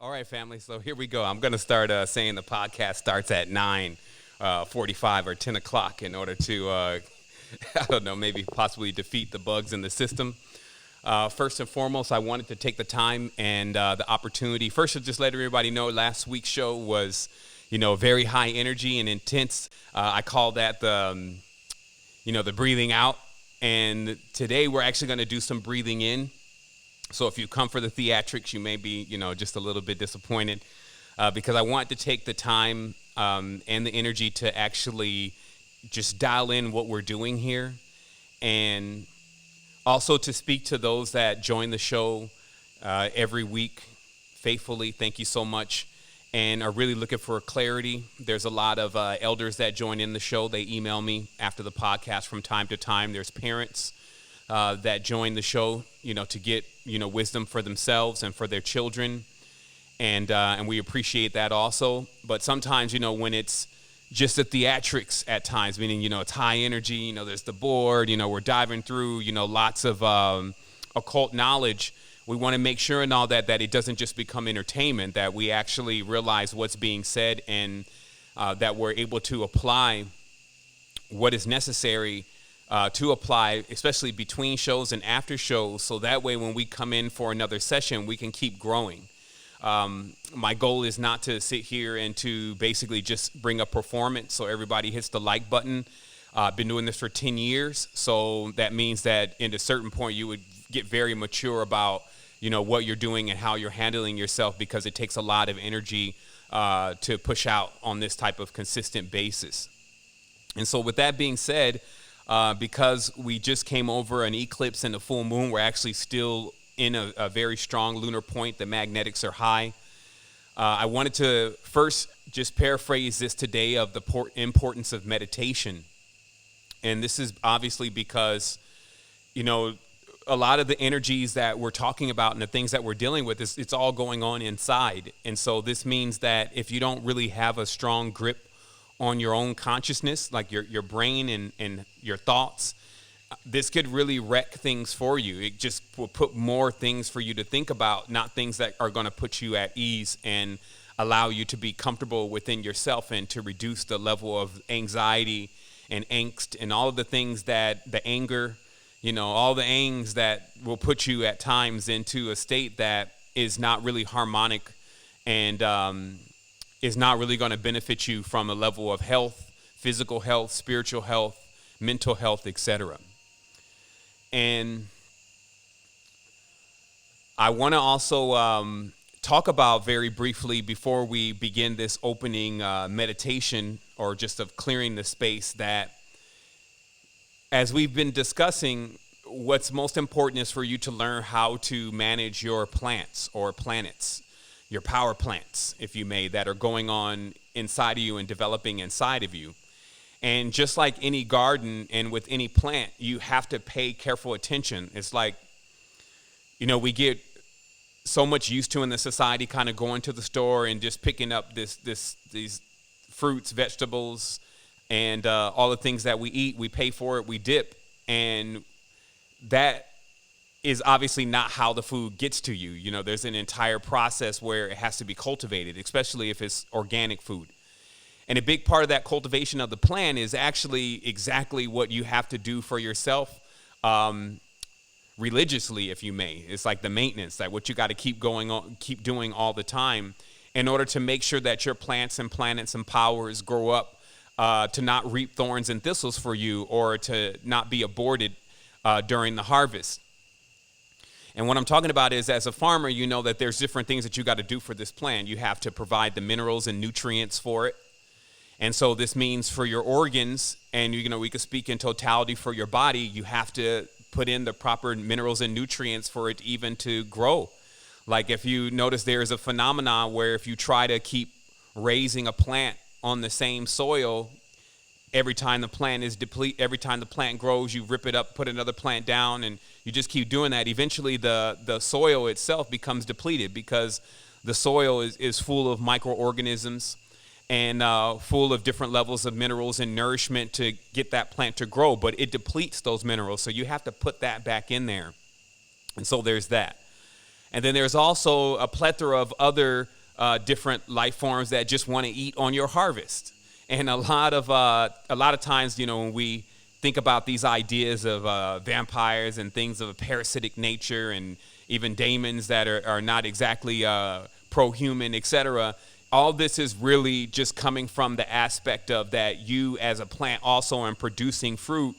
All right, family. So here we go. I'm going to start saying the podcast starts at 9:45 or 10 o'clock in order to, I don't know, maybe possibly defeat the bugs in the system. First and foremost, I wanted to take the time and the opportunity. First, to just let everybody know last week's show was, very high energy and intense. I call that the breathing out. And today we're actually going to do some breathing in. So if you come for the theatrics, you may be, just a little bit disappointed because I want to take the time and the energy to actually just dial in what we're doing here, and also to speak to those that join the show every week faithfully. Thank you so much, and are really looking for clarity. There's a lot of elders that join in the show. They email me after the podcast from time to time. There's parents that join the show, to get, wisdom for themselves and for their children. And we appreciate that also. But sometimes, when it's just the theatrics at times, meaning, it's high energy, there's the board, we're diving through, lots of occult knowledge. We want to make sure and all that it doesn't just become entertainment, that we actually realize what's being said, and that we're able to apply what is necessary to apply, especially between shows and after shows, so that way when we come in for another session, we can keep growing. My goal is not to sit here and to basically just bring a performance so everybody hits the like button. I've been doing this for 10 years, so that means that at a certain point you would get very mature about, what you're doing and how you're handling yourself, because it takes a lot of energy to push out on this type of consistent basis. And so with that being said, because we just came over an eclipse and a full moon, we're actually still in a very strong lunar point. The magnetics are high. I wanted to first just paraphrase this today of the importance of meditation. And this is obviously because, a lot of the energies that we're talking about and the things that we're dealing with, it's all going on inside. And so this means that if you don't really have a strong grip on your own consciousness, like your brain and your thoughts, this could really wreck things for you. It just will put more things for you to think about, not things that are going to put you at ease and allow you to be comfortable within yourself, and to reduce the level of anxiety and angst and all of the things that the anger, all the angs that will put you at times into a state that is not really harmonic and is not really going to benefit you from a level of health, physical health, spiritual health, mental health, etc. And I want to also talk about very briefly, before we begin this opening meditation, or just of clearing the space, that as we've been discussing, what's most important is for you to learn how to manage your plants or planets, your power plants, if you may, that are going on inside of you and developing inside of you. And just like any garden and with any plant, you have to pay careful attention. It's like, we get so much used to in the society kind of going to the store and just picking up these fruits, vegetables, and all the things that we eat. We pay for it, we dip, and that is obviously not how the food gets to you. There's an entire process where it has to be cultivated, especially if it's organic food. And a big part of that cultivation of the plant is actually exactly what you have to do for yourself religiously, if you may. It's like the maintenance, that what you got to keep doing all the time in order to make sure that your plants and planets and powers grow up to not reap thorns and thistles for you, or to not be aborted during the harvest. And what I'm talking about is, as a farmer, you know that there's different things that you got to do for this plant. You have to provide the minerals and nutrients for it. And so this means for your organs, and we could speak in totality for your body, you have to put in the proper minerals and nutrients for it even to grow. Like, if you notice, there's a phenomenon where if you try to keep raising a plant on the same soil, every time the plant grows, you rip it up, put another plant down, and you just keep doing that. Eventually the soil itself becomes depleted, because the soil is full of microorganisms and full of different levels of minerals and nourishment to get that plant to grow, but it depletes those minerals, so you have to put that back in there. And so there's that. And then there's also a plethora of other different life forms that just want to eat on your harvest. And a lot of times, when we think about these ideas of vampires and things of a parasitic nature, and even demons that are not exactly pro-human, etc., all this is really just coming from the aspect of that you as a plant also are producing fruit,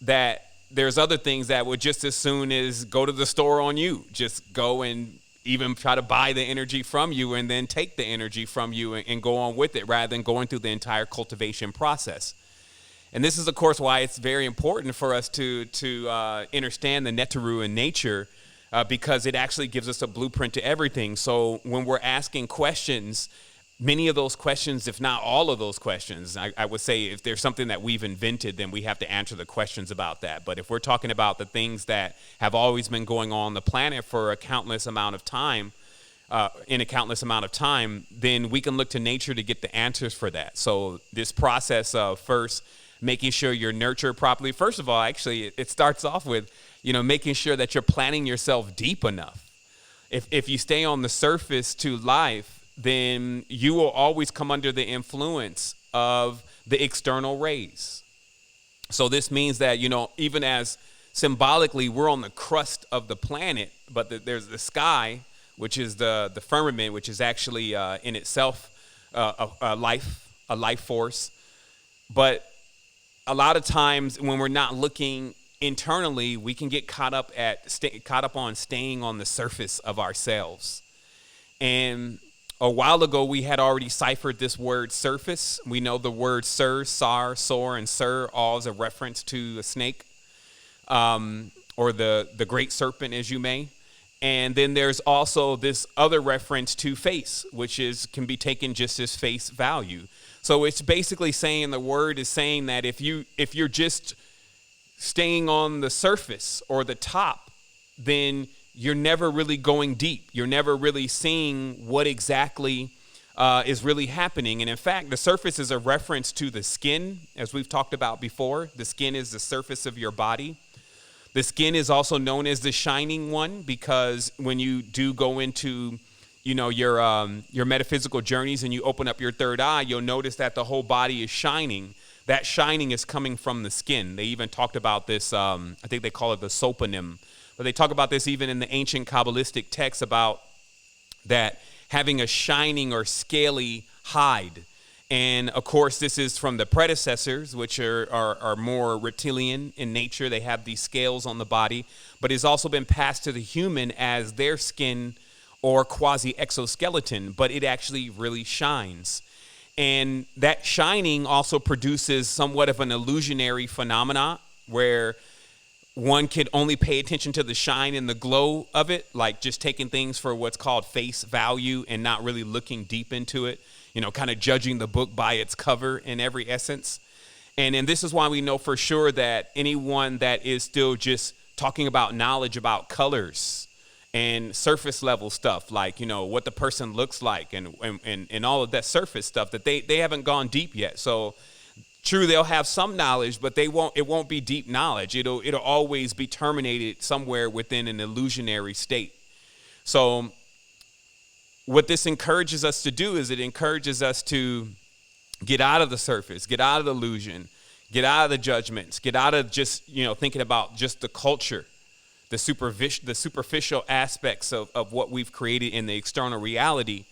that there's other things that would just as soon as go to the store on you, just go and even try to buy the energy from you and then take the energy from you and go on with it, rather than going through the entire cultivation process. And this is, of course, why it's very important for us to understand the Neteru in nature, because it actually gives us a blueprint to everything. So when we're asking questions, many of those questions, if not all of those questions, I would say if there's something that we've invented, then we have to answer the questions about that. But if we're talking about the things that have always been going on the planet for a countless amount of time, then we can look to nature to get the answers for that. So this process of first making sure you're nurtured properly. First of all, actually, it starts off with, making sure that you're planting yourself deep enough. If you stay on the surface to life, then you will always come under the influence of the external rays. So this means that, even as symbolically we're on the crust of the planet, but there's the sky, which is the firmament, which is actually in itself a life force. But a lot of times when we're not looking internally, we can get caught up on staying on the surface of ourselves. And a while ago, we had already ciphered this word surface. We know the word sir, sar, sor, and sir all is a reference to a snake, or the great serpent, as you may. And then there's also this other reference to face, which can be taken just as face value. So it's basically saying, the word is saying that if you're just staying on the surface or the top, then you're never really going deep. You're never really seeing what exactly is really happening. And in fact, the surface is a reference to the skin, as we've talked about before. The skin is the surface of your body. The skin is also known as the shining one, because when you do go into your metaphysical journeys and you open up your third eye, you'll notice that the whole body is shining. That shining is coming from the skin. They even talked about this, I think they call it the sopanim. But they talk about this even in the ancient Kabbalistic texts, about that having a shining or scaly hide. And of course, this is from the predecessors, which are more reptilian in nature. They have these scales on the body, but it's also been passed to the human as their skin or quasi-exoskeleton, but it actually really shines. And that shining also produces somewhat of an illusionary phenomena, where one can only pay attention to the shine and the glow of it, like just taking things for what's called face value and not really looking deep into it, kind of judging the book by its cover in every essence. And this is why we know for sure that anyone that is still just talking about knowledge about colors and surface level stuff, like, what the person looks like and all of that surface stuff, that they haven't gone deep yet. So true, they'll have some knowledge, but it won't be deep knowledge. It'll always be terminated somewhere within an illusionary state. So what this encourages us to do is it encourages us to get out of the surface, get out of the illusion, get out of the judgments, get out of just, thinking about just the culture, the superficial aspects of what we've created in the external reality.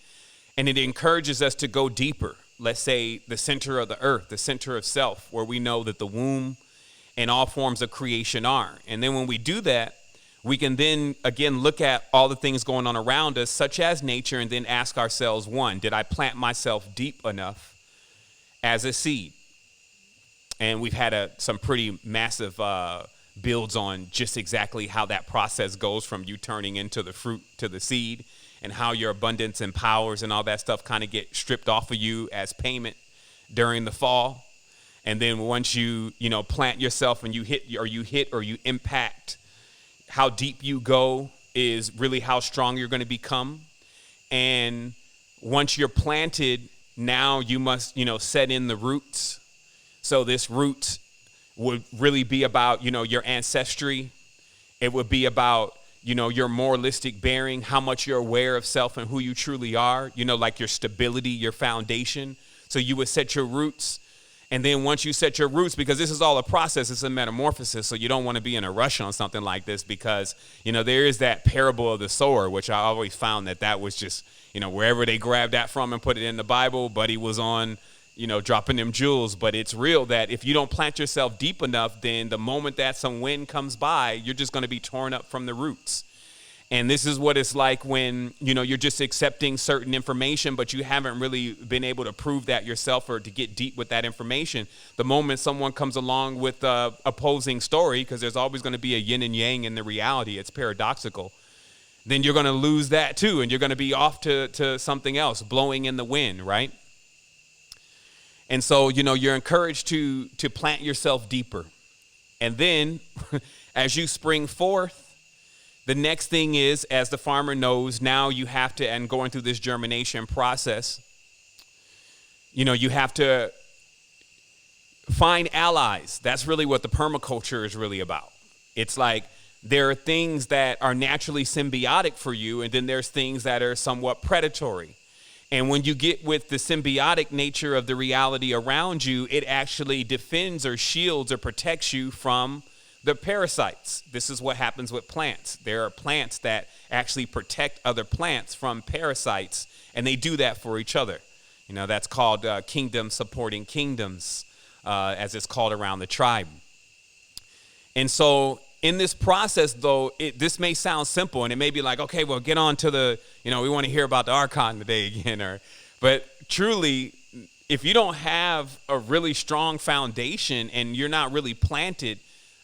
And it encourages us to go deeper. Let's say the center of the earth, the center of self, where we know that the womb and all forms of creation are. And then when we do that, we can then again look at all the things going on around us, such as nature, and then ask ourselves, one, did I plant myself deep enough as a seed? And we've had some pretty massive builds on just exactly how that process goes from you turning into the fruit to the seed, and how your abundance and powers and all that stuff kind of get stripped off of you as payment during the fall. And then once you plant yourself and you hit or you impact, how deep you go is really how strong you're going to become. And once you're planted, now you must, set in the roots. So this roots would really be about, your ancestry. It would be about, your moralistic bearing, how much you're aware of self and who you truly are, like your stability, your foundation. So you would set your roots. And then once you set your roots, because this is all a process, it's a metamorphosis. So you don't want to be in a rush on something like this because, there is that parable of the sower, which I always found that was just, wherever they grabbed that from and put it in the Bible, Buddy was on, dropping them jewels. But it's real that if you don't plant yourself deep enough, then the moment that some wind comes by, you're just going to be torn up from the roots. And this is what it's like when, you're just accepting certain information, but you haven't really been able to prove that yourself or to get deep with that information. The moment someone comes along with a opposing story, because there's always going to be a yin and yang in the reality, it's paradoxical, then you're going to lose that too. And you're going to be off to something else, blowing in the wind, right? And so, you're encouraged to plant yourself deeper. And then as you spring forth, the next thing is, as the farmer knows, now you have to, and going through this germination process, you have to find allies. That's really what the permaculture is really about. It's like there are things that are naturally symbiotic for you, and then there's things that are somewhat predatory. And when you get with the symbiotic nature of the reality around you, it actually defends or shields or protects you from the parasites. This is what happens with plants. There are plants that actually protect other plants from parasites, and they do that for each other. That's called kingdom supporting kingdoms, as it's called around the tribe. And so in this process, though, this may sound simple, and it may be like, okay, well, get on to the, we want to hear about the Archon today again. But truly, if you don't have a really strong foundation and you're not really planted,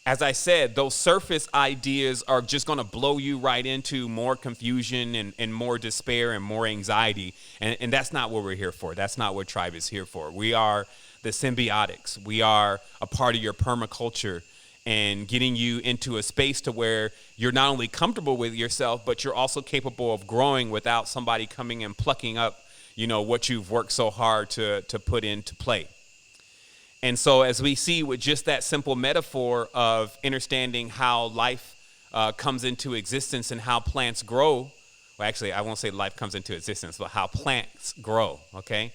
as I said, those surface ideas are just going to blow you right into more confusion and more despair and more anxiety. And that's not what we're here for. That's not what Tribe is here for. We are the symbiotics. We are a part of your permaculture and getting you into a space to where you're not only comfortable with yourself, but you're also capable of growing without somebody coming and plucking up, what you've worked so hard to put into play. And so as we see with just that simple metaphor of understanding how life comes into existence and how plants grow, well, actually, I won't say life comes into existence, but how plants grow, okay?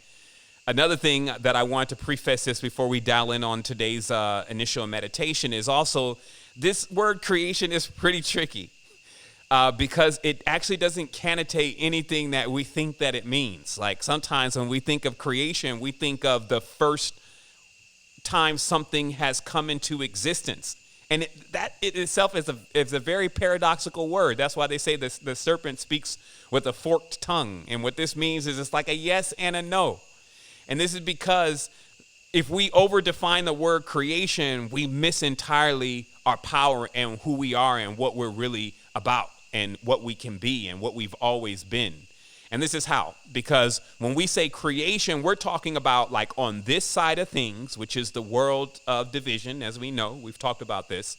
Another thing that I want to preface this before we dial in on today's initial meditation is also this word creation is pretty tricky because it actually doesn't connotate anything that we think that it means. Like sometimes when we think of creation, we think of the first time something has come into existence, and that itself is a very paradoxical word. That's why they say the serpent speaks with a forked tongue, and what this means is it's like a yes and a no. And this is because if we overdefine the word creation, we miss entirely our power and who we are and what we're really about and what we can be and what we've always been. And this is how, because when we say creation, we're talking about like on this side of things, which is the world of division, as we know, we've talked about this.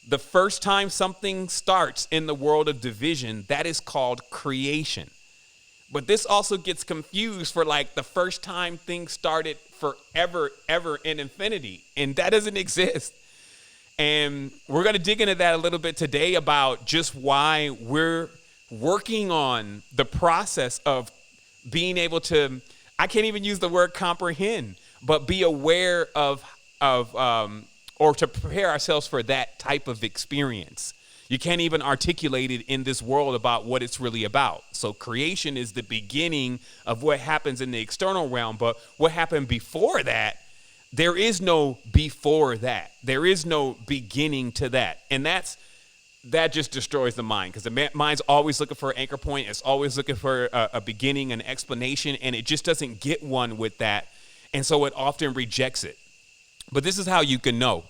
The first time something starts in the world of division, that is called creation. But this also gets confused for like the first time things started forever, ever in infinity. And that doesn't exist. And we're going to dig into that a little bit today about just why we're working on the process of being able to, I can't even use the word comprehend, but be aware of or to prepare ourselves for that type of experience. You can't even articulate it in this world about what it's really about. So creation is the beginning of what happens in the external realm, but what happened before that, there is no before that. There is no beginning to that. And that just destroys the mind, because the mind's always looking for an anchor point. It's always looking for a beginning, an explanation, and it just doesn't get one with that. And so it often rejects it. But this is how you can know.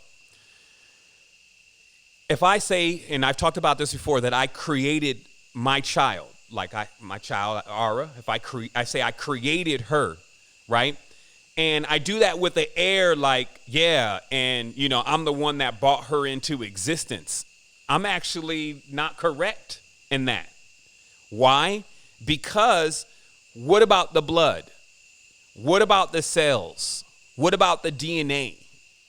If I say, and I've talked about this before, that I created my child, like my child, Ara, if I say I created her, right? And I do that with the air like, yeah, and, I'm the one that brought her into existence. I'm actually not correct in that. Why? Because what about the blood? What about the cells? What about the DNA?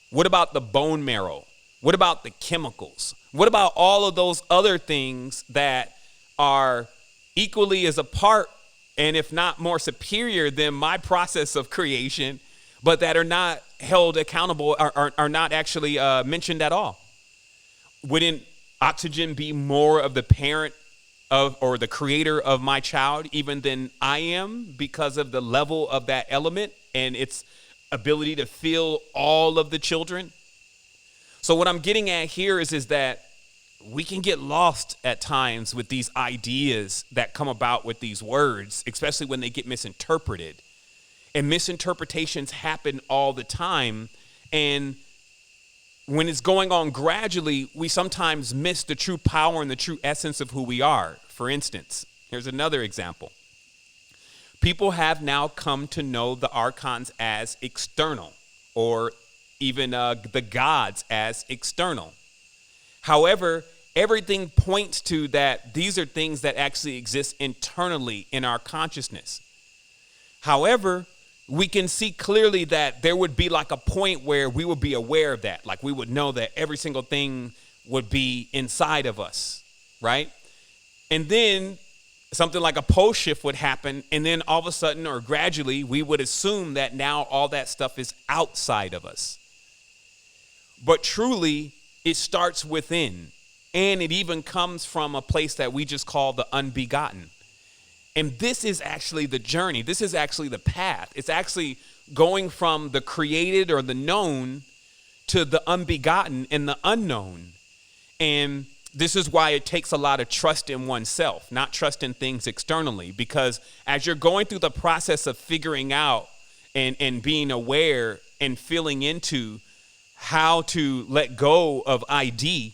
What about the bone marrow? What about the chemicals? What about all of those other things that are equally as a part, and if not more superior than my process of creation, but that are not held accountable, are not actually mentioned at all? Wouldn't oxygen be more of the parent of, or the creator of my child even than I am, because of the level of that element and its ability to fill all of the children? So what I'm getting at here is that we can get lost at times with these ideas that come about with these words, especially when they get misinterpreted. And misinterpretations happen all the time. And when it's going on gradually, we sometimes miss the true power and the true essence of who we are. For instance, here's another example. People have now come to know the archons as external, or even the gods as external. However, everything points to that these are things that actually exist internally in our consciousness. However, we can see clearly that there would be like a point where we would be aware of that. Like we would know that every single thing would be inside of us, right? And then something like a pole shift would happen. And then all of a sudden, or gradually, we would assume that now all that stuff is outside of us. But truly, it starts within. And it even comes from a place that we just call the unbegotten. And this is actually the journey. This is actually the path. It's actually going from the created or the known to the unbegotten and the unknown. And this is why it takes a lot of trust in oneself, not trust in things externally, because as you're going through the process of figuring out and being aware and feeling into how to let go of ID,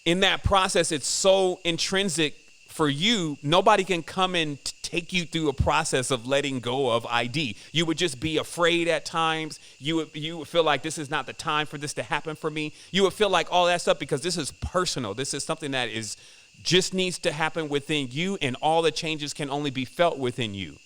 in that process, it's so intrinsic for you. Nobody can come and take you through a process of letting go of ID. You would just be afraid at times. You would feel like this is not the time for this to happen for me. You would feel like all that stuff because this is personal. This is something that is just needs to happen within you, and all the changes can only be felt within you.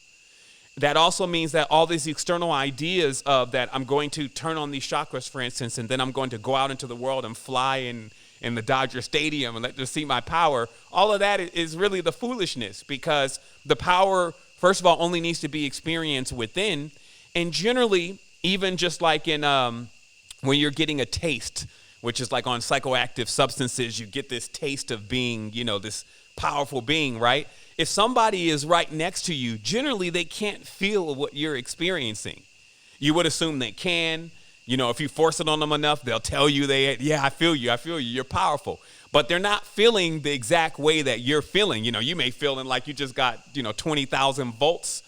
That also means that all these external ideas of that I'm going to turn on these chakras, for instance, and then I'm going to go out into the world and fly in the Dodger Stadium and let them see my power. All of that is really the foolishness, because the power, first of all, only needs to be experienced within. And generally, even just like in when you're getting a taste, which is like on psychoactive substances, you get this taste of being, this powerful being, right? If somebody is right next to you, generally they can't feel what you're experiencing. You would assume they can. If you force it on them enough, they'll tell you I feel you, you're powerful. But they're not feeling the exact way that you're feeling. You may feel like you just got, 20,000 volts,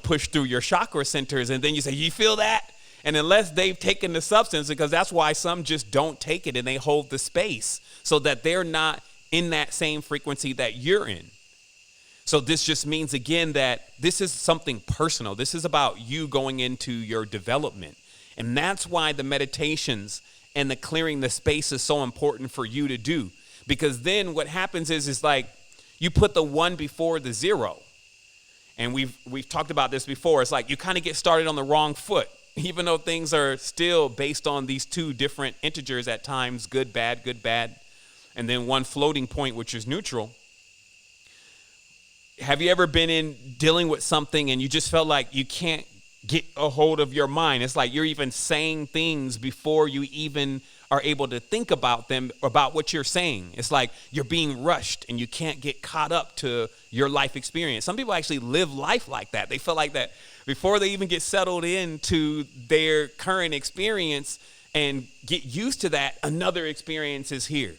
pushed through your chakra centers. And then you say, you feel that? And unless they've taken the substance, because that's why some just don't take it and they hold the space so that they're not in that same frequency that you're in. So this just means, again, that this is something personal. This is about you going into your development. And that's why the meditations and the clearing the space is so important for you to do. Because then what happens is like you put the 1 before the 0. And we've talked about this before. It's like you kind of get started on the wrong foot, even though things are still based on these 2 different integers at times, good, bad, and then one floating point, which is neutral. Have you ever been in dealing with something and you just felt like you can't get a hold of your mind? It's like you're even saying things before you even are able to think about them, about what you're saying. It's like you're being rushed and you can't get caught up to your life experience. Some people actually live life like that. They feel like that before they even get settled into their current experience and get used to that, another experience is here.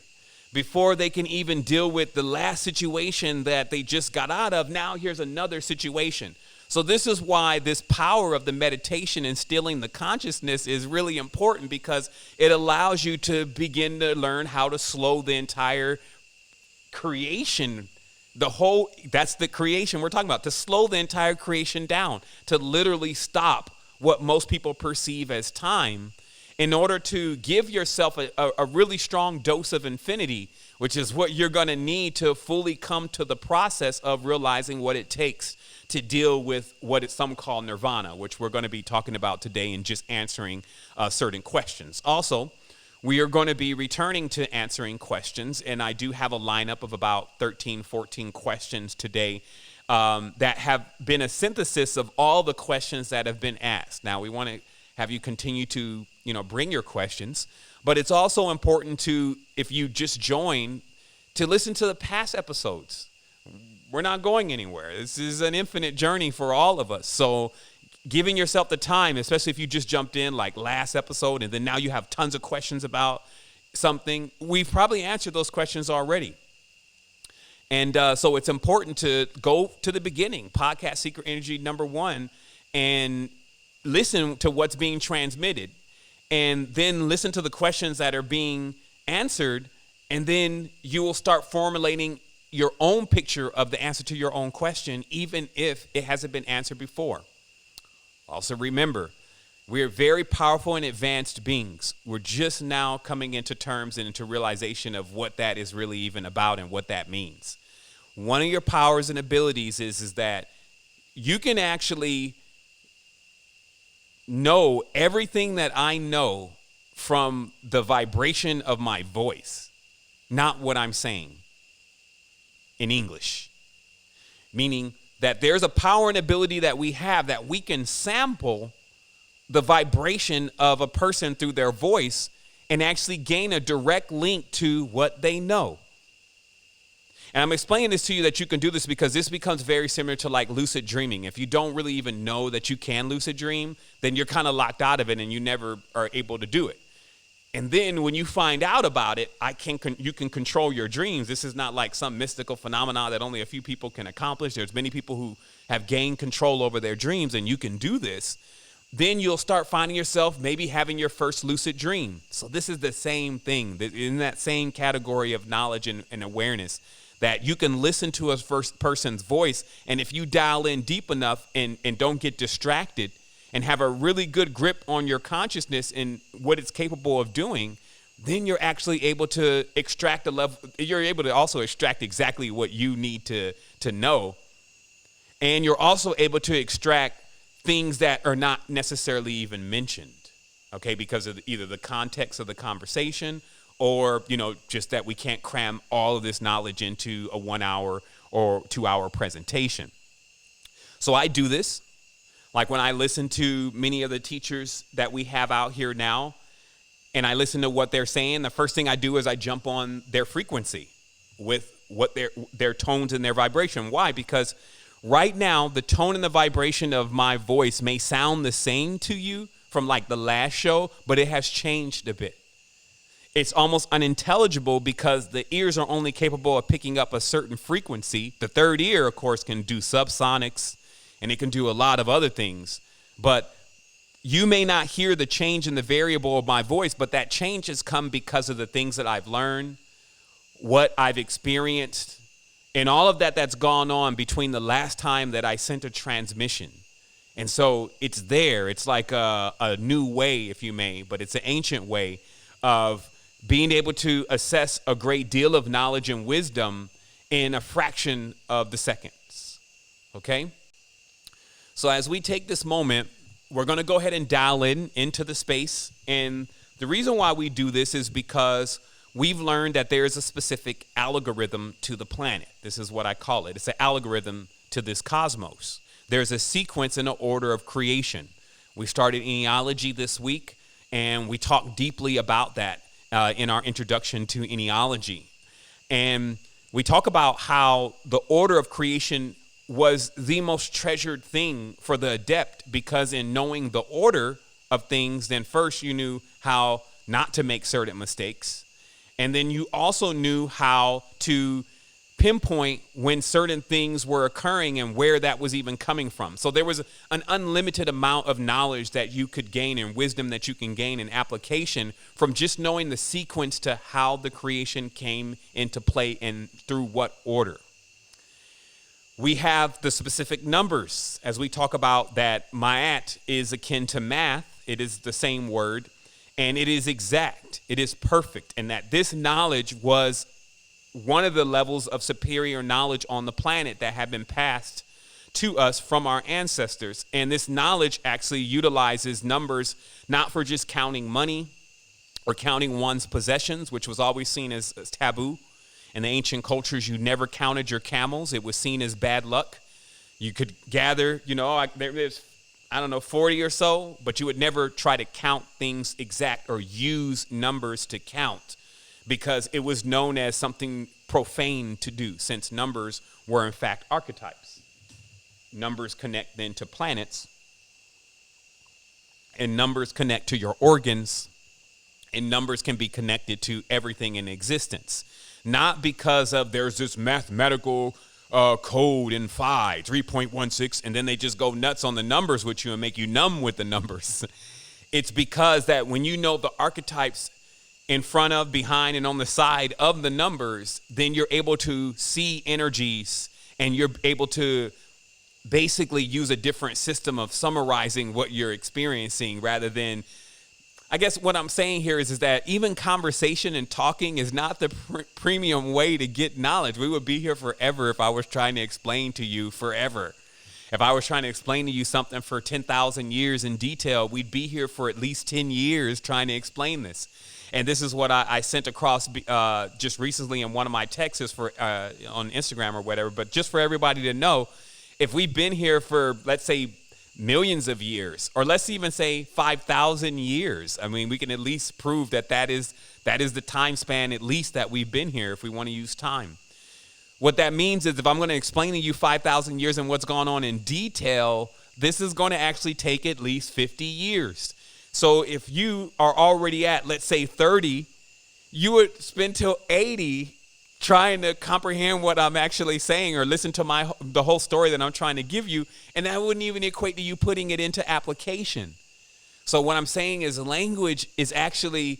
Before they can even deal with the last situation that they just got out of, now here's another situation. So this is why this power of the meditation and stilling the consciousness is really important, because it allows you to begin to learn how to slow the entire creation. That's the creation we're talking about, to slow the entire creation down, to literally stop what most people perceive as time, in order to give yourself a really strong dose of infinity, which is what you're going to need to fully come to the process of realizing what it takes to deal with what some call nirvana, which we're going to be talking about today and just answering certain questions. Also, we are going to be returning to answering questions, and I do have a lineup of about 13, 14 questions today that have been a synthesis of all the questions that have been asked. Now, we want to have you continue to, bring your questions, but it's also important to, if you just join, to listen to the past episodes. We're not going anywhere. This is an infinite journey for all of us. So giving yourself the time, especially if you just jumped in like last episode and then now you have tons of questions about something, we've probably answered those questions already. And so it's important to go to the beginning, Podcast Secret Energy #1, and listen to what's being transmitted, and then listen to the questions that are being answered, and then you will start formulating your own picture of the answer to your own question, even if it hasn't been answered before. Also remember, we're very powerful and advanced beings. We're just now coming into terms and into realization of what that is really even about and what that means. One of your powers and abilities is that you can actually know everything that I know from the vibration of my voice, not what I'm saying in English. Meaning that there's a power and ability that we have that we can sample the vibration of a person through their voice and actually gain a direct link to what they know. And I'm explaining this to you that you can do this because this becomes very similar to like lucid dreaming. If you don't really even know that you can lucid dream, then you're kind of locked out of it and you never are able to do it. And then when you find out about it, you can control your dreams. This is not like some mystical phenomenon that only a few people can accomplish. There's many people who have gained control over their dreams, and you can do this. Then you'll start finding yourself maybe having your first lucid dream. So this is the same thing, in that same category of knowledge and awareness, that you can listen to a first person's voice, and if you dial in deep enough and don't get distracted, and have a really good grip on your consciousness and what it's capable of doing, then you're actually able to extract you're able to also extract exactly what you need to know. And you're also able to extract things that are not necessarily even mentioned, okay, because of either the context of the conversation or, just that we can't cram all of this knowledge into a 1 hour or 2 hour presentation. So I do this. Like when I listen to many of the teachers that we have out here now, and I listen to what they're saying, the first thing I do is I jump on their frequency with what their tones and their vibration. Why? Because right now, the tone and the vibration of my voice may sound the same to you from like the last show, but it has changed a bit. It's almost unintelligible because the ears are only capable of picking up a certain frequency. The third ear, of course, can do subsonics, and it can do a lot of other things. But you may not hear the change in the variable of my voice, but that change has come because of the things that I've learned, what I've experienced, and all of that's gone on between the last time that I sent a transmission. And so it's there. It's like a new way, if you may, but it's an ancient way of being able to assess a great deal of knowledge and wisdom in a fraction of the seconds. Okay? So as we take this moment, we're going to go ahead and dial into the space. And the reason why we do this is because we've learned that there is a specific algorithm to the planet. This is what I call it. It's an algorithm to this cosmos. There's a sequence and an order of creation. We started Enealogy this week, and we talked deeply about that in our introduction to Enealogy. And we talk about how the order of creation was the most treasured thing for the adept, because in knowing the order of things, then first you knew how not to make certain mistakes. And then you also knew how to pinpoint when certain things were occurring and where that was even coming from. So there was an unlimited amount of knowledge that you could gain and wisdom that you can gain in application from just knowing the sequence to how the creation came into play and through what order. We have the specific numbers, as we talk about that Ma'at is akin to math. It is the same word, and it is exact. It is perfect, and that this knowledge was one of the levels of superior knowledge on the planet that have been passed to us from our ancestors. And this knowledge actually utilizes numbers not for just counting money or counting one's possessions, which was always seen as taboo. In the ancient cultures, you never counted your camels. It was seen as bad luck. You could gather, there's, 40 or so, but you would never try to count things exact or use numbers to count because it was known as something profane to do, since numbers were in fact archetypes. Numbers connect then to planets, and numbers connect to your organs, and numbers can be connected to everything in existence. Not because of there's this mathematical code in phi 3.16, and then they just go nuts on the numbers with you and make you numb with the numbers. It's because that when you know the archetypes in front of, behind, and on the side of the numbers, then you're able to see energies, and you're able to basically use a different system of summarizing what you're experiencing, rather than, I guess what I'm saying here is that even conversation and talking is not the premium way to get knowledge. We would be here forever if I was trying to explain to you forever. If I was trying to explain to you something for 10,000 years in detail, we'd be here for at least 10 years trying to explain this. And this is what I sent across just recently in one of my texts for on Instagram or whatever. But just for everybody to know, if we've been here for, let's say, millions of years, or let's even say 5,000 years, I mean, we can at least prove that is the time span at least that we've been here if we want to use time. What that means is if I'm going to explain to you 5,000 years and what's gone on in detail, this is going to actually take at least 50 years. So if you are already at, let's say, 30, you would spend till 80 trying to comprehend what I'm actually saying, or listen to the whole story that I'm trying to give you, and that wouldn't even equate to you putting it into application. So what I'm saying is language is actually,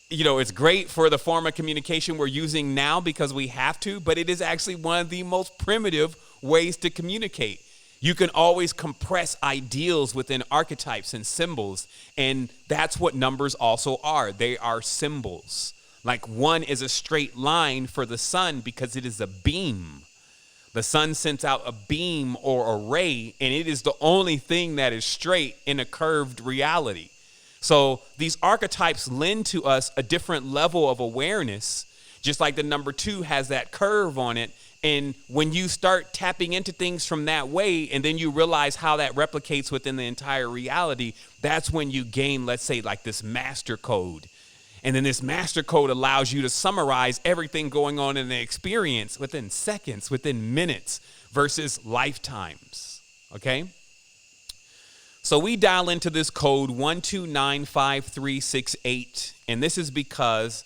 it's great for the form of communication we're using now because we have to, but it is actually one of the most primitive ways to communicate. You can always compress ideals within archetypes and symbols, and that's what numbers also are. They are symbols. Like 1 is a straight line for the sun because it is a beam. The sun sends out a beam or a ray, and it is the only thing that is straight in a curved reality. So these archetypes lend to us a different level of awareness, just like the number 2 has that curve on it. And when you start tapping into things from that way, and then you realize how that replicates within the entire reality, that's when you gain, let's say, like this master code. And then this master code allows you to summarize everything going on in the experience within seconds, within minutes, versus lifetimes. Okay? So we dial into this code 1295368, and this is because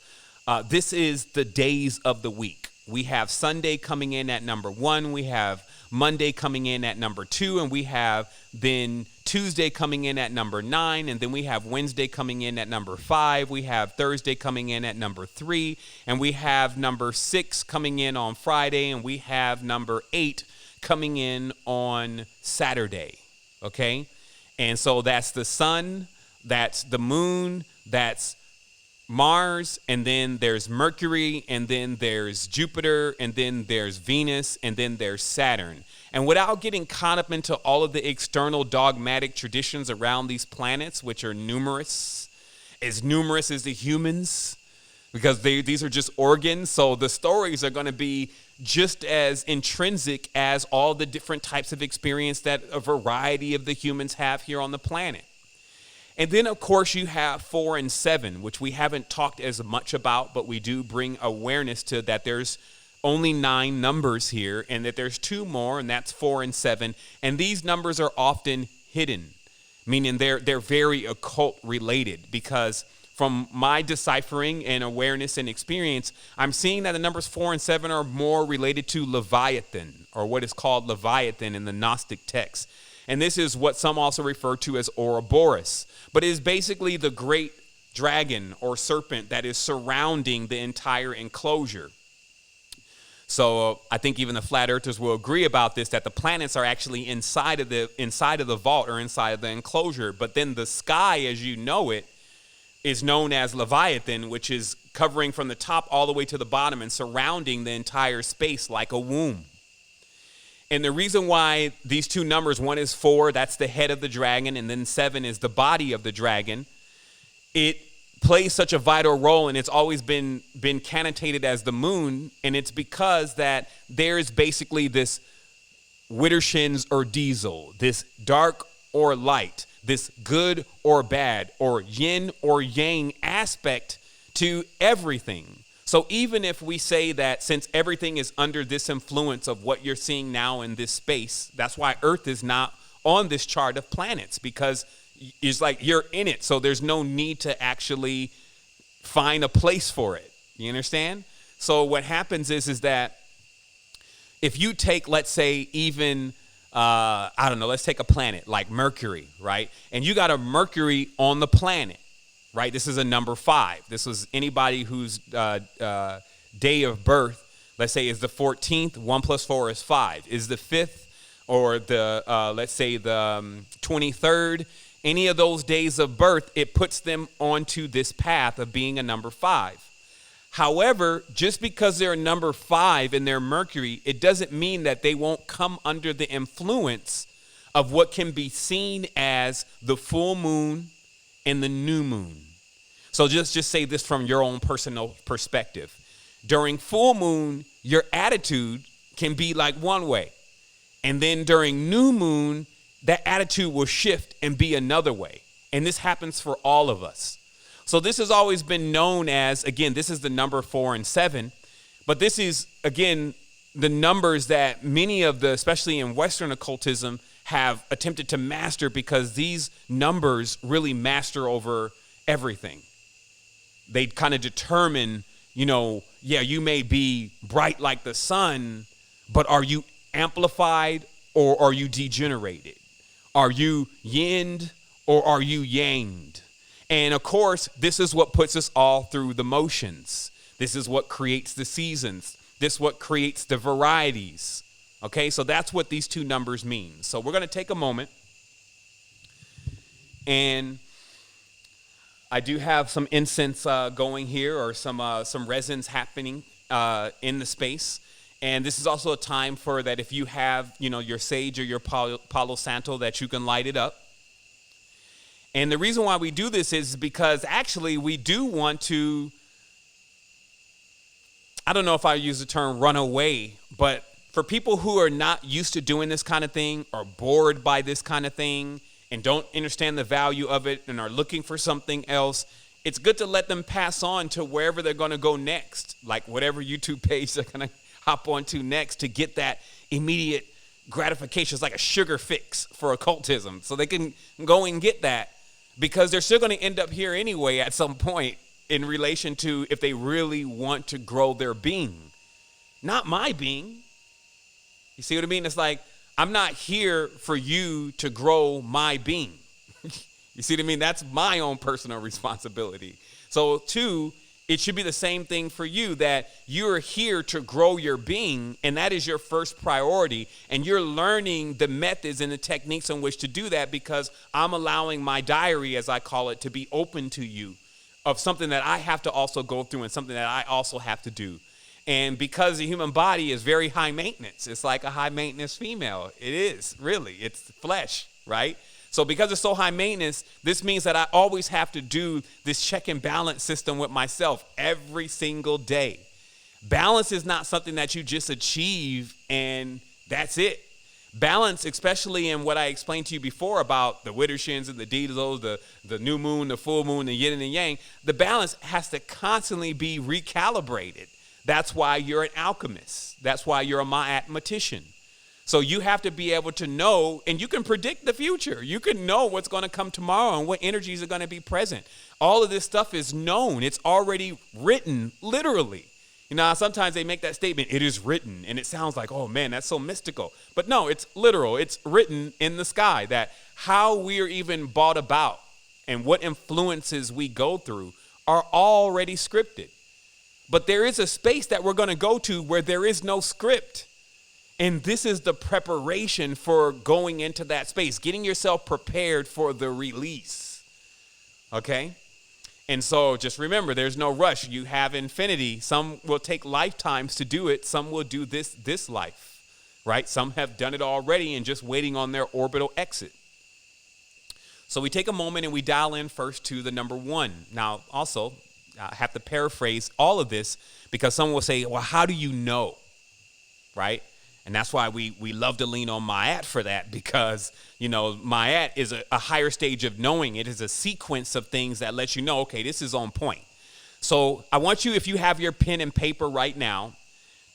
this is the days of the week. We have Sunday coming in at number 1, we have Monday coming in at number 2, and we have then Tuesday coming in at number 9, and then we have Wednesday coming in at number 5, we have Thursday coming in at number 3, and we have number 6 coming in on Friday, and we have number 8 coming in on Saturday, okay? And so that's the sun, that's the moon, that's Mars, and then there's Mercury, and then there's Jupiter, and then there's Venus, and then there's Saturn. And without getting caught up into all of the external dogmatic traditions around these planets, which are numerous as the humans, because these are just organs, so the stories are going to be just as intrinsic as all the different types of experience that a variety of the humans have here on the planet. And then, of course, you have 4 and 7, which we haven't talked as much about, but we do bring awareness to that there's only 9 numbers here, and that there's 2 more, and that's 4 and 7. And these numbers are often hidden, meaning they're very occult related, because from my deciphering and awareness and experience, I'm seeing that the numbers 4 and 7 are more related to Leviathan, or what is called Leviathan in the Gnostic text. And this is what some also refer to as Ouroboros. But it is basically the great dragon or serpent that is surrounding the entire enclosure. So I think even the flat earthers will agree about this, that the planets are actually inside of the vault or inside of the enclosure. But then the sky, as you know it, is known as Leviathan, which is covering from the top all the way to the bottom and surrounding the entire space like a womb. And the reason why these 2 numbers, 1 is 4, that's the head of the dragon, and then 7 is the body of the dragon, it plays such a vital role, and it's always been connotated as the moon, and it's because that there's basically this Widdershins or diesel, this dark or light, this good or bad, or yin or yang aspect to everything. So even if we say that since everything is under this influence of what you're seeing now in this space, that's why Earth is not on this chart of planets, because it's like you're in it. So there's no need to actually find a place for it. You understand? So what happens is that if you take, let's say, even, I don't know, let's take a planet like Mercury, right? And you got a Mercury on the planet, right? This is a number 5. This was anybody whose day of birth, let's say, is the 14th. 1 + 4 is 5. Is the 5th or the, let's say, the 23rd, any of those days of birth, it puts them onto this path of being a number 5. However, just because they're a number 5 in their Mercury, it doesn't mean that they won't come under the influence of what can be seen as the full moon and the new moon. So just say this from your own personal perspective. During full moon, your attitude can be like one way. And then during new moon, that attitude will shift and be another way. And this happens for all of us. So this has always been known as, again, this is the number 4 and 7, but this is, again, the numbers that many of the, especially in Western occultism, have attempted to master, because these numbers really master over everything. They kind of determine, you may be bright like the sun, but are you amplified or are you degenerated? Are you yinned or are you yanged? And of course, this is what puts us all through the motions. This is what creates the seasons. This is what creates the varieties. Okay, so that's what these two numbers mean. So we're going to take a moment. And I do have some incense going here, or some resins happening in the space. And this is also a time for that if you have, your sage or your Palo Santo, that you can light it up. And the reason why we do this is because actually we do want to, I don't know if I use the term run away, but for people who are not used to doing this kind of thing, or bored by this kind of thing, and don't understand the value of it and are looking for something else, it's good to let them pass on to wherever they're going to go next, like whatever YouTube page they're going to hop onto next to get that immediate gratification. It's like a sugar fix for occultism. So they can go and get that, because they're still going to end up here anyway at some point in relation to if they really want to grow their being. Not my being. You see what I mean? It's like, I'm not here for you to grow my being. You see what I mean? That's my own personal responsibility. So, 2, it should be the same thing for you, that you're here to grow your being, and that is your first priority. And you're learning the methods and the techniques in which to do that, because I'm allowing my diary, as I call it, to be open to you of something that I have to also go through and something that I also have to do. And because the human body is very high maintenance, it's like a high maintenance female. It is, really. It's flesh, right? So because it's so high maintenance, this means that I always have to do this check and balance system with myself every single day. Balance is not something that you just achieve and that's it. Balance, especially in what I explained to you before about the Widdershins and the Deities, the new moon, the full moon, the yin and the yang, the balance has to constantly be recalibrated. That's why you're an alchemist. That's why you're a mathematician. So you have to be able to know, and you can predict the future. You can know what's going to come tomorrow and what energies are going to be present. All of this stuff is known. It's already written, literally. Sometimes they make that statement, it is written, and it sounds like, oh man, that's so mystical. But no, it's literal. It's written in the sky, that how we are even brought about and what influences we go through are already scripted. But there is a space that we're going to go to where there is no script. And this is the preparation for going into that space, getting yourself prepared for the release. Okay? And so just remember, there's no rush. You have infinity. Some will take lifetimes to do it. Some will do this life, right? Some have done it already and just waiting on their orbital exit. So we take a moment and we dial in first to the number 1. Now, also, I have to paraphrase all of this because someone will say, well, how do you know, right? And that's why we love to lean on Ma'at for that, because, Ma'at is a higher stage of knowing. It is a sequence of things that lets you know, okay, this is on point. So I want you, if you have your pen and paper right now,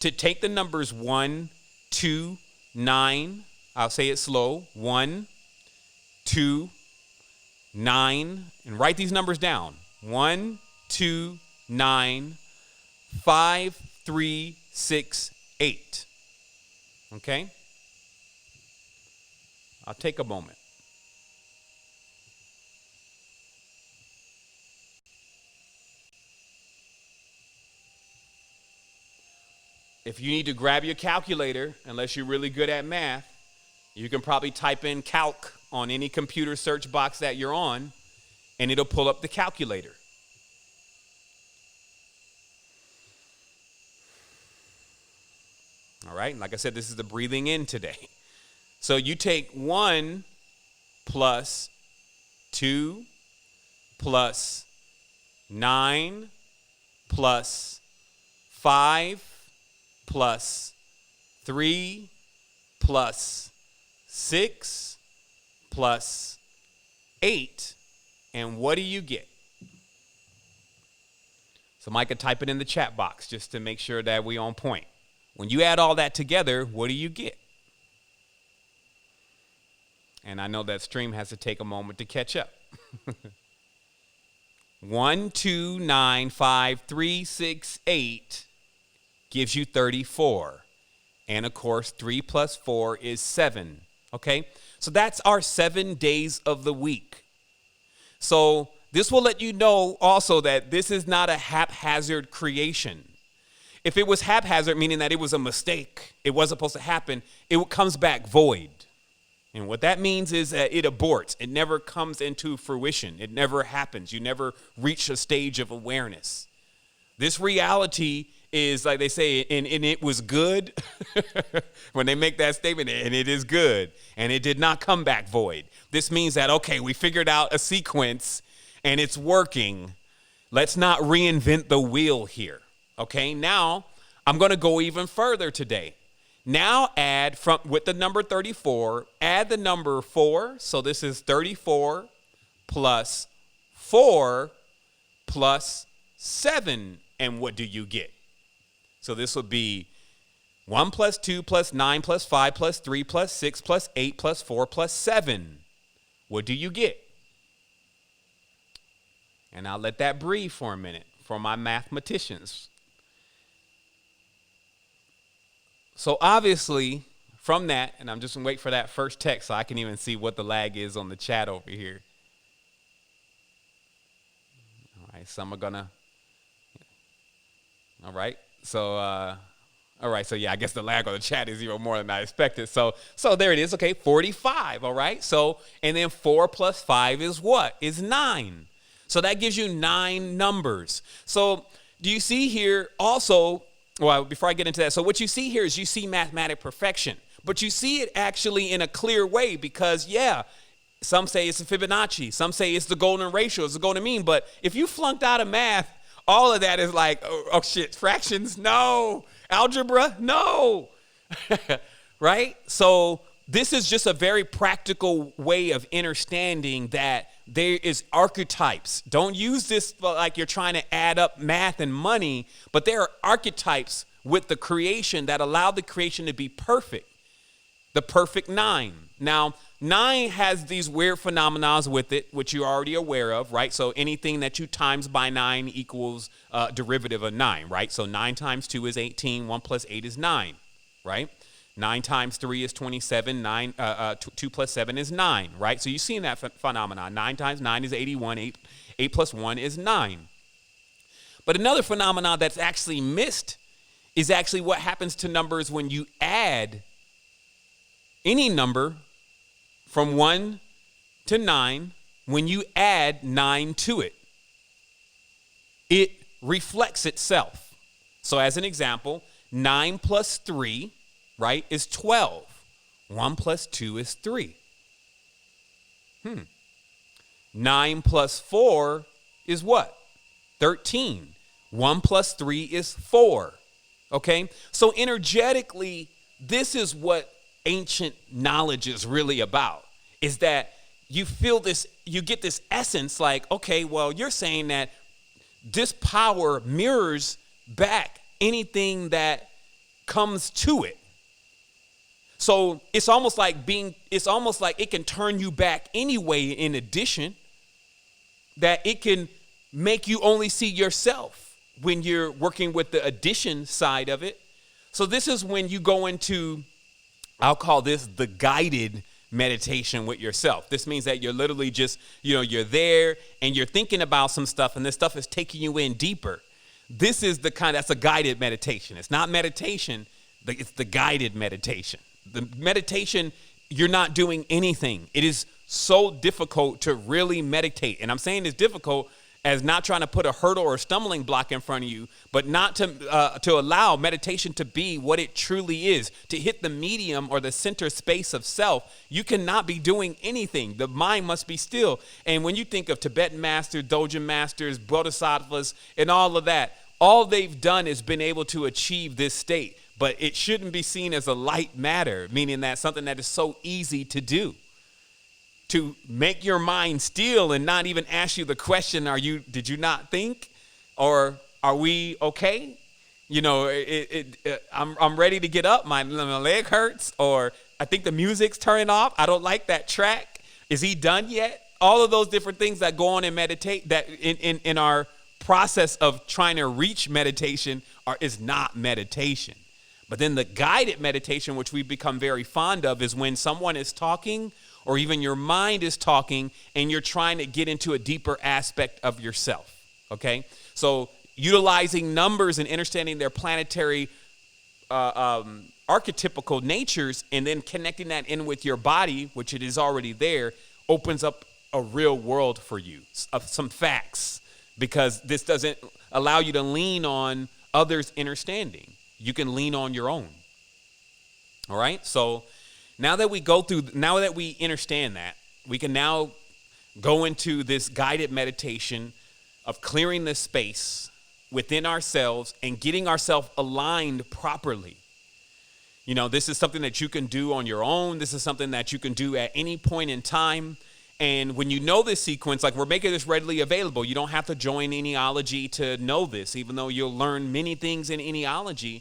to take the numbers 1, 2, 9. I'll say it slow. 1, 2, 9. And write these numbers down. 1, 2, 9, 5, 3, 6, 8. Okay? I'll take a moment. If you need to grab your calculator, unless you're really good at math, you can probably type in calc on any computer search box that you're on, and it'll pull up the calculator. All right, like I said, this is the breathing in today. So you take 1 plus 2 plus 9 plus 5 plus 3 plus 6 plus 8, and what do you get? So Micah, type it in the chat box just to make sure that we on point. When you add all that together, what do you get? And I know that stream has to take a moment to catch up. 1, 2, 9, 5, 3, 6, 8 gives you 34. And of course, 3 plus 4 is 7. Okay? So that's our 7 days of the week. So this will let you know also that this is not a haphazard creation. If it was haphazard, meaning that it was a mistake, it wasn't supposed to happen, it comes back void. And what that means is that it aborts. It never comes into fruition. It never happens. You never reach a stage of awareness. This reality is, like they say, and it was good. When they make that statement, and it is good, and it did not come back void. This means that, okay, we figured out a sequence, and it's working. Let's not reinvent the wheel here. Okay, now I'm going to go even further today. Now add with the number 34, add the number 4. So this is 34 plus 4 plus 7. And what do you get? So this would be 1 plus 2 plus 9 plus 5 plus 3 plus 6 plus 8 plus 4 plus 7. What do you get? And I'll let that breathe for a minute for my mathematicians. So obviously, from that, and I'm just going to wait for that first text so I can even see what the lag is on the chat over here. All right, some are going to. All right, so, yeah, I guess the lag on the chat is even more than I expected. So there it is, okay, 45, all right? So, and then 4 plus 5 is what? Is 9. So that gives you 9 numbers. So do you see here also, well, before I get into that, so what you see here is you see mathematic perfection, but you see it actually in a clear way because, yeah, some say it's a Fibonacci, some say it's the golden ratio, it's the golden mean, but if you flunked out of math, all of that is like, oh shit, fractions, no. Algebra, no. Right? So this is just a very practical way of understanding that there is archetypes. Don't use this like you're trying to add up math and money, but there are archetypes with the creation that allow the creation to be perfect. The perfect 9. Now, 9 has these weird phenomena with it, which you're already aware of, right? So anything that you times by 9 equals derivative of 9, right? So 9 times 2 is 18, 1 plus 8 is 9, right? 9 times 3 is 27, 2 plus 7 is 9, right? So you've seen that phenomenon. 9 times 9 is 81, 8 plus 1 is 9. But another phenomenon that's actually missed is actually what happens to numbers when you add any number from 1 to 9, when you add 9 to it. It reflects itself. So as an example, 9 plus 3, right, is 12. 1 plus 2 is 3. 9 plus 4 is what? 13. 1 plus 3 is 4. Okay? So energetically, this is what ancient knowledge is really about, is that you feel this, you get this essence like, okay, well, you're saying that this power mirrors back anything that comes to it. So it's almost like it can turn you back anyway, in addition, that it can make you only see yourself when you're working with the addition side of it. So this is when you go into, I'll call this the guided meditation with yourself. This means that you're literally just, you're there and you're thinking about some stuff, and this stuff is taking you in deeper. This is that's a guided meditation. It's not meditation, it's the guided meditation. The meditation, you're not doing anything. It is so difficult to really meditate. And I'm saying it's difficult as not trying to put a hurdle or a stumbling block in front of you, but not to allow meditation to be what it truly is, to hit the medium or the center space of self. You cannot be doing anything. The mind must be still. And when you think of Tibetan masters, Dogen masters, bodhisattvas, and all of that, all they've done is been able to achieve this state. But it shouldn't be seen as a light matter, meaning that something that is so easy to do. To make your mind still and not even ask you the question, did you not think? Or are we okay? I'm ready to get up. My leg hurts, or I think the music's turning off. I don't like that track. Is he done yet? All of those different things that go on in meditate, that in our process of trying to reach meditation is not meditation. But then the guided meditation, which we've become very fond of, is when someone is talking, or even your mind is talking, and you're trying to get into a deeper aspect of yourself, okay? So utilizing numbers and understanding their planetary archetypical natures, and then connecting that in with your body, which it is already there, opens up a real world for you, of some facts, because this doesn't allow you to lean on others' understanding. You can lean on your own. All right? So now that we understand that, we can now go into this guided meditation of clearing the space within ourselves and getting ourselves aligned properly. This is something that you can do on your own. This is something that you can do at any point in time. And when you know this sequence, like, we're making this readily available. You don't have to join Eneology to know this, even though you'll learn many things in Eneology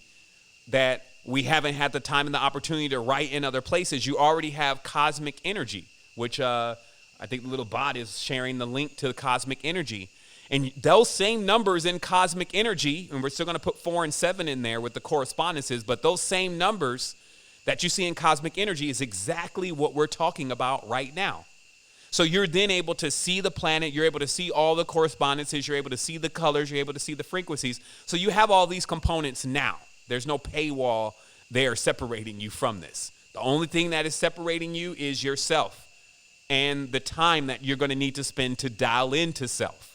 that we haven't had the time and the opportunity to write in other places. You already have cosmic energy, which I think the little bot is sharing the link to the cosmic energy. And those same numbers in cosmic energy, and we're still going to put 4 and 7 in there with the correspondences, but those same numbers that you see in cosmic energy is exactly what we're talking about right now. So you're then able to see the planet, you're able to see all the correspondences, you're able to see the colors, you're able to see the frequencies. So you have all these components now. There's no paywall there separating you from this. The only thing that is separating you is yourself and the time that you're going to need to spend to dial into self.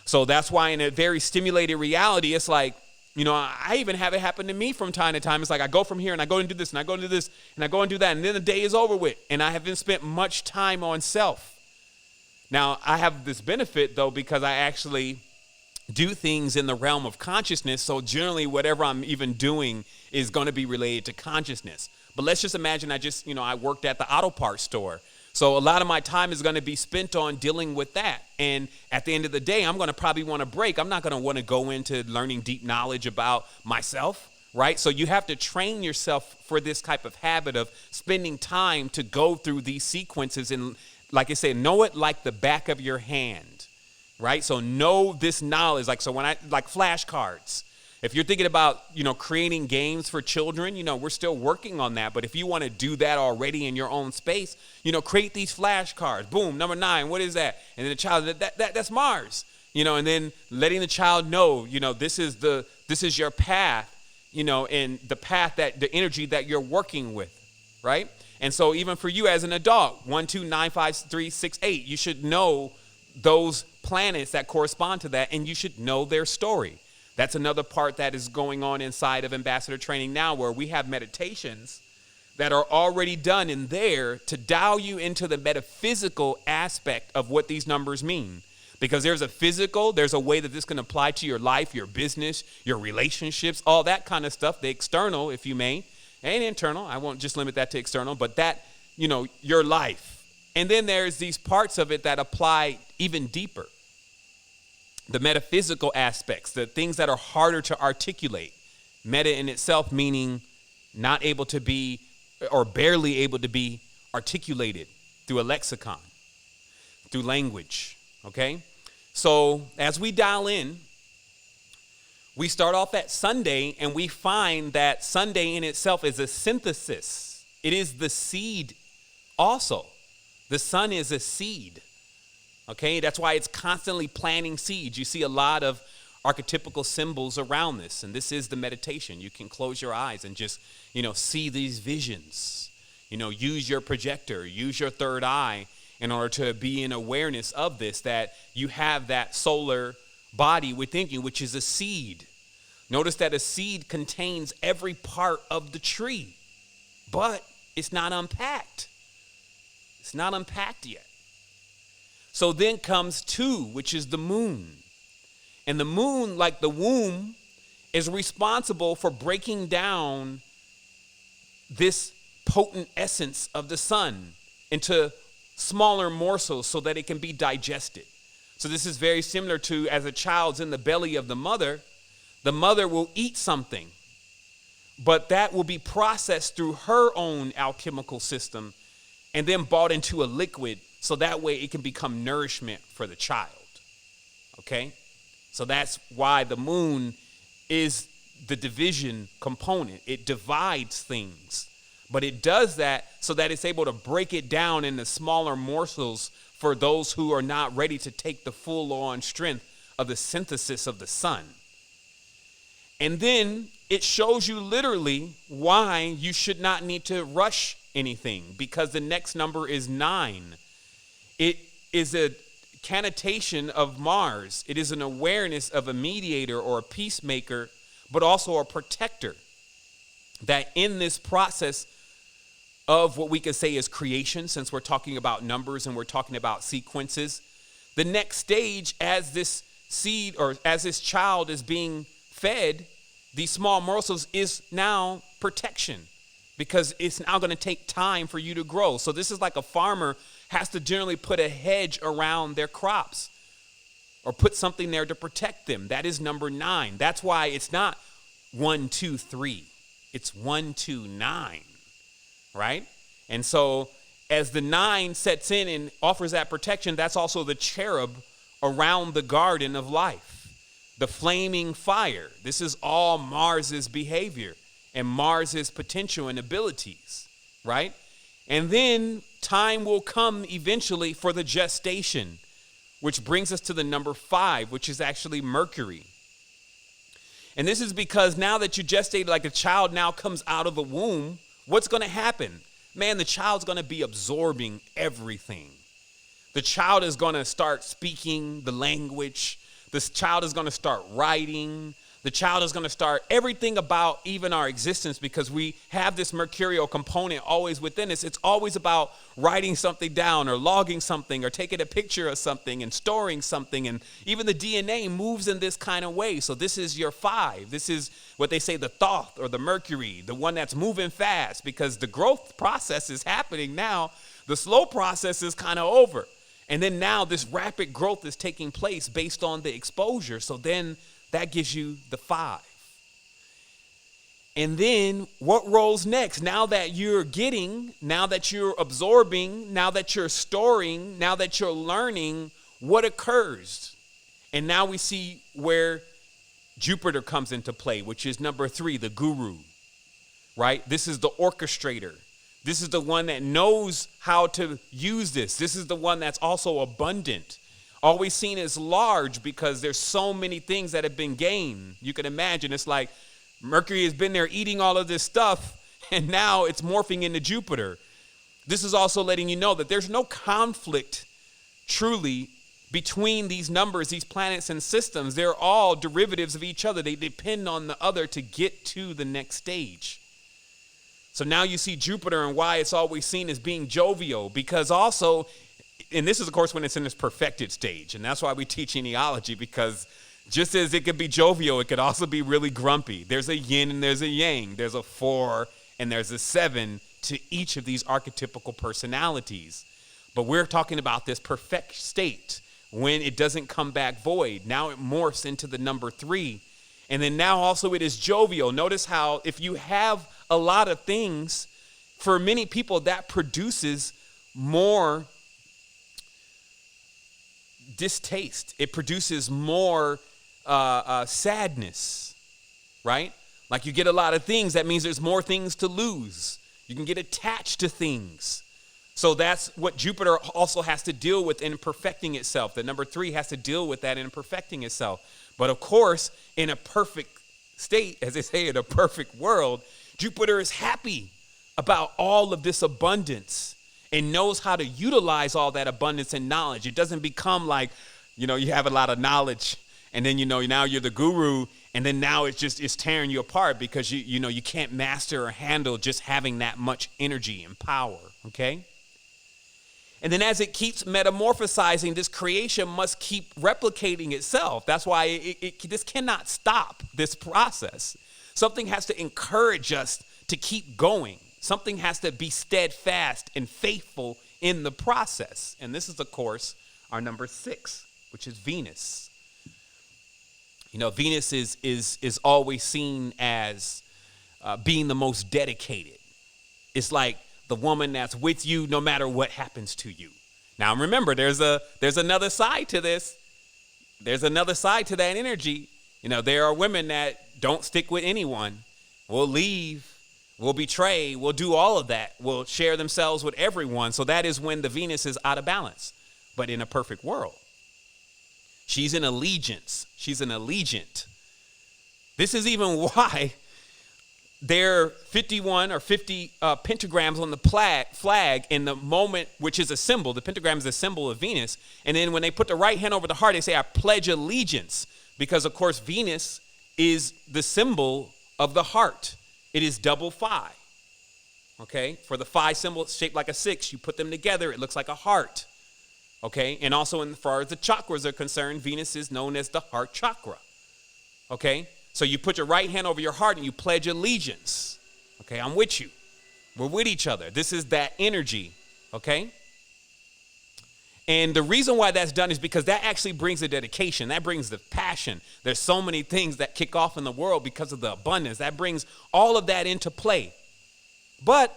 So that's why in a very stimulated reality, it's like, I even have it happen to me from time to time. It's like I go from here and I go and do this and I go and do this and I go and do that. And then the day is over with. And I haven't spent much time on self. Now, I have this benefit, though, because I actually do things in the realm of consciousness. So generally, whatever I'm even doing is going to be related to consciousness. But let's just imagine I worked at the auto parts store. So a lot of my time is going to be spent on dealing with that. And at the end of the day, I'm going to probably want to break. I'm not going to want to go into learning deep knowledge about myself, right? So you have to train yourself for this type of habit of spending time to go through these sequences. And like I say, know it like the back of your hand, right? So know this knowledge. Like flashcards. If you're thinking about, creating games for children, we're still working on that. But if you want to do that already in your own space, create these flashcards. Boom, number 9, what is that? And then the child, that's Mars. And then letting the child know, this is your path, and the path the energy that you're working with, right? And so even for you as an adult, 1, 2, 9, 5, 3, 6, 8, you should know those planets that correspond to that, and you should know their story. That's another part that is going on inside of Ambassador Training now, where we have meditations that are already done in there to dial you into the metaphysical aspect of what these numbers mean. Because there's a way that this can apply to your life, your business, your relationships, all that kind of stuff, the external, if you may, and internal. I won't just limit that to external, but that, your life. And then there's these parts of it that apply even deeper. The metaphysical aspects, the things that are harder to articulate. Meta in itself meaning not able to be or barely able to be articulated through a lexicon, through language, okay? So as we dial in, we start off at Sunday, and we find that Sunday in itself is a synthesis. It is the seed also. The sun is a seed, okay? That's why it's constantly planting seeds. You see a lot of archetypical symbols around this, and this is the meditation. You can close your eyes and just, see these visions. Use your projector, use your third eye in order to be in awareness of this, that you have that solar body within you, which is a seed. Notice that a seed contains every part of the tree, but it's not unpacked. It's not unpacked yet. So then comes 2, which is the moon. And the moon, like the womb, is responsible for breaking down this potent essence of the sun into smaller morsels so that it can be digested. So this is very similar to as a child's in the belly of the mother will eat something, but that will be processed through her own alchemical system and then brought into a liquid so that way it can become nourishment for the child. Okay? So that's why the moon is the division component. It divides things, but it does that so that it's able to break it down into smaller morsels for those who are not ready to take the full on strength of the synthesis of the sun. And then it shows you literally why you should not need to rush anything, because the next number is 9. It is a connotation of Mars. It is an awareness of a mediator or a peacemaker, but also a protector. That in this process of what we could say is creation, since we're talking about numbers and we're talking about sequences, the next stage as this seed or as this child is being fed these small morsels is now protection, because it's now going to take time for you to grow. So this is like a farmer has to generally put a hedge around their crops or put something there to protect them. That is number 9. That's why it's not 1, 2, 3. It's 1, 2, 9, right? And so as the 9 sets in and offers that protection, that's also the cherub around the garden of life. The flaming fire. This is all Mars's behavior and Mars's potential and abilities, right? And then time will come eventually for the gestation, which brings us to the number 5, which is actually Mercury. And this is because now that you gestate like a child now comes out of the womb, what's going to happen? Man, the child's going to be absorbing everything. The child is going to start speaking the language. This child is going to start writing. The child is going to start everything about even our existence, because we have this mercurial component always within us. It's always about writing something down or logging something or taking a picture of something and storing something. And even the DNA moves in this kind of way. So this is your 5. This is what they say the Thoth or the Mercury, the one that's moving fast, because the growth process is happening now. The slow process is kind of over. And then now this rapid growth is taking place based on the exposure. So then that gives you the 5. And then what rolls next? Now that you're getting, now that you're absorbing, now that you're storing, now that you're learning, what occurs? And now we see where Jupiter comes into play, which is number 3, the guru, right? This is the orchestrator. This is the one that knows how to use this. This is the one that's also abundant. Always seen as large because there's so many things that have been gained. You can imagine it's like Mercury has been there eating all of this stuff, and now it's morphing into Jupiter. This is also letting you know that there's no conflict truly between these numbers, these planets and systems. They're all derivatives of each other. They depend on the other to get to the next stage. So now you see Jupiter and why it's always seen as being jovial, because also, and this is, of course, when it's in its perfected stage. And that's why we teach genealogy, because just as it could be jovial, it could also be really grumpy. There's a yin and there's a yang. There's a 4 and there's a 7 to each of these archetypical personalities. But we're talking about this perfect state when it doesn't come back void. Now it morphs into the number 3. And then now also it is jovial. Notice how if you have a lot of things, for many people that produces more distaste. It produces more sadness, right? Like you get a lot of things, that means there's more things to lose. You can get attached to things. So that's what Jupiter also has to deal with in perfecting itself. The number 3 has to deal with that in perfecting itself. But of course, in a perfect state, as they say, in a perfect world, Jupiter is happy about all of this abundance and knows how to utilize all that abundance and knowledge. It doesn't become like, you have a lot of knowledge and then, now you're the guru and then now it's tearing you apart because you can't master or handle just having that much energy and power, okay? And then as it keeps metamorphosizing, this creation must keep replicating itself. That's why this cannot stop this process. Something has to encourage us to keep going. Something has to be steadfast and faithful in the process. And this is, of course, our number 6, which is Venus. Venus is always seen as being the most dedicated. It's like the woman that's with you no matter what happens to you. Now remember, there's another side to this. There's another side to that energy. There are women that don't stick with anyone, will leave, will betray, will do all of that, will share themselves with everyone. So that is when the Venus is out of balance. But in a perfect world, she's in allegiance. She's an allegiant. This is even why there are 51 or 50 pentagrams on the flag in the moment, which is a symbol. The pentagram is a symbol of Venus. And then when they put the right hand over the heart, they say, I pledge allegiance. Because, of course, Venus is the symbol of the heart. It is double phi. Okay? For the phi symbol, it's shaped like a 6. You put them together, it looks like a heart. Okay? And also, as far as the chakras are concerned, Venus is known as the heart chakra. Okay? So you put your right hand over your heart and you pledge allegiance. Okay, I'm with you. We're with each other. This is that energy. Okay? And the reason why that's done is because that actually brings the dedication. That brings the passion. There's so many things that kick off in the world because of the abundance. That brings all of that into play. But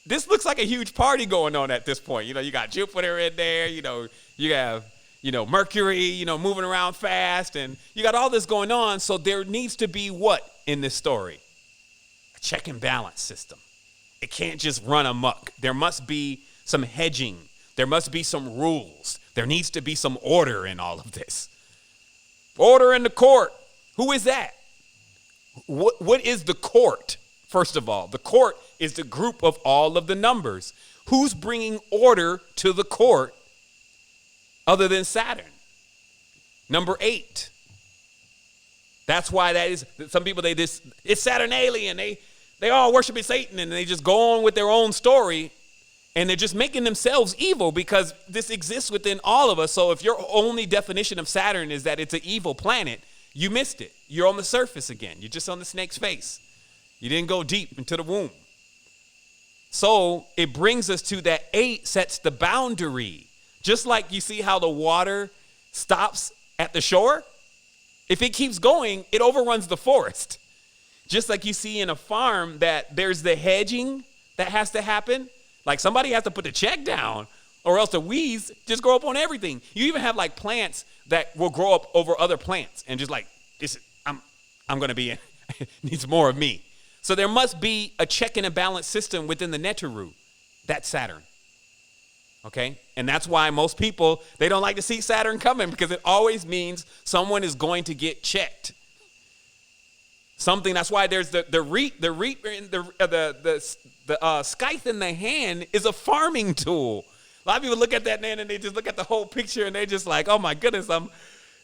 this looks like a huge party going on at this point. You got Jupiter in there. You have Mercury, moving around fast, and you got all this going on. So there needs to be what in this story? A check and balance system. It can't just run amok. There must be some hedging. There must be some rules. There needs to be some order in all of this. Order in the court. Who is that? What is the court? First of all, the court is the group of all of the numbers. Who's bringing order to the court? Other than Saturn. Number 8. That's why that is, some people, it's Saturnalian. They all worship Satan and they just go on with their own story and they're just making themselves evil because this exists within all of us. So if your only definition of Saturn is that it's an evil planet, you missed it. You're on the surface again. You're just on the snake's face. You didn't go deep into the womb. So it brings us to that 8 sets the boundary. Just like you see how the water stops at the shore. If it keeps going, it overruns the forest. Just like you see in a farm that there's the hedging that has to happen. Like somebody has to put the check down or else the weeds just grow up on everything. You even have like plants that will grow up over other plants and just like, I'm going to be, needs more of me. So there must be a check and a balance system within the Neteru. That's Saturn. Okay? And that's why most people, they don't like to see Saturn coming because it always means someone is going to get checked. Something, that's why there's the scythe in the hand is a farming tool. A lot of people look at that and they just look at the whole picture and they're just like, oh my goodness,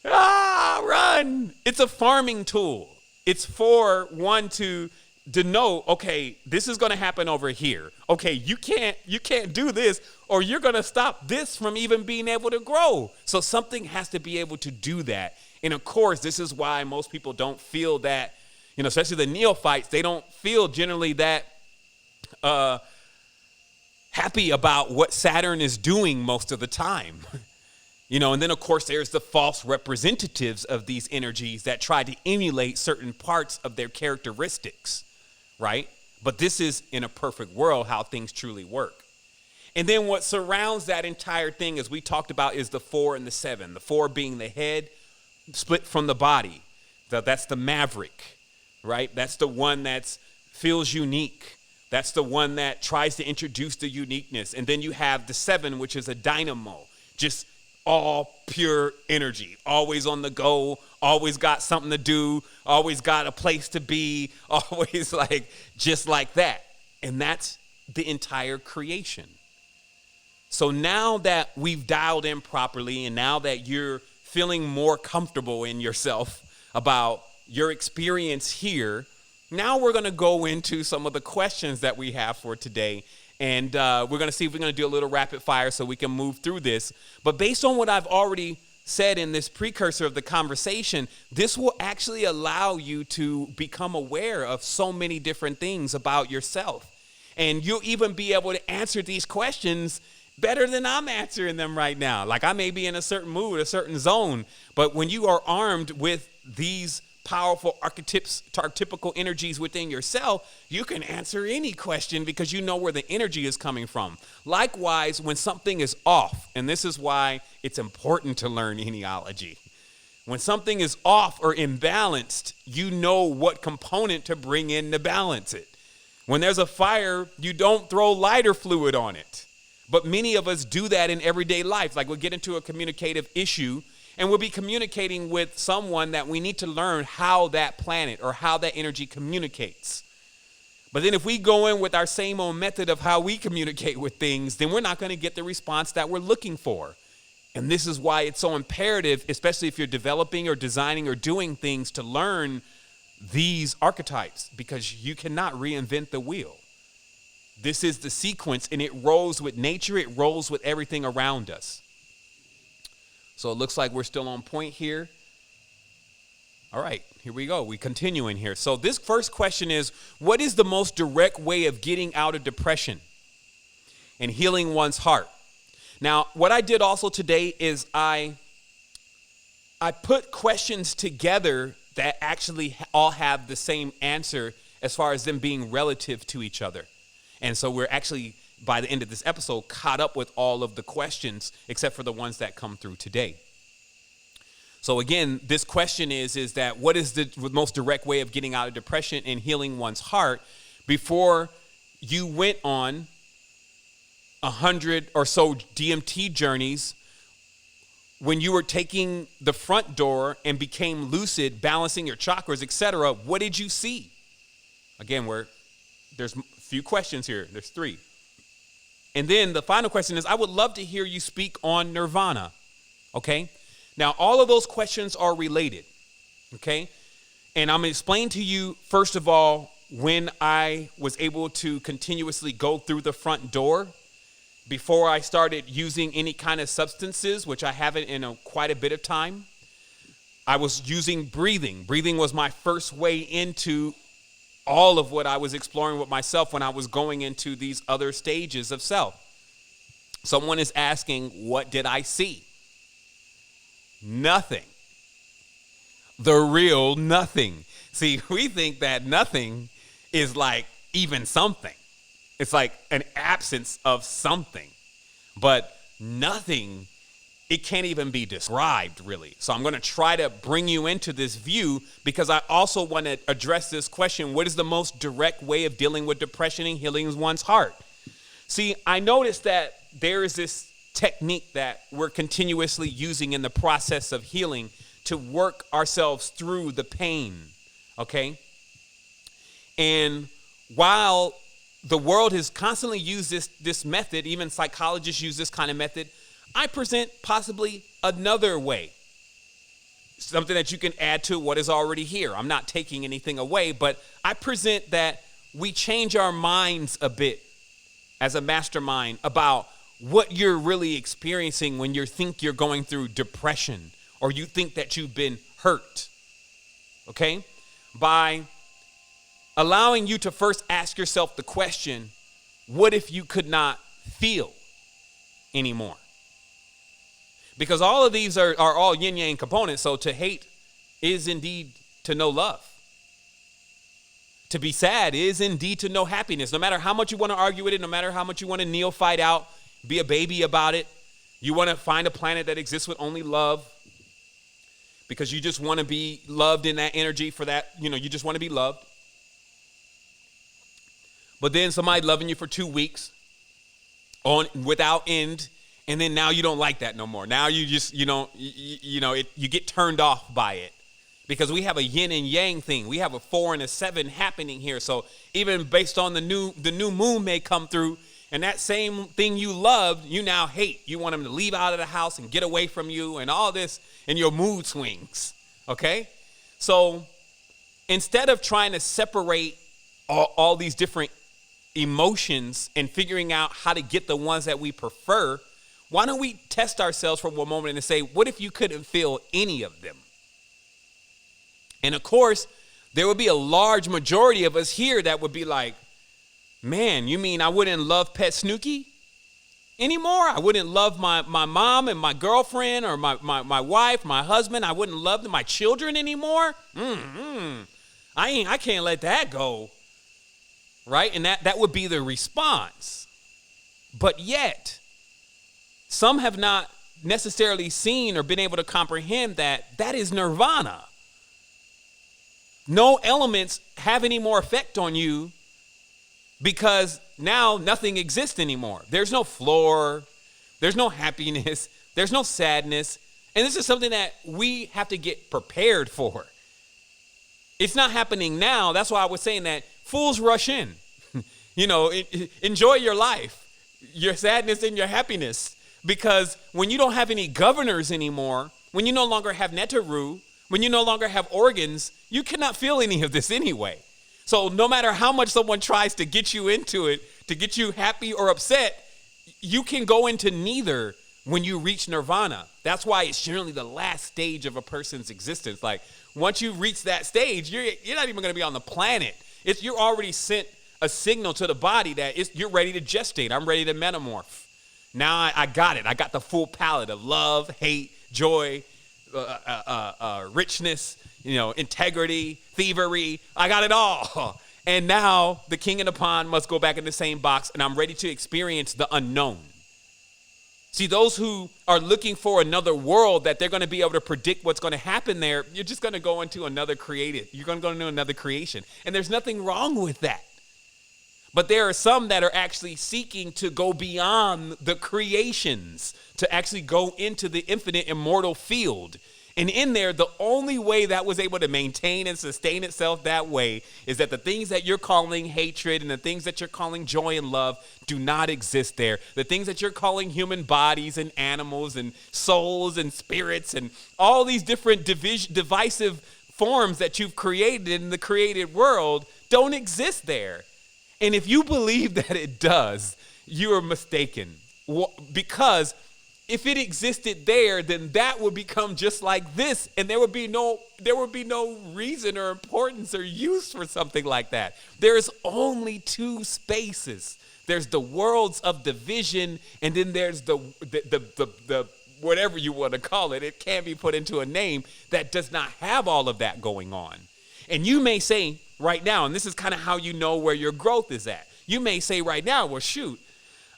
run. It's a farming tool. It's for one to to know, okay, this is going to happen over here. Okay, you can't do this, or you're going to stop this from even being able to grow. So something has to be able to do that. And of course, this is why most people don't feel that, especially the neophytes, they don't feel generally that happy about what Saturn is doing most of the time. And then of course there's the false representatives of these energies that try to emulate certain parts of their characteristics, right? But this is, in a perfect world, how things truly work. And then what surrounds that entire thing, as we talked about, is the 4 and the 7. The 4 being the head, split from the body. That's the maverick, right? That's the one that feels unique. That's the one that tries to introduce the uniqueness. And then you have the 7, which is a dynamo, just all pure energy, always on the go, always got something to do, always got a place to be, always just like that. And that's the entire creation. So now that we've dialed in properly, and now that you're feeling more comfortable in yourself about your experience here, now we're going to go into some of the questions that we have for today. And we're going to see if we're going to do a little rapid fire so we can move through this. But based on what I've already said in this precursor of the conversation, this will actually allow you to become aware of so many different things about yourself. And you'll even be able to answer these questions better than I'm answering them right now. Like, I may be in a certain mood, a certain zone, but when you are armed with these powerful archetypical energies within yourself, you can answer any question because you know where the energy is coming from. Likewise, when something is off, and this is why it's important to learn eniology. When something is off or imbalanced, you know what component to bring in to balance it. When there's a fire, you don't throw lighter fluid on it. But many of us do that in everyday life. Like, we'll get into a communicative issue, and we'll be communicating with someone that we need to learn how that planet or how that energy communicates. But then if we go in with our same old method of how we communicate with things, then we're not going to get the response that we're looking for. And this is why it's so imperative, especially if you're developing or designing or doing things, to learn these archetypes, because you cannot reinvent the wheel. This is the sequence, and it rolls with nature. It rolls with everything around us. So it looks like we're still on point here. All right, here we go. We continue in here. So this first question is, what is the most direct way of getting out of depression and healing one's heart? Now, what I did also today is I put questions together that actually all have the same answer as far as them being relative to each other. And so we're actually, by the end of this episode, caught up with all of the questions except for the ones that come through today. So again, this question is that what is the most direct way of getting out of depression and healing one's heart? Before you went on 100 or so DMT journeys, when you were taking the front door and became lucid, balancing your chakras, etc., what did you see? Again, there's a few questions here. There's 3. And then the final question is, I would love to hear you speak on nirvana, okay? Now, all of those questions are related, okay? And I'm going to explain to you, first of all, when I was able to continuously go through the front door before I started using any kind of substances, which I haven't in quite a bit of time. I was using breathing. Breathing was my first way into all of what I was exploring with myself when I was going into these other stages of self. Someone is asking, what did I see? Nothing. The real nothing. See, we think that nothing is like even something. It's like an absence of something. But nothing, it can't even be described, really. So I'm going to try to bring you into this view because I also want to address this question: what is the most direct way of dealing with depression and healing one's heart? See, I noticed that there is this technique that we're continuously using in the process of healing to work ourselves through the pain, okay? And while the world has constantly used this method, even psychologists use this kind of method, I present possibly another way. something that you can add to what is already here. I'm not taking anything away, but I present that we change our minds a bit as a mastermind about what you're really experiencing when you think you're going through depression or you think that you've been hurt, okay? By allowing you to first ask yourself the question, what if you could not feel anymore? Because all of these are all yin-yang components. So to hate is indeed to know love. To be sad is indeed to know happiness. No matter how much you want to argue with it, no matter how much you want to neophyte out, be a baby about it, you want to find a planet that exists with only love because you just want to be loved in that energy for that, you just want to be loved. But then somebody loving you for 2 weeks without end, and then now you don't like that no more. Now you just, you get turned off by it because we have a yin and yang thing. We have a 4 and a 7 happening here. So even based on the new moon may come through, and that same thing you loved, you now hate. You want them to leave out of the house and get away from you and all this, and your mood swings, okay? So instead of trying to separate all these different emotions and figuring out how to get the ones that we prefer, why don't we test ourselves for one moment and say, what if you couldn't feel any of them? And of course, there would be a large majority of us here that would be like, man, you mean I wouldn't love Pet Snooki anymore? I wouldn't love my mom and my girlfriend or my wife, my husband. I wouldn't love my children anymore? I can't let that go. Right? And that would be the response. But yet, some have not necessarily seen or been able to comprehend that is nirvana. No elements have any more effect on you because now nothing exists anymore. There's no floor, there's no happiness, there's no sadness. And this is something that we have to get prepared for. It's not happening now. That's why I was saying that fools rush in. Enjoy your life, your sadness and your happiness. Because when you don't have any governors anymore, when you no longer have Netaru, when you no longer have organs, you cannot feel any of this anyway. So no matter how much someone tries to get you into it, to get you happy or upset, you can go into neither when you reach nirvana. That's why it's generally the last stage of a person's existence. Like once you reach that stage, you're not even going to be on the planet. You're already sent a signal to the body that you're ready to gestate. I'm ready to metamorph. Now I got it. I got the full palette of love, hate, joy, richness, integrity, thievery. I got it all. And now the king and the pawn must go back in the same box, and I'm ready to experience the unknown. See, those who are looking for another world that they're going to be able to predict what's going to happen there, you're just going to go into another creative. You're going to go into another creation. And there's nothing wrong with that. But there are some that are actually seeking to go beyond the creations, to actually go into the infinite immortal field. And in there, the only way that was able to maintain and sustain itself that way is that the things that you're calling hatred and the things that you're calling joy and love do not exist there. The things that you're calling human bodies and animals and souls and spirits and all these different divisive forms that you've created in the created world don't exist there. And if you believe that it does, you are mistaken. Because if it existed there, then that would become just like this, and there would be no reason or importance or use for something like that. There's only two spaces. There's the worlds of division, and then there's the whatever you want to call it. It can't be put into a name that does not have all of that going on. And you may say right now, and this is kind of how you know where your growth is at. You may say right now, well, shoot,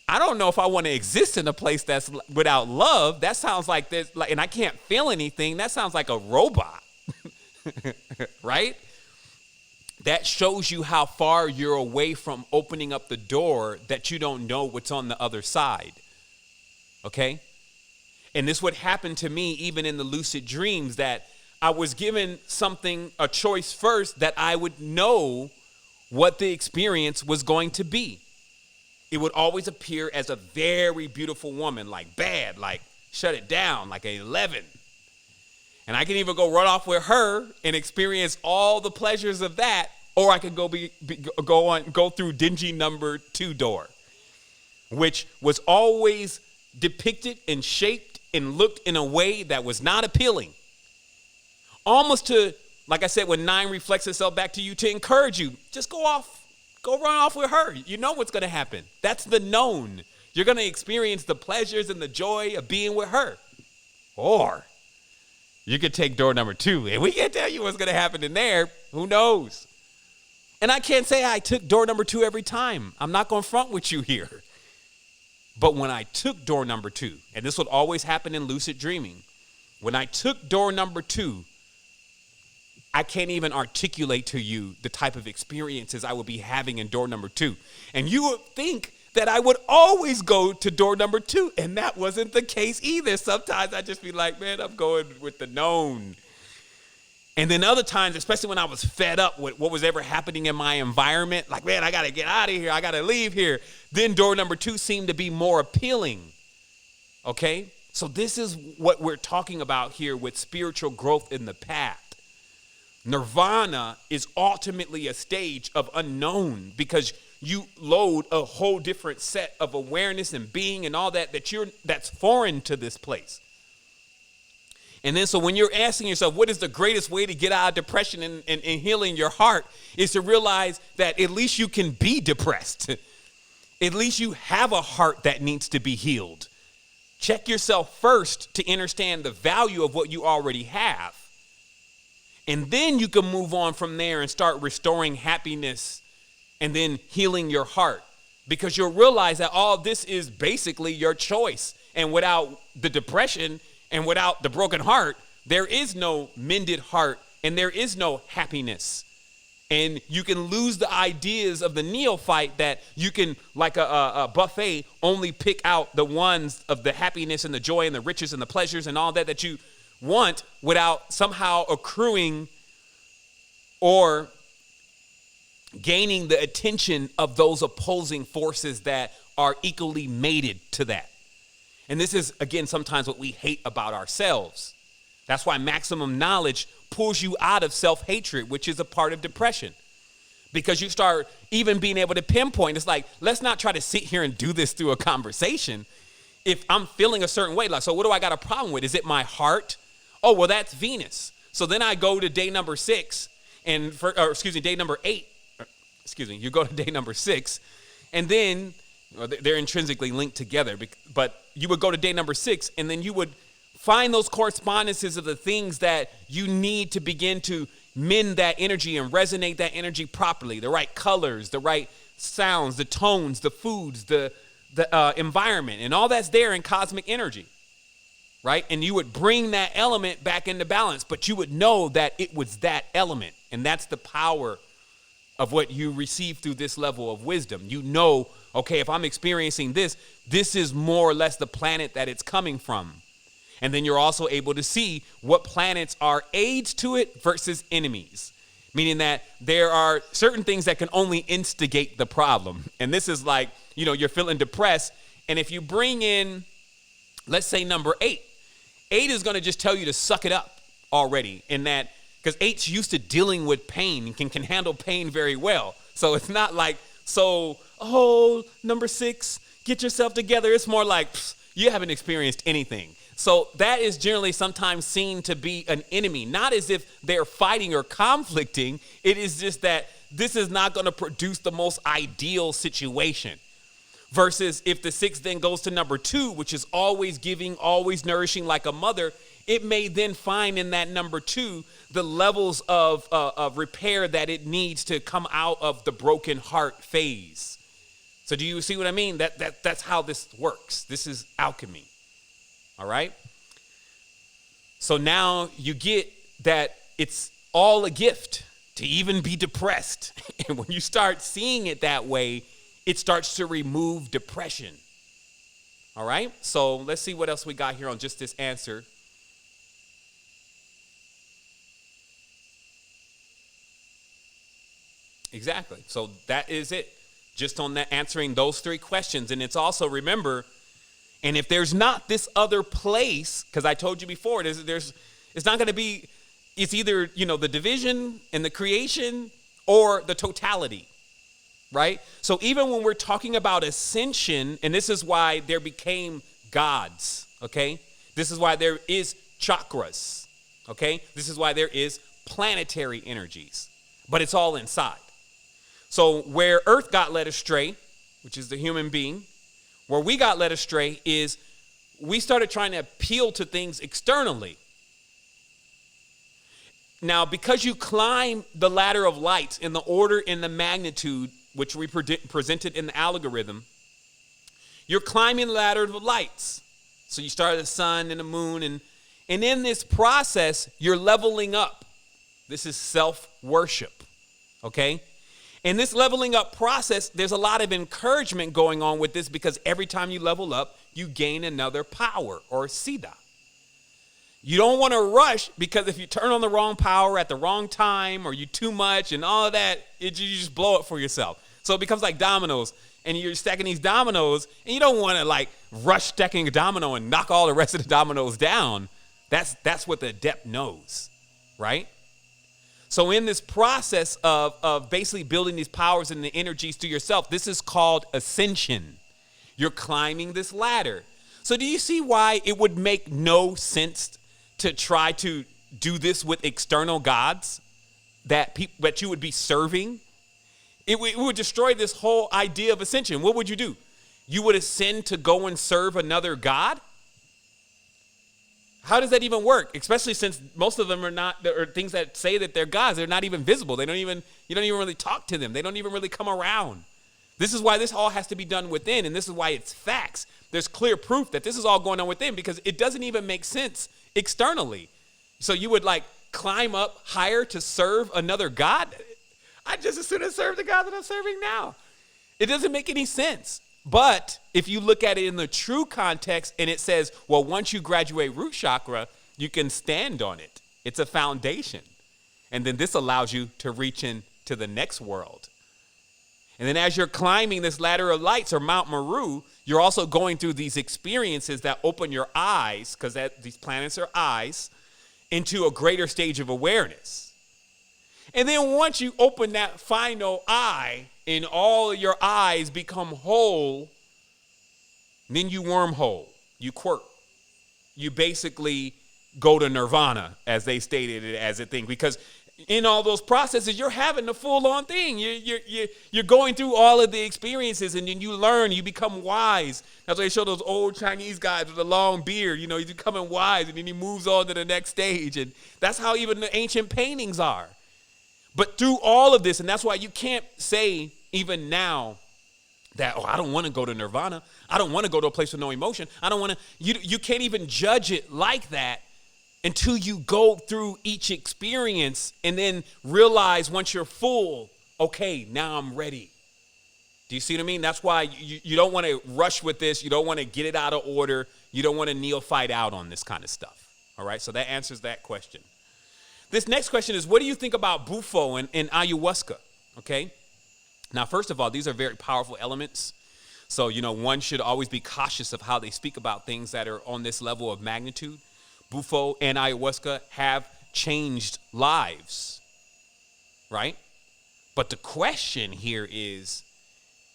I don't know if I want to exist in a place that's without love. That sounds like this, and I can't feel anything. That sounds like a robot, right? That shows you how far you're away from opening up the door that you don't know what's on the other side, okay? And this would happen to me even in the lucid dreams, that I was given a choice first, that I would know what the experience was going to be. It would always appear as a very beautiful woman, like bad, like shut it down, like an 11. And I can either go run off with her and experience all the pleasures of that, or I could go through dingy number 2 door, which was always depicted and shaped and looked in a way that was not appealing. Almost to, like I said, when 9 reflects itself back to you to encourage you, just go run off with her. You know what's going to happen. That's the known. You're going to experience the pleasures and the joy of being with her. Or you could take door number 2, and we can't tell you what's going to happen in there. Who knows? And I can't say I took door number 2 every time. I'm not going to front with you here. But when I took door number 2, and this would always happen in lucid dreaming, when I took door number 2, I can't even articulate to you the type of experiences I would be having in door number 2. And you would think that I would always go to door number 2, and that wasn't the case either. Sometimes I just be like, man, I'm going with the known. And then other times, especially when I was fed up with what was ever happening in my environment, like, man, I got to get out of here. I got to leave here. Then door number 2 seemed to be more appealing. Okay? So this is what we're talking about here with spiritual growth in the path. Nirvana is ultimately a stage of unknown, because you load a whole different set of awareness and being and all that's foreign to this place. And then so when you're asking yourself, what is the greatest way to get out of depression and healing your heart, is to realize that at least you can be depressed. At least you have a heart that needs to be healed. Check yourself first to understand the value of what you already have. And then you can move on from there and start restoring happiness and then healing your heart, because you'll realize that all this is basically your choice. And without the depression and without the broken heart, there is no mended heart and there is no happiness. And you can lose the ideas of the neophyte that you can, like a buffet, only pick out the ones of the happiness and the joy and the riches and the pleasures and all that you want, without somehow accruing or gaining the attention of those opposing forces that are equally mated to that. And this is, again, sometimes what we hate about ourselves. That's why maximum knowledge pulls you out of self-hatred, which is a part of depression. Because you start even being able to pinpoint. It's like, let's not try to sit here and do this through a conversation. If I'm feeling a certain way, like, so what do I got a problem with? Is it my heart? Oh, well, that's Venus. So then I go to day number 6, day number 8. You go to day number 6, and then they're intrinsically linked together. But you would go to day number 6, and then you would find those correspondences of the things that you need to begin to mend that energy and resonate that energy properly. The right colors, the right sounds, the tones, the foods, the environment, and all that's there in cosmic energy, right? And you would bring that element back into balance, but you would know that it was that element, and that's the power of what you receive through this level of wisdom. You know, okay, if I'm experiencing this is more or less the planet that it's coming from. And then you're also able to see what planets are aids to it versus enemies, meaning that there are certain things that can only instigate the problem. And this is like, you're feeling depressed, and if you bring in, let's say, number 8 is going to just tell you to suck it up already, in that, because 8's used to dealing with pain and can handle pain very well. So it's not like, number 6, get yourself together. It's more like, you haven't experienced anything. So that is generally sometimes seen to be an enemy, not as if they're fighting or conflicting. It is just that this is not going to produce the most ideal situation. Versus if the 6 then goes to number 2, which is always giving, always nourishing like a mother, it may then find in that number 2 the levels of repair that it needs to come out of the broken heart phase. So do you see what I mean? That's how this works. This is alchemy. All right? So now you get that it's all a gift to even be depressed. And when you start seeing it that way, it starts to remove depression. All right? So let's see what else we got here on just this answer. Exactly. So that is it. Just on that, answering those 3 questions. And it's also, remember, and if there's not this other place, because I told you before, it's It's not going to be, it's either, the division and the creation or the totality, right? So even when we're talking about ascension, and this is why there became gods, okay? This is why there is chakras, okay? This is why there is planetary energies, but it's all inside. So where Earth got led astray, which is the human being, where we got led astray is we started trying to appeal to things externally. Now, because you climb the ladder of light in the order and the magnitude, which we presented in the algorithm, you're climbing the ladder of lights. So you start at the sun and the moon, and in this process, you're leveling up. This is self-worship, okay? In this leveling up process, there's a lot of encouragement going on with this because every time you level up, you gain another power or siddha. You don't want to rush because if you turn on the wrong power at the wrong time or you too much and all of that, you just blow it for yourself. So it becomes like dominoes, and you're stacking these dominoes, and you don't want to like rush stacking a domino and knock all the rest of the dominoes down. That's what the adept knows, right? So in this process of basically building these powers and the energies to yourself, this is called ascension. You're climbing this ladder. So do you see why it would make no sense to try to do this with external gods that you would be serving? It would destroy this whole idea of ascension. What would you do? You would ascend to go and serve another god? How does that even work? Especially since most of them are things that say that they're gods. They're not even visible. You don't even really talk to them. They don't even really come around. This is why this all has to be done within, and this is why it's facts. There's clear proof that this is all going on within because it doesn't even make sense externally. So you would like climb up higher to serve another god? I just as soon as serve the God that I'm serving now. It doesn't make any sense. But if you look at it in the true context and it says, well, once you graduate root chakra, you can stand on it. It's a foundation. And then this allows you to reach into the next world. And then as you're climbing this ladder of lights or Mount Meru, you're also going through these experiences that open your eyes, because these planets are eyes, into a greater stage of awareness. And then once you open that final eye and all of your eyes become whole, then you wormhole, you quirk. You basically go to nirvana, as they stated it as a thing, because in all those processes, you're having the full-on thing. You're going through all of the experiences, and then you learn, you become wise. That's why they show those old Chinese guys with a long beard. He's becoming wise, and then he moves on to the next stage. And that's how even the ancient paintings are. But through all of this, and that's why you can't say even now that, I don't want to go to nirvana. I don't want to go to a place with no emotion. I don't want to. You can't even judge it like that until you go through each experience and then realize once you're full, okay, now I'm ready. Do you see what I mean? That's why you don't want to rush with this. You don't want to get it out of order. You don't want to neophyte out on this kind of stuff. All right, so that answers that question. This next question is, what do you think about bufo and ayahuasca? Okay. Now, first of all, these are very powerful elements. So, one should always be cautious of how they speak about things that are on this level of magnitude. Bufo and ayahuasca have changed lives, right? But the question here is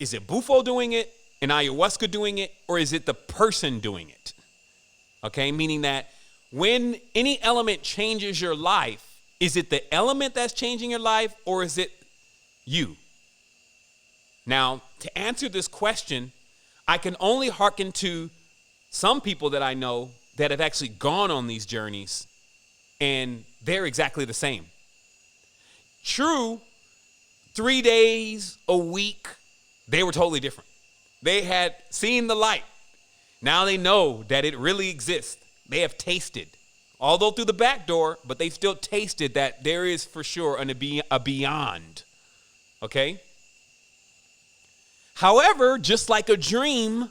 it bufo doing it and ayahuasca doing it, or is it the person doing it? Okay, meaning that when any element changes your life, is it the element that's changing your life, or is it you? Now, to answer this question, I can only hearken to some people that I know that have actually gone on these journeys, and they're exactly the same. True, 3 days, a week, they were totally different. They had seen the light. Now they know that it really exists. They have tasted, although through the back door, but they've still tasted that there is for sure a beyond, okay? However, just like a dream,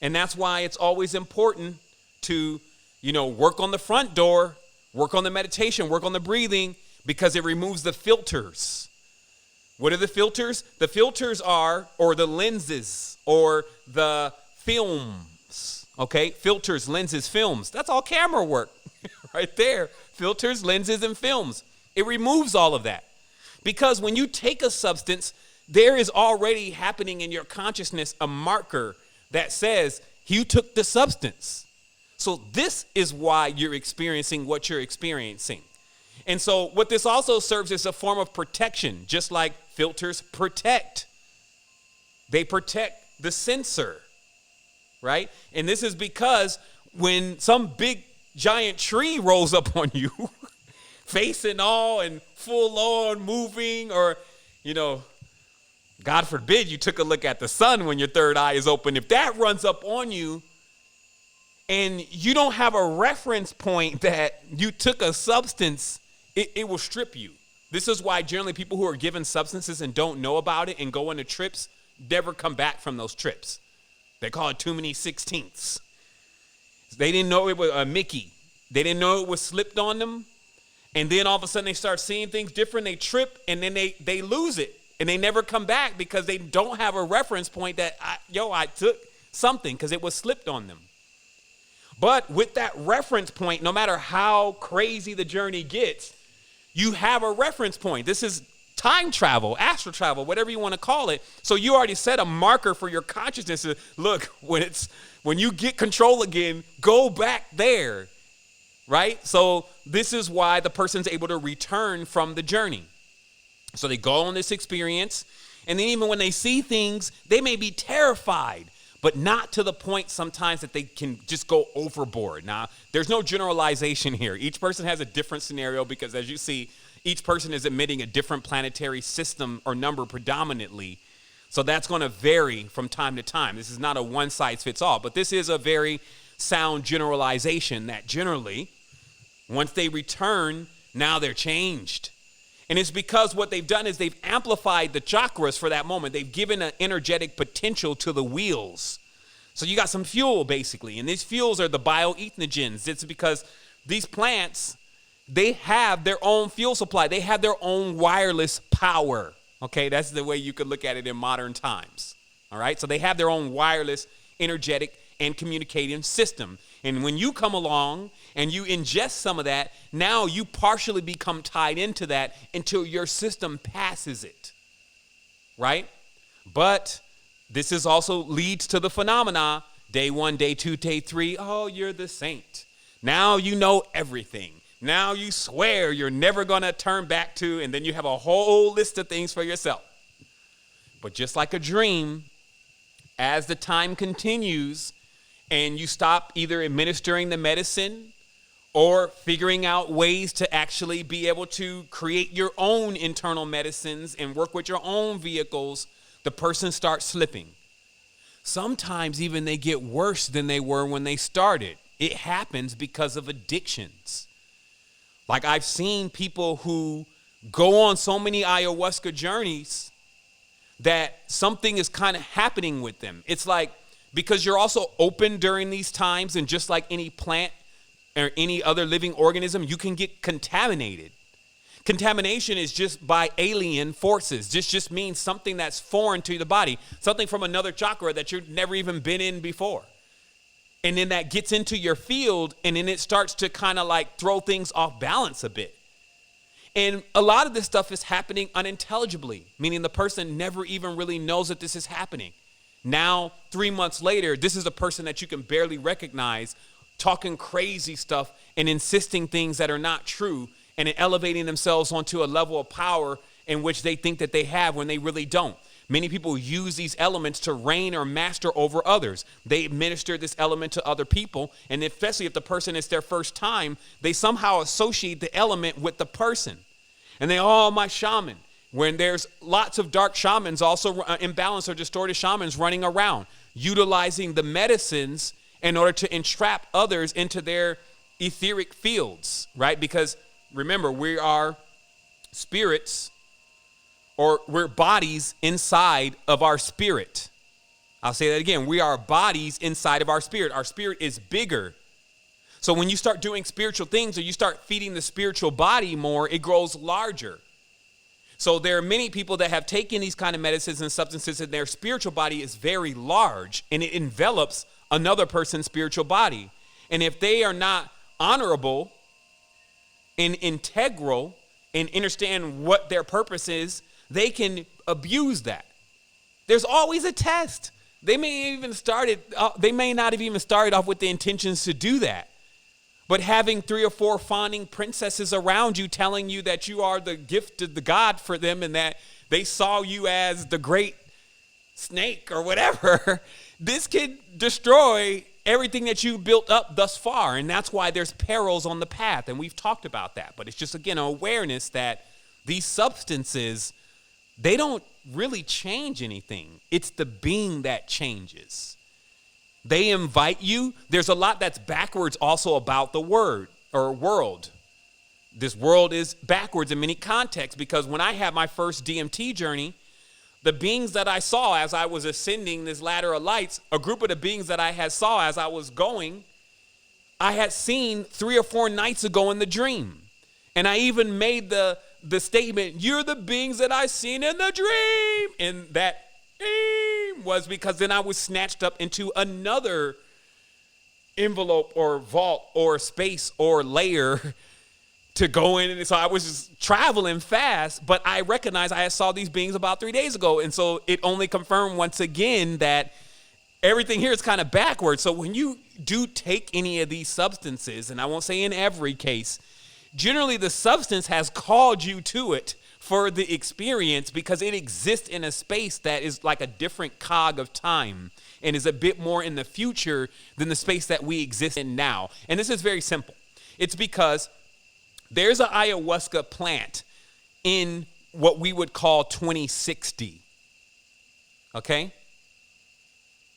and that's why it's always important to, work on the front door, work on the meditation, work on the breathing, because it removes the filters. What are the filters? The filters are, or the lenses, or the films, Okay, filters, lenses, films. That's all camera work right there. Filters, lenses, and films. It removes all of that. Because when you take a substance, there is already happening in your consciousness a marker that says you took the substance. So this is why you're experiencing what you're experiencing. And so what this also serves as a form of protection, just like filters protect. They protect the sensor, right? And this is because when some big giant tree rolls up on you, facing all and full on moving, or, God forbid you took a look at the sun when your third eye is open. If that runs up on you and you don't have a reference point that you took a substance, it will strip you. This is why generally people who are given substances and don't know about it and go into trips never come back from those trips. They call it too many 16ths. They didn't know it was a Mickey. They didn't know it was slipped on them. And then all of a sudden they start seeing things different. They trip and then they lose it. And they never come back because they don't have a reference point that, I took something because it was slipped on them. But with that reference point, no matter how crazy the journey gets, you have a reference point. This is time travel, astral travel, whatever you want to call it. So you already set a marker for your consciousness to look, when you get control again, go back there, right? So this is why the person's able to return from the journey. So they go on this experience, and then even when they see things, they may be terrified, but not to the point sometimes that they can just go overboard. Now, there's no generalization here. Each person has a different scenario because, as you see, each person is emitting a different planetary system or number predominantly. So that's going to vary from time to time. This is not a one-size-fits-all, but this is a very sound generalization that generally, once they return, now they're changed. And it's because what they've done is they've amplified the chakras for that moment. They've given an energetic potential to the wheels. So you got some fuel, basically. And these fuels are the bioethnogens. It's because these plants, they have their own fuel supply. They have their own wireless power. Okay, that's the way you could look at it in modern times. All right, so they have their own wireless, energetic, and communicating system. And when you come along and you ingest some of that, now you partially become tied into that until your system passes it, right? But this is also leads to the phenomena, day 1, day 2, day 3, oh, you're the saint. Now you know everything. Now you swear you're never going to turn back to, and then you have a whole list of things for yourself. But just like a dream, as the time continues, and you stop either administering the medicine or figuring out ways to actually be able to create your own internal medicines and work with your own vehicles, the person starts slipping. Sometimes even they get worse than they were when they started. It happens because of addictions. Like I've seen people who go on so many ayahuasca journeys that something is kind of happening with them. It's like, because you're also open during these times, and just like any plant or any other living organism, you can get contaminated. Contamination is just by alien forces. This just means something that's foreign to the body, something from another chakra that you've never even been in before. And then that gets into your field, and then it starts to kind of like throw things off balance a bit. And a lot of this stuff is happening unintelligibly, meaning the person never even really knows that this is happening. Now, 3 months later, this is a person that you can barely recognize, talking crazy stuff and insisting things that are not true, and elevating themselves onto a level of power in which they think that they have when they really don't. Many people use these elements to reign or master over others. They administer this element to other people, and especially if the person is their first time, they somehow associate the element with the person. And they, oh, my shaman. When there's lots of dark shamans, also imbalanced or distorted shamans running around, utilizing the medicines in order to entrap others into their etheric fields, right? Because remember, we are spirits, or we're bodies inside of our spirit. I'll say that again. We are bodies inside of our spirit. Our spirit is bigger. So when you start doing spiritual things, or you start feeding the spiritual body more, it grows larger. So there are many people that have taken these kind of medicines and substances, and their spiritual body is very large, and it envelops another person's spiritual body. And if they are not honorable and integral and understand what their purpose is, they can abuse that. There's always a test. They may not have even started off with the intentions to do that. But having 3 or 4 fawning princesses around you telling you that you are the gift of the God for them and that they saw you as the great snake or whatever, this could destroy everything that you built up thus far. And that's why there's perils on the path. And we've talked about that. But it's just, again, an awareness that these substances, they don't really change anything. It's the being that changes. They invite you. There's a lot that's backwards also about the word or world. This world is backwards in many contexts, because when I had my first DMT journey, the beings that I saw as I was ascending this ladder of lights, a group of the beings that I had saw as I was going, I had seen 3 or 4 nights ago in the dream. And I even made the statement, "You're the beings that I seen in the dream." And that was because then I was snatched up into another envelope or vault or space or layer to go in. And so I was just traveling fast, but I recognized I saw these beings about 3 days ago. And so it only confirmed once again that everything here is kind of backwards. So when you do take any of these substances, and I won't say in every case, generally the substance has called you to it for the experience, because it exists in a space that is like a different cog of time and is a bit more in the future than the space that we exist in now. And this is very simple. It's because there's an ayahuasca plant in what we would call 2060. Okay?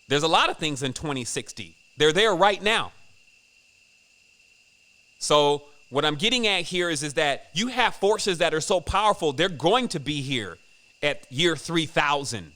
There's a lot of things in 2060. They're there right now. So what I'm getting at here is that you have forces that are so powerful, they're going to be here at year 3000.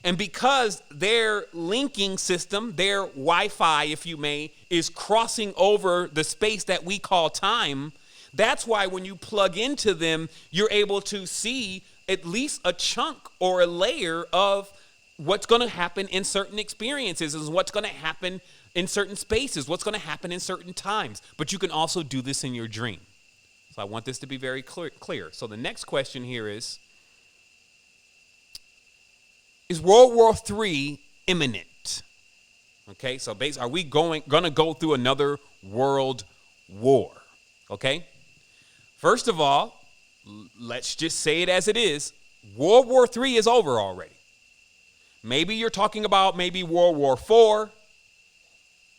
And because their linking system, their Wi-Fi, if you may, is crossing over the space that we call time, that's why when you plug into them, you're able to see at least a chunk or a layer of what's going to happen in certain experiences, is what's going to happen in certain spaces, what's going to happen in certain times. But you can also do this in your dream. So I want this to be very clear. So the next question here is World War III imminent? Okay, so basically, are we going to go through another world war? Okay, first of all, let's just say it as it is. World War III is over already. Maybe you're talking about maybe World War IV,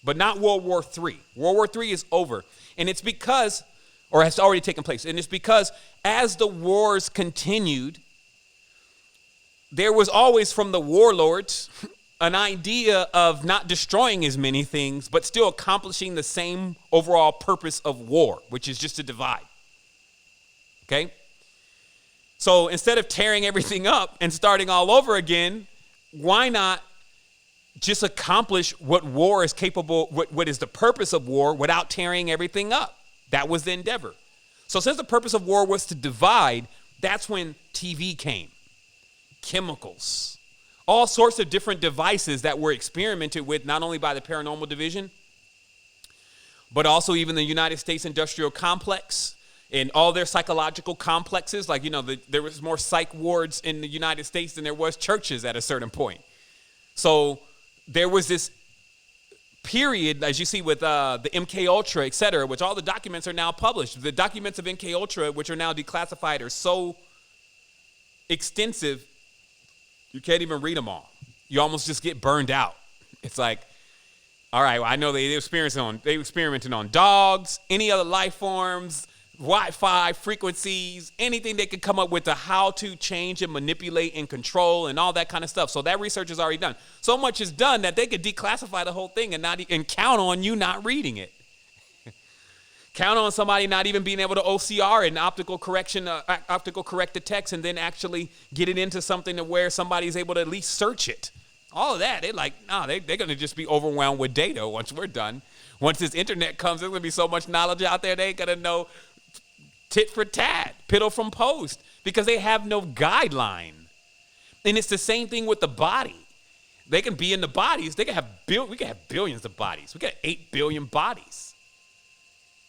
but not World War III. World War III is over. And it's because, or has already taken place, and it's because as the wars continued, there was always from the warlords an idea of not destroying as many things, but still accomplishing the same overall purpose of war, which is just to divide. Okay? So instead of tearing everything up and starting all over again, why not just accomplish what war is capable, what is the purpose of war, without tearing everything up? That was the endeavor. So since the purpose of war was to divide, that's when TV came. Chemicals. All sorts of different devices that were experimented with, not only by the paranormal division, but also even the United States industrial complex and all their psychological complexes. Like, there was more psych wards in the United States than there was churches at a certain point. So there was this period, as you see with the MK Ultra, et cetera, which all the documents are now published. The documents of MK Ultra, which are now declassified, are so extensive, you can't even read them all. You almost just get burned out. It's like, all right, well, I know they experimented on dogs, any other life forms, Wi-Fi frequencies, anything they could come up with to how to change and manipulate and control and all that kind of stuff. So that research is already done. So much is done that they could declassify the whole thing and count on you not reading it. Count on somebody not even being able to OCR and optical correct the text and then actually get it into something to where somebody's able to at least search it. All of that, they're going to just be overwhelmed with data once we're done. Once this internet comes, there's going to be so much knowledge out there, they ain't going to know tit for tat, piddle from post, because they have no guideline. And it's the same thing with the body. They can be in the bodies. We can have billions of bodies. We got 8 billion bodies.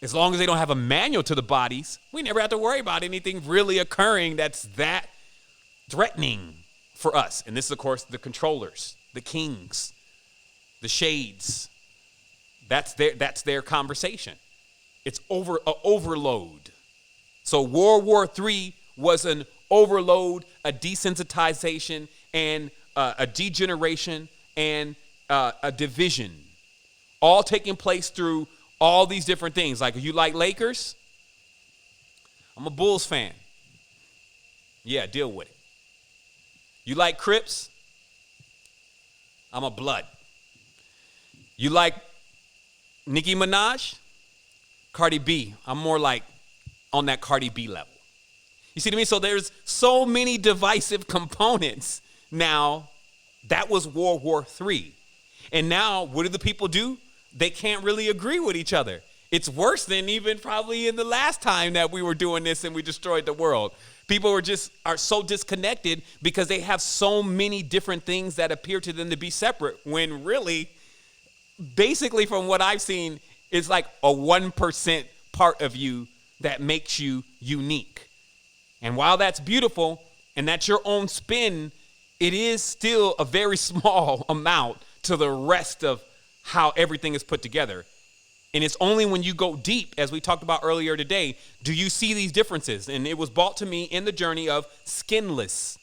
As long as they don't have a manual to the bodies, we never have to worry about anything really occurring that's that threatening for us. And this is, of course, the controllers, the kings, the shades. That's their conversation. It's overload. So World War III was an overload, a desensitization, and a degeneration, and a division, all taking place through all these different things. Like, if you like Lakers, I'm a Bulls fan. Yeah, deal with it. You like Crips? I'm a Blood. You like Nicki Minaj? Cardi B. I'm more like on that Cardi B level. You see what I mean? So there's so many divisive components now. That was World War III. And now, what do the people do? They can't really agree with each other. It's worse than even probably in the last time that we were doing this and we destroyed the world. People are so disconnected because they have so many different things that appear to them to be separate, when really, basically from what I've seen, it's like a 1% part of you that makes you unique. And while that's beautiful and that's your own spin, it is still a very small amount to the rest of how everything is put together. And it's only when you go deep, as we talked about earlier today, do you see these differences. And it was brought to me in the journey of skinless,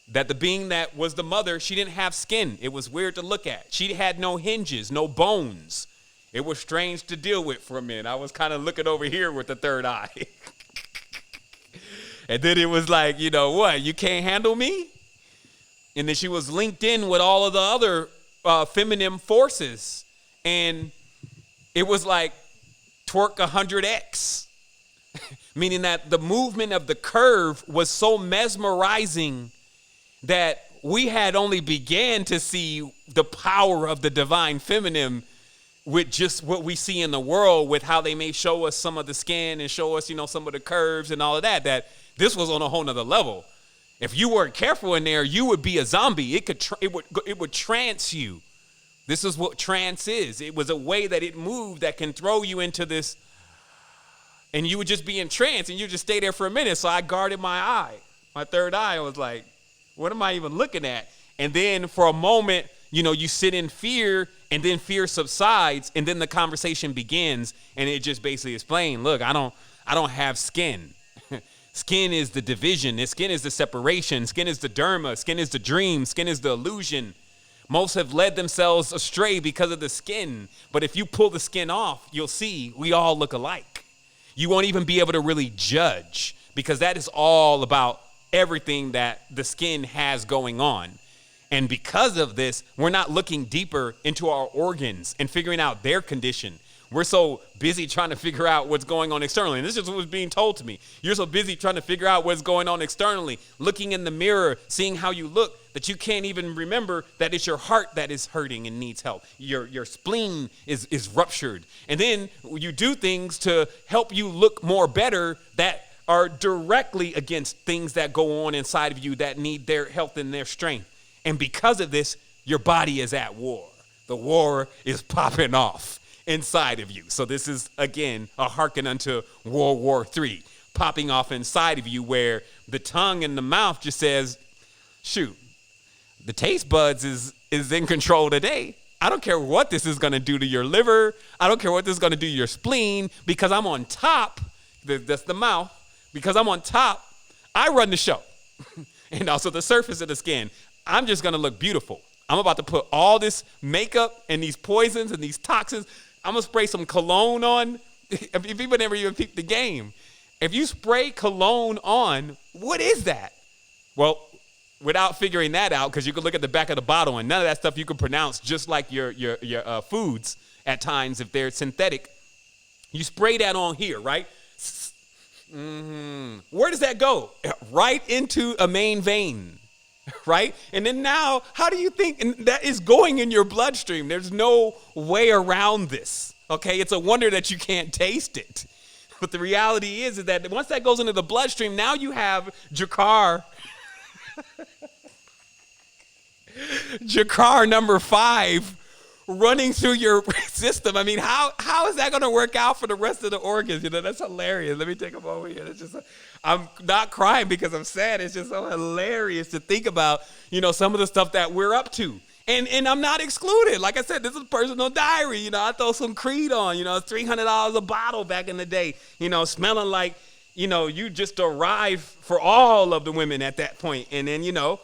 that the being that was the mother, she didn't have skin. It was weird to look at. She had no hinges, no bones. It was strange to deal with for a minute. I was kind of looking over here with the third eye. And then it was like, you know what, you can't handle me? And then she was linked in with all of the other feminine forces. And it was like twerk 100x, meaning that the movement of the curve was so mesmerizing that we had only began to see the power of the divine feminine with just what we see in the world, with how they may show us some of the skin and show us, you know, some of the curves and all of that, that this was on a whole nother level. If you weren't careful in there, you would be a zombie. It would trance you. This is what trance is. It was a way that it moved that can throw you into this, and you would just be in trance, and you just stay there for a minute. So I guarded my eye, my third eye. I was like, what am I even looking at? And then for a moment, you know, you sit in fear, and then fear subsides, and then the conversation begins, and it just basically explains, look, I don't have skin. Skin is the division. Skin is the separation. Skin is the derma. Skin is the dream. Skin is the illusion. Most have led themselves astray because of the skin. But if you pull the skin off, you'll see we all look alike. You won't even be able to really judge, because that is all about everything that the skin has going on. And because of this, we're not looking deeper into our organs and figuring out their condition. We're so busy trying to figure out what's going on externally. And this is what was being told to me. You're so busy trying to figure out what's going on externally, looking in the mirror, seeing how you look, that you can't even remember that it's your heart that is hurting and needs help. Your spleen is ruptured. And then you do things to help you look more better that are directly against things that go on inside of you that need their health and their strength. And because of this, your body is at war. The war is popping off inside of you. So this is, again, a hearken unto World War III, popping off inside of you, where the tongue and the mouth just says, shoot, the taste buds is in control today. I don't care what this is going to do to your liver. I don't care what this is going to do to your spleen, because I'm on top. That's the mouth. Because I'm on top, I run the show. And also the surface of the skin. I'm just going to look beautiful. I'm about to put all this makeup and these poisons and these toxins. I'm going to spray some cologne on. If people never even peep the game. If you spray cologne on, what is that? Well, without figuring that out, because you can look at the back of the bottle and none of that stuff you can pronounce, just like your foods at times if they're synthetic. You spray that on here, right? Mm-hmm. Where does that go? Right into a main vein, right? And then now, how do you think that is going in your bloodstream? There's no way around this, okay? It's a wonder that you can't taste it. But the reality is that once that goes into the bloodstream, now you have Jakar. Jakar number 5 running through your system. I mean, how is that going to work out for the rest of the organs? You know, that's hilarious. Let me take a moment here. It's just, I'm not crying because I'm sad. It's just so hilarious to think about, you know, some of the stuff that we're up to. And I'm not excluded. Like I said, this is personal diary. You know, I throw some Creed on. You know, it's $300 a bottle back in the day. You know, smelling like, you know, you just arrived for all of the women at that point. And then, you know,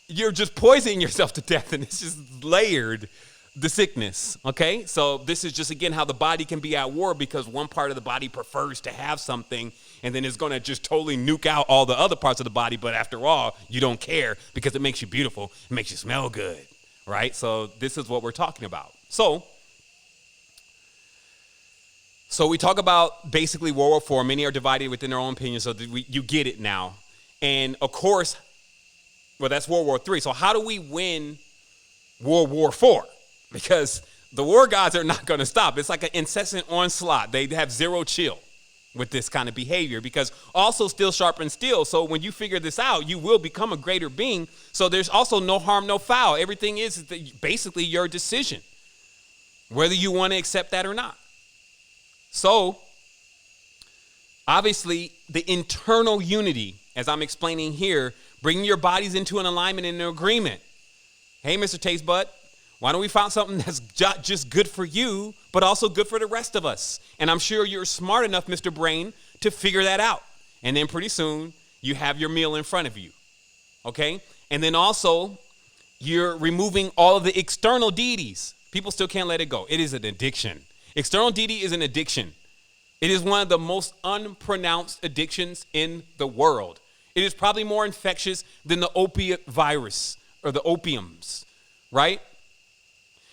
you're just poisoning yourself to death, and it's just layered, the sickness, okay? So this is just, again, how the body can be at war because one part of the body prefers to have something, and then it's going to just totally nuke out all the other parts of the body, but after all, you don't care because it makes you beautiful, it makes you smell good, right? So this is what we're talking about. So we talk about basically World War IV. Many are divided within their own opinions, so you get it now. And, of course, well, that's World War III. So how do we win World War IV? Because the war gods are not going to stop. It's like an incessant onslaught. They have zero chill with this kind of behavior because also steel sharpens steel. So when you figure this out, you will become a greater being. So there's also no harm, no foul. Everything is basically your decision, whether you want to accept that or not. So obviously the internal unity, as I'm explaining here, bringing your bodies into an alignment and an agreement. Hey, Mr. Taste Bud, why don't we find something that's just good for you, but also good for the rest of us? And I'm sure you're smart enough, Mr. Brain, to figure that out. And then pretty soon you have your meal in front of you, okay? And then also you're removing all of the external deities. People still can't let it go. It is an addiction. External deity is an addiction. It is one of the most unpronounced addictions in the world. It is probably more infectious than the opiate virus or the opiums, right?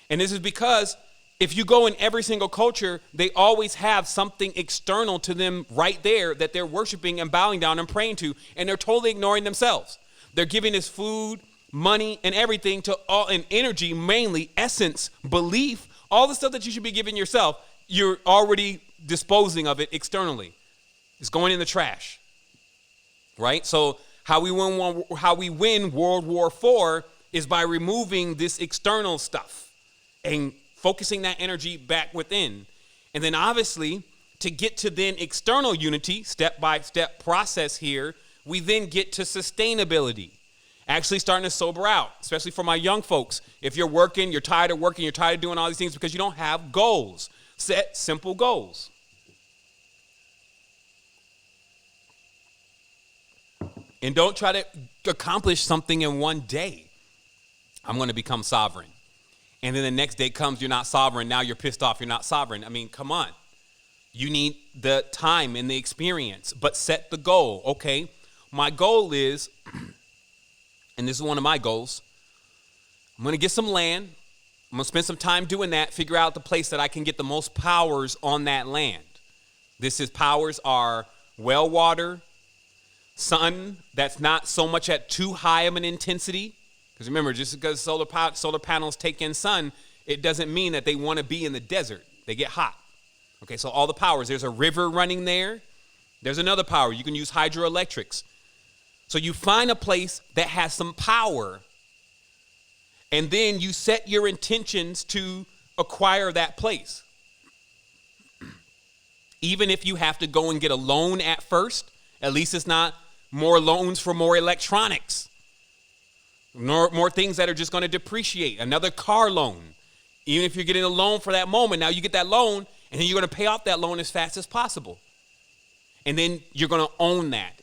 And this is because if you go in every single culture, they always have something external to them right there that they're worshiping and bowing down and praying to, and they're totally ignoring themselves. They're giving this food, money, and everything to all, and energy, mainly essence, belief, all the stuff that you should be giving yourself, you're already disposing of it externally. It's going in the trash, right? So how we win World War IV is by removing this external stuff and focusing that energy back within. And then obviously to get to then external unity, step-by-step process here, we then get to sustainability. Actually starting to sober out, especially for my young folks. If you're working, you're tired of working, you're tired of doing all these things because you don't have goals. Set simple goals. And don't try to accomplish something in one day. I'm going to become sovereign. And then the next day comes, you're not sovereign. Now you're pissed off, you're not sovereign. I mean, come on. You need the time and the experience, but set the goal. Okay, my goal is, and this is one of my goals, I'm going to get some land. I'm going to spend some time doing that, figure out the place that I can get the most powers on that land. Powers are well water, sun that's not so much at too high of an intensity. Because remember, just because solar panels take in sun, it doesn't mean that they want to be in the desert. They get hot. Okay, so all the powers. There's a river running there. There's another power. You can use hydroelectrics. So you find a place that has some power, and then you set your intentions to acquire that place. Even if you have to go and get a loan at first, at least it's not more loans for more electronics. More things that are just going to depreciate. Another car loan. Even if you're getting a loan for that moment, now you get that loan, and then you're going to pay off that loan as fast as possible. And then you're going to own that.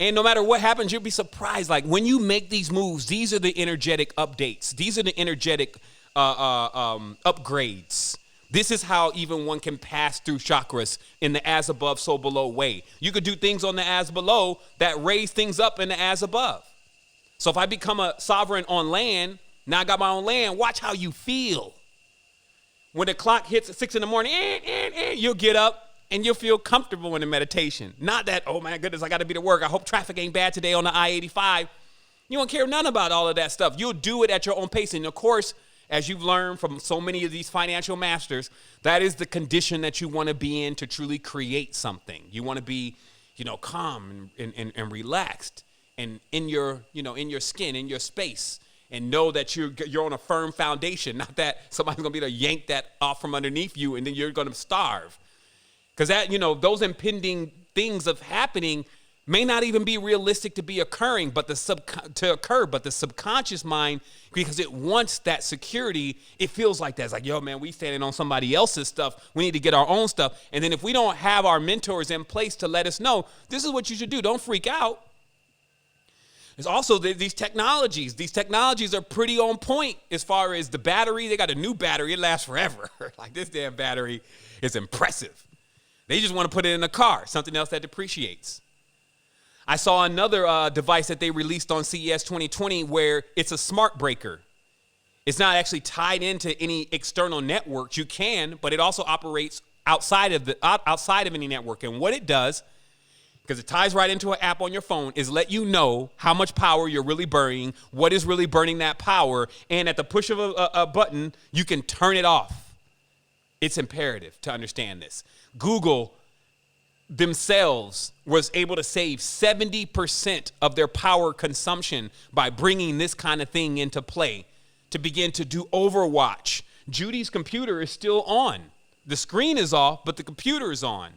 And no matter what happens, you'll be surprised. Like when you make these moves, these are the energetic updates. These are the energetic upgrades. This is how even one can pass through chakras in the as above, so below way. You could do things on the as below that raise things up in the as above. So if I become a sovereign on land, now I got my own land, watch how you feel. When the clock hits at 6 in the morning, you'll get up and you'll feel comfortable in the meditation. Not that, oh my goodness, I got to be to work. I hope traffic ain't bad today on the I-85. You won't care none about all of that stuff. You'll do it at your own pace. And of course, as you've learned from so many of these financial masters, that is the condition that you want to be in to truly create something. You want to be, calm and relaxed and in your, in your skin, in your space. and know that you're on a firm foundation, not that somebody's going to be able to yank that off from underneath you and then you're going to starve. Because that, those impending things of happening may not even be realistic to be occurring, but the subconscious mind, because it wants that security, it feels like that. It's like, yo, man, we standing on somebody else's stuff. We need to get our own stuff. And then if we don't have our mentors in place to let us know, this is what you should do. Don't freak out. There's also these technologies. These technologies are pretty on point as far as the battery. They got a new battery. It lasts forever. Like this damn battery is impressive. They just want to put it in a car, something else that depreciates. I saw another device that they released on CES 2020 where it's a smart breaker. It's not actually tied into any external networks. You can, but it also operates outside of any network. And what it does, because it ties right into an app on your phone, is let you know how much power you're really burning, what is really burning that power, and at the push of a button, you can turn it off. It's imperative to understand this. Google themselves was able to save 70% of their power consumption by bringing this kind of thing into play to begin to do Overwatch. Judy's computer is still on. The screen is off, but the computer is on.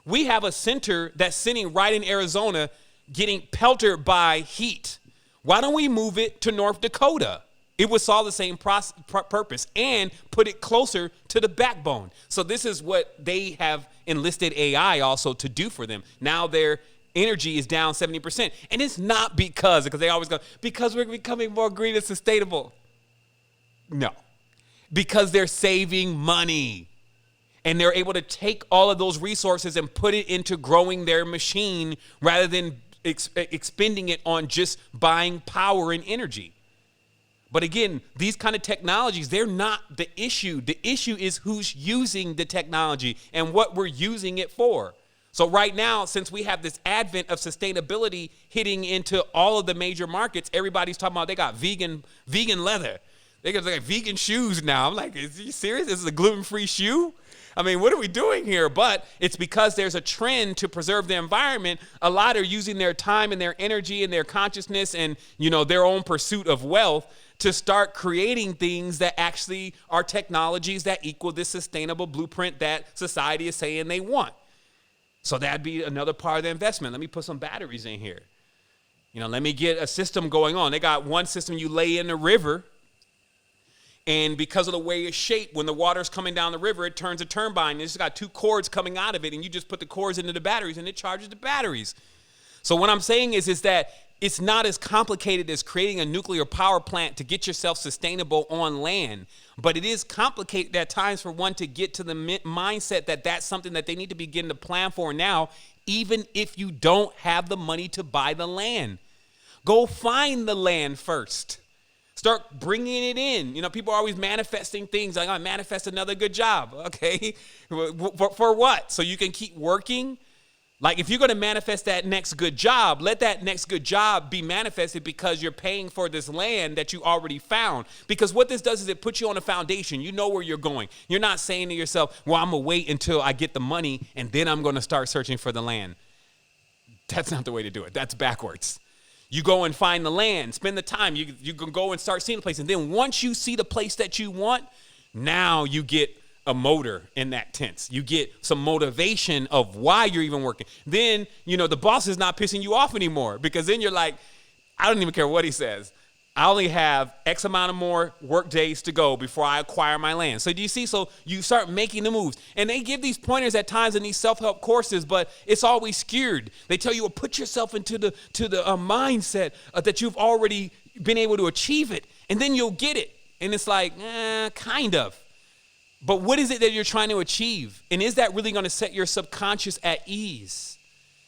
We have a center that's sitting right in Arizona getting pelted by heat. Why don't we move it to North Dakota? It would solve the same purpose and put it closer to the backbone. So this is what they have enlisted AI also to do for them. Now their energy is down 70%. And it's not because they always go, because we're becoming more green and sustainable. No, because they're saving money. And they're able to take all of those resources and put it into growing their machine rather than expending it on just buying power and energy. But again, these kind of technologies, they're not the issue. The issue is who's using the technology and what we're using it for. So right now, since we have this advent of sustainability hitting into all of the major markets, everybody's talking about they got vegan leather. They got like vegan shoes now. I'm like, is you serious? This is a gluten-free shoe? I mean, what are we doing here? But it's because there's a trend to preserve the environment. A lot are using their time and their energy and their consciousness and, their own pursuit of wealth to start creating things that actually are technologies that equal this sustainable blueprint that society is saying they want. So that'd be another part of the investment. Let me put some batteries in here. Let me get a system going on. They got one system you lay in the river, and because of the way it's shaped, when the water's coming down the river, it turns a turbine. It's got two cords coming out of it, and you just put the cords into the batteries, and it charges the batteries. So what I'm saying is that it's not as complicated as creating a nuclear power plant to get yourself sustainable on land. But it is complicated at times for one to get to the mindset that that's something that they need to begin to plan for now, even if you don't have the money to buy the land. Go find the land first. Start bringing it in. People are always manifesting things like, I manifest another good job. Okay, for what? So you can keep working? Like if you're going to manifest that next good job, let that next good job be manifested because you're paying for this land that you already found. Because what this does is it puts you on a foundation. You know where you're going. You're not saying to yourself, well, I'm going to wait until I get the money and then I'm going to start searching for the land. That's not the way to do it. That's backwards. You go and find the land, spend the time. You can go and start seeing the place. And then once you see the place that you want, now you get a motor in that tense. You get some motivation of why you're even working. Then, the boss is not pissing you off anymore because then you're like, I don't even care what he says. I only have X amount of more work days to go before I acquire my land. So do you see? So you start making the moves. And they give these pointers at times in these self-help courses, but it's always skewed. They tell you, well, put yourself into the mindset that you've already been able to achieve it, and then you'll get it. And it's like, kind of. But what is it that you're trying to achieve? And is that really going to set your subconscious at ease?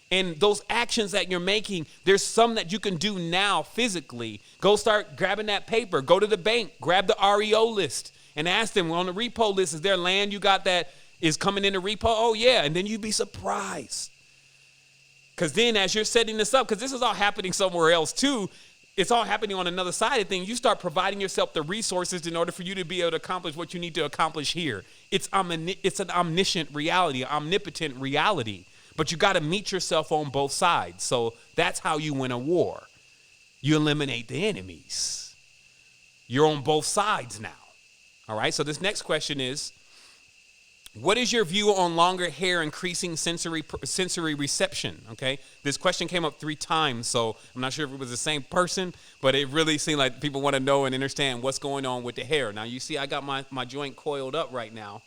And those actions that you're making, there's some that you can do now physically. Go start grabbing that paper. Go to the bank. Grab the REO list and ask them, well, on the repo list, is there land you got that is coming into repo? Oh, yeah. And then you'd be surprised. Because then as you're setting this up, because this is all happening somewhere else too, it's all happening on another side of things. You start providing yourself the resources in order for you to be able to accomplish what you need to accomplish here. It's an omniscient reality, omnipotent reality. But you got to meet yourself on both sides. So that's how you win a war. You eliminate the enemies. you're on both sides now. All right, so this next question is, what is your view on longer hair increasing sensory reception? Okay, this question came up 3 times, so I'm not sure if it was the same person, but it really seemed like people want to know and understand what's going on with the hair. Now, you see I got my joint coiled up right now.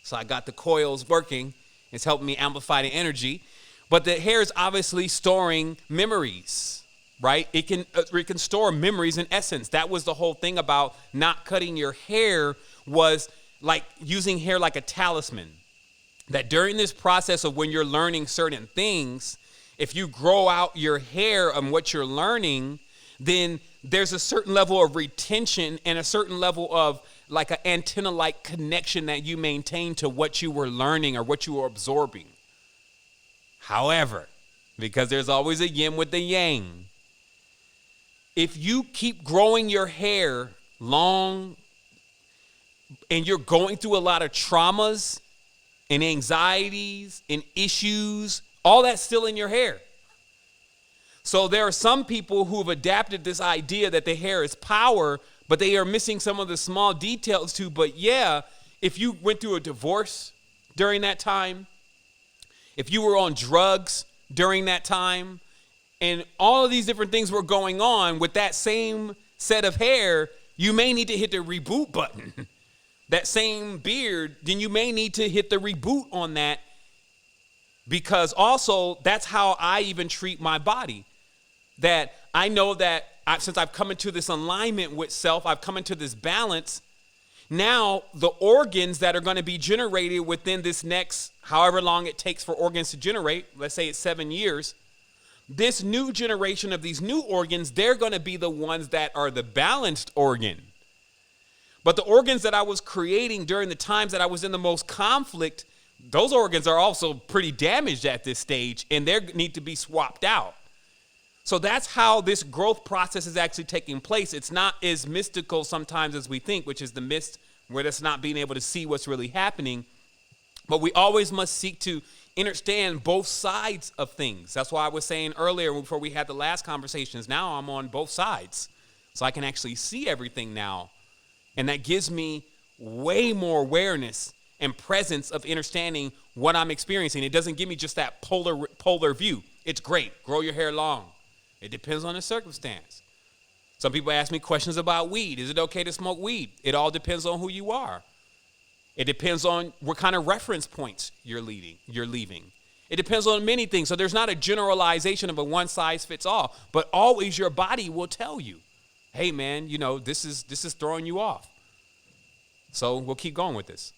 So I got the coils working. It's helping me amplify the energy. But the hair is obviously storing memories, right? It can store memories in essence. That was the whole thing about not cutting your hair, was like using hair like a talisman. That during this process of when you're learning certain things, if you grow out your hair and what you're learning, then there's a certain level of retention and a certain level of like an antenna-like connection that you maintain to what you were learning or what you were absorbing. However, because there's always a yin with the yang, if you keep growing your hair long and you're going through a lot of traumas and anxieties and issues, all that's still in your hair. So there are some people who have adapted this idea that the hair is power, but they are missing some of the small details too. But yeah, if you went through a divorce during that time, if you were on drugs during that time, and all of these different things were going on with that same set of hair, you may need to hit the reboot button. That same beard, then you may need to hit the reboot on that, because also that's how I even treat my body. That I know that since I've come into this alignment with self, I've come into this balance. Now the organs that are going to be generated within this next, however long it takes for organs to generate, let's say it's 7 years, this new generation of these new organs, they're going to be the ones that are the balanced organ. But the organs that I was creating during the times that I was in the most conflict, those organs are also pretty damaged at this stage, and they need to be swapped out. So that's how this growth process is actually taking place. It's not as mystical sometimes as we think, which is the mist, where it's not being able to see what's really happening. But we always must seek to understand both sides of things. That's why I was saying earlier, before we had the last conversations, now I'm on both sides. So I can actually see everything now. And that gives me way more awareness and presence of understanding what I'm experiencing. It doesn't give me just that polar view. It's great. Grow your hair long. It depends on the circumstance. Some people ask me questions about weed. Is it okay to smoke weed? It all depends on who you are. It depends on what kind of reference points you're leaving. It depends on many things. So there's not a generalization of a one size fits all, but always your body will tell you, hey man, you know, this is throwing you off. So we'll keep going with this.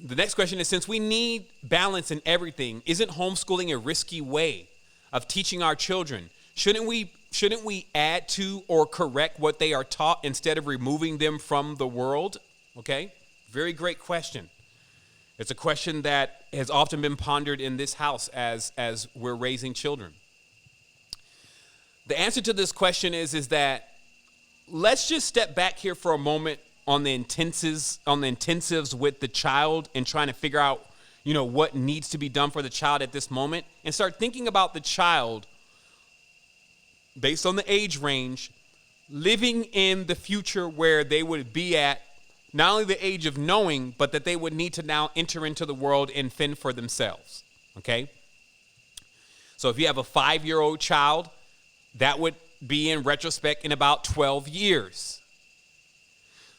The next question is, since we need balance in everything, isn't homeschooling a risky way of teaching our children? Shouldn't we add to or correct what they are taught instead of removing them from the world? Okay, very great question. It's a question that has often been pondered in this house as we're raising children. The answer to this question is that let's just step back here for a moment on the intensives with the child and trying to figure out, you know, what needs to be done for the child at this moment, and start thinking about the child based on the age range, living in the future where they would be at not only the age of knowing, but that they would need to now enter into the world and fend for themselves. Okay? So if you have a 5-year-old child, that would be in retrospect in about 12 years.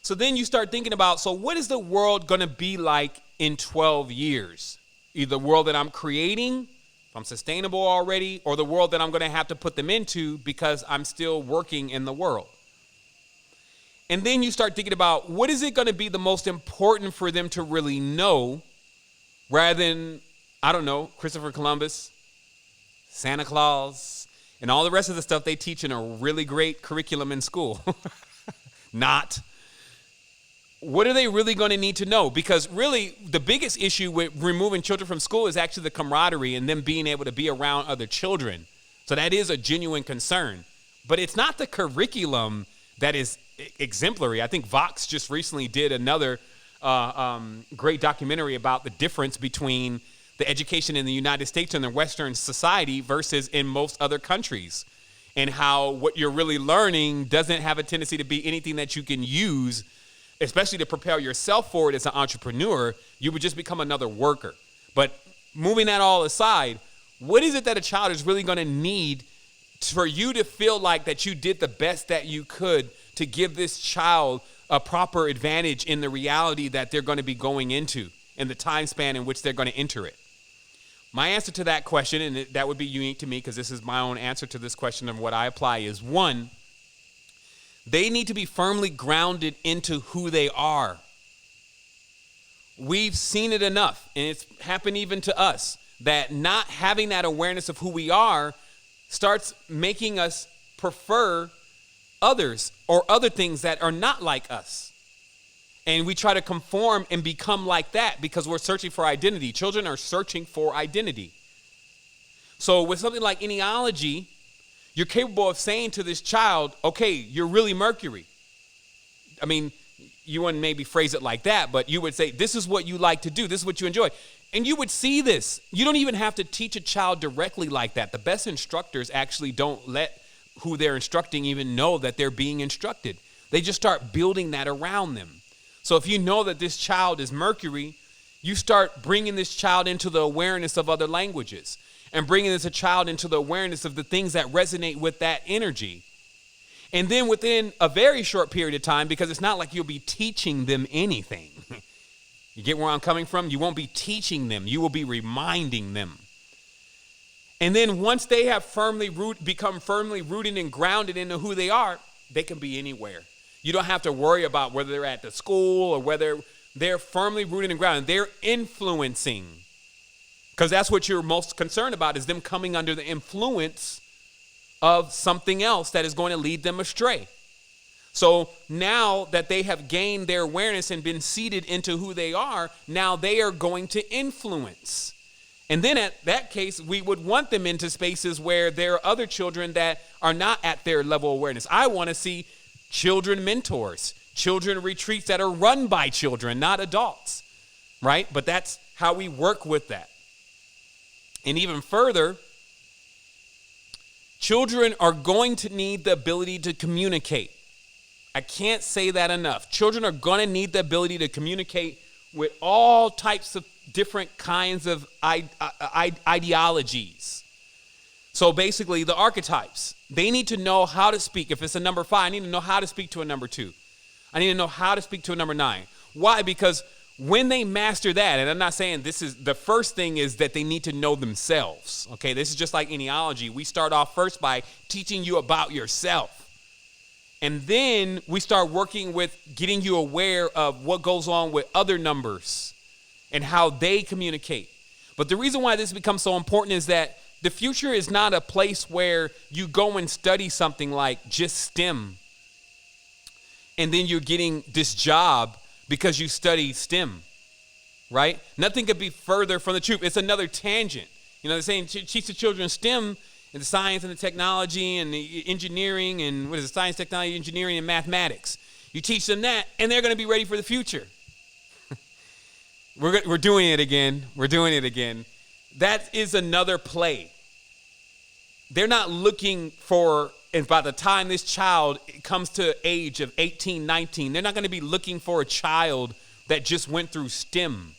So then you start thinking about, so what is the world going to be like in 12 years? Either the world that I'm creating, if I'm sustainable already, or the world that I'm going to have to put them into because I'm still working in the world. And then you start thinking about, what is it going to be the most important for them to really know, rather than, I don't know, Christopher Columbus, Santa Claus, and all the rest of the stuff they teach in a really great curriculum in school. Not. What are they really going to need to know? Because really, the biggest issue with removing children from school is actually the camaraderie and them being able to be around other children. So that is a genuine concern. But it's not the curriculum that is exemplary. I think Vox just recently did another great documentary about the difference between the education in the United States and the Western society versus in most other countries. and how what you're really learning doesn't have a tendency to be anything that you can use, especially to prepare yourself for it as an entrepreneur. You would just become another worker. But moving that all aside, what is it that a child is really going to need for you to feel like that you did the best that you could to give this child a proper advantage in the reality that they're going to be going into and the time span in which they're going to enter it? My answer to that question, and that would be unique to me because this is my own answer to this question of what I apply, is one, they need to be firmly grounded into who they are. We've seen it enough, and it's happened even to us, that not having that awareness of who we are starts making us prefer others or other things that are not like us. And we try to conform and become like that because we're searching for identity. Children are searching for identity. So with something like genealogy, you're capable of saying to this child, okay, you're really Mercury. I mean, you wouldn't maybe phrase it like that, but you would say, this is what you like to do. This is what you enjoy. And you would see this. You don't even have to teach a child directly like that. The best instructors actually don't let who they're instructing even know that they're being instructed. They just start building that around them. So if you know that this child is Mercury, you start bringing this child into the awareness of other languages and bringing this child into the awareness of the things that resonate with that energy. And then within a very short period of time, because it's not like you'll be teaching them anything. You get where I'm coming from? You won't be teaching them. You will be reminding them. And then once they have become firmly rooted and grounded into who they are, they can be anywhere. You don't have to worry about whether they're at the school or whether they're firmly rooted and grounded. They're influencing, because that's what you're most concerned about, is them coming under the influence of something else that is going to lead them astray. So now that they have gained their awareness and been seated into who they are, now they are going to influence. And then at that case, we would want them into spaces where there are other children that are not at their level of awareness. I want to see children mentors, children retreats that are run by children, not adults, right? But that's how we work with that. And even further, children are going to need the ability to communicate. I can't say that enough. Children are going to need the ability to communicate with all types of different kinds of ideologies. So basically, the archetypes, they need to know how to speak. If it's a number 5, I need to know how to speak to a number 2. I need to know how to speak to a number 9. Why? Because when they master that, and I'm not saying this is, the first thing is that they need to know themselves. Okay, this is just like genealogy. We start off first by teaching you about yourself. And then we start working with getting you aware of what goes on with other numbers and how they communicate. But the reason why this becomes so important is that the future is not a place where you go and study something like just STEM, and then you're getting this job because you study STEM, right? Nothing could be further from the truth. It's another tangent. You know, they're saying teach the children STEM, and the science and the technology and the engineering and what is it, science, technology, engineering, and mathematics. You teach them that, and they're going to be ready for the future. We're doing it again. We're doing it again. That is another play. They're not looking for, and by the time this child comes to age of 18, 19, they're not going to be looking for a child that just went through STEM.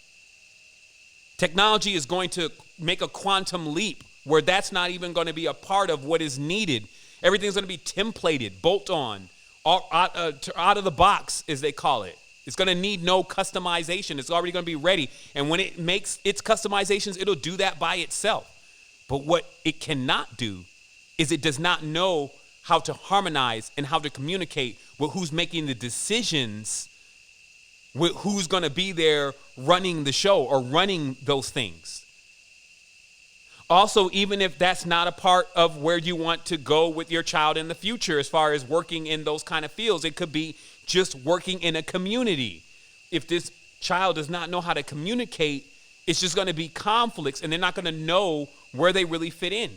Technology is going to make a quantum leap where that's not even going to be a part of what is needed. Everything's going to be templated, bolt on, out of the box, as they call it. It's going to need no customization. It's already going to be ready. And when it makes its customizations, it'll do that by itself. But what it cannot do is it does not know how to harmonize and how to communicate with who's making the decisions, with who's going to be there running the show or running those things. Also, even if that's not a part of where you want to go with your child in the future, as far as working in those kind of fields, it could be just working in a community. If this child does not know how to communicate, it's just going to be conflicts, and they're not going to know where they really fit in.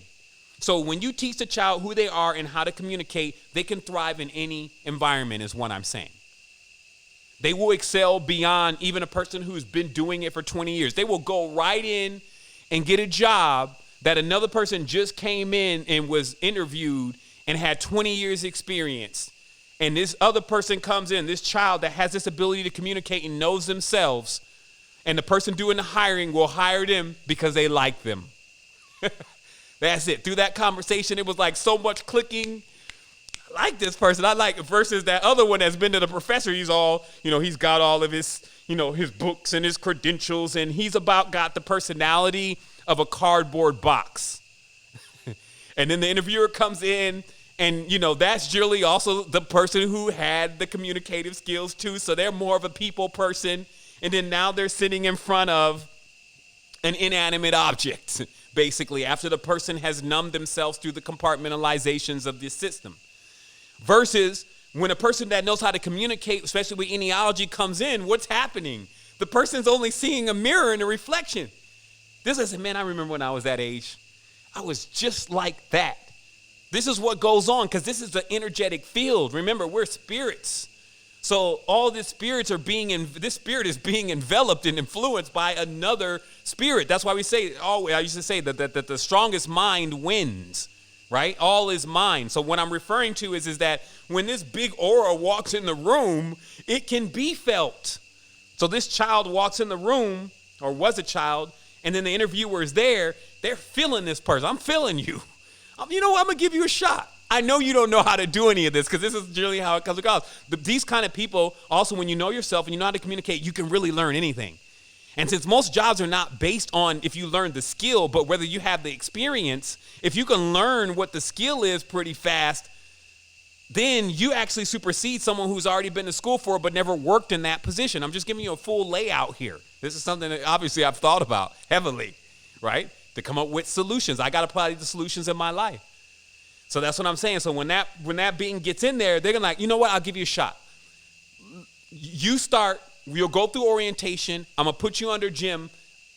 So when you teach the child who they are and how to communicate, they can thrive in any environment, is what I'm saying. They will excel beyond even a person who's been doing it for 20 years. They will go right in and get a job that another person just came in and was interviewed and had 20 years experience, and this other person comes in, this child that has this ability to communicate and knows themselves, and the person doing the hiring will hire them because they like them. That's it. Through that conversation, it was like so much clicking. I like this person. I like it versus that other one that's been to the professor. He's all, he's got all of his, his books and his credentials, and he's got the personality of a cardboard box. And then the interviewer comes in, and, that's generally also the person who had the communicative skills too. So they're more of a people person. And then now they're sitting in front of an inanimate object, basically, after the person has numbed themselves through the compartmentalizations of this system. Versus when a person that knows how to communicate, especially with etiology, comes in, what's happening? The person's only seeing a mirror and a reflection. This is, man, I remember when I was that age, I was just like that. This is what goes on because this is the energetic field. Remember, we're spirits. So all these spirits this spirit is being enveloped and influenced by another spirit. That's why we say, I used to say that the strongest mind wins, right? All is mind. So what I'm referring to is that when this big aura walks in the room, it can be felt. So this child walks in the room, or was a child, and then the interviewer is there. They're feeling this person. I'm feeling you. I'm going to give you a shot. I know you don't know how to do any of this because this is generally how it comes across. These kind of people, also, when you know yourself and you know how to communicate, you can really learn anything. And since most jobs are not based on if you learn the skill, but whether you have the experience, if you can learn what the skill is pretty fast, then you actually supersede someone who's already been to school for it but never worked in that position. I'm just giving you a full layout here. This is something that obviously I've thought about heavily, right? To come up with solutions. I got to apply the solutions in my life. So that's what I'm saying. So when that being gets in there, they're gonna like, you know what? I'll give you a shot. We'll go through orientation. I'm gonna put you under Jim.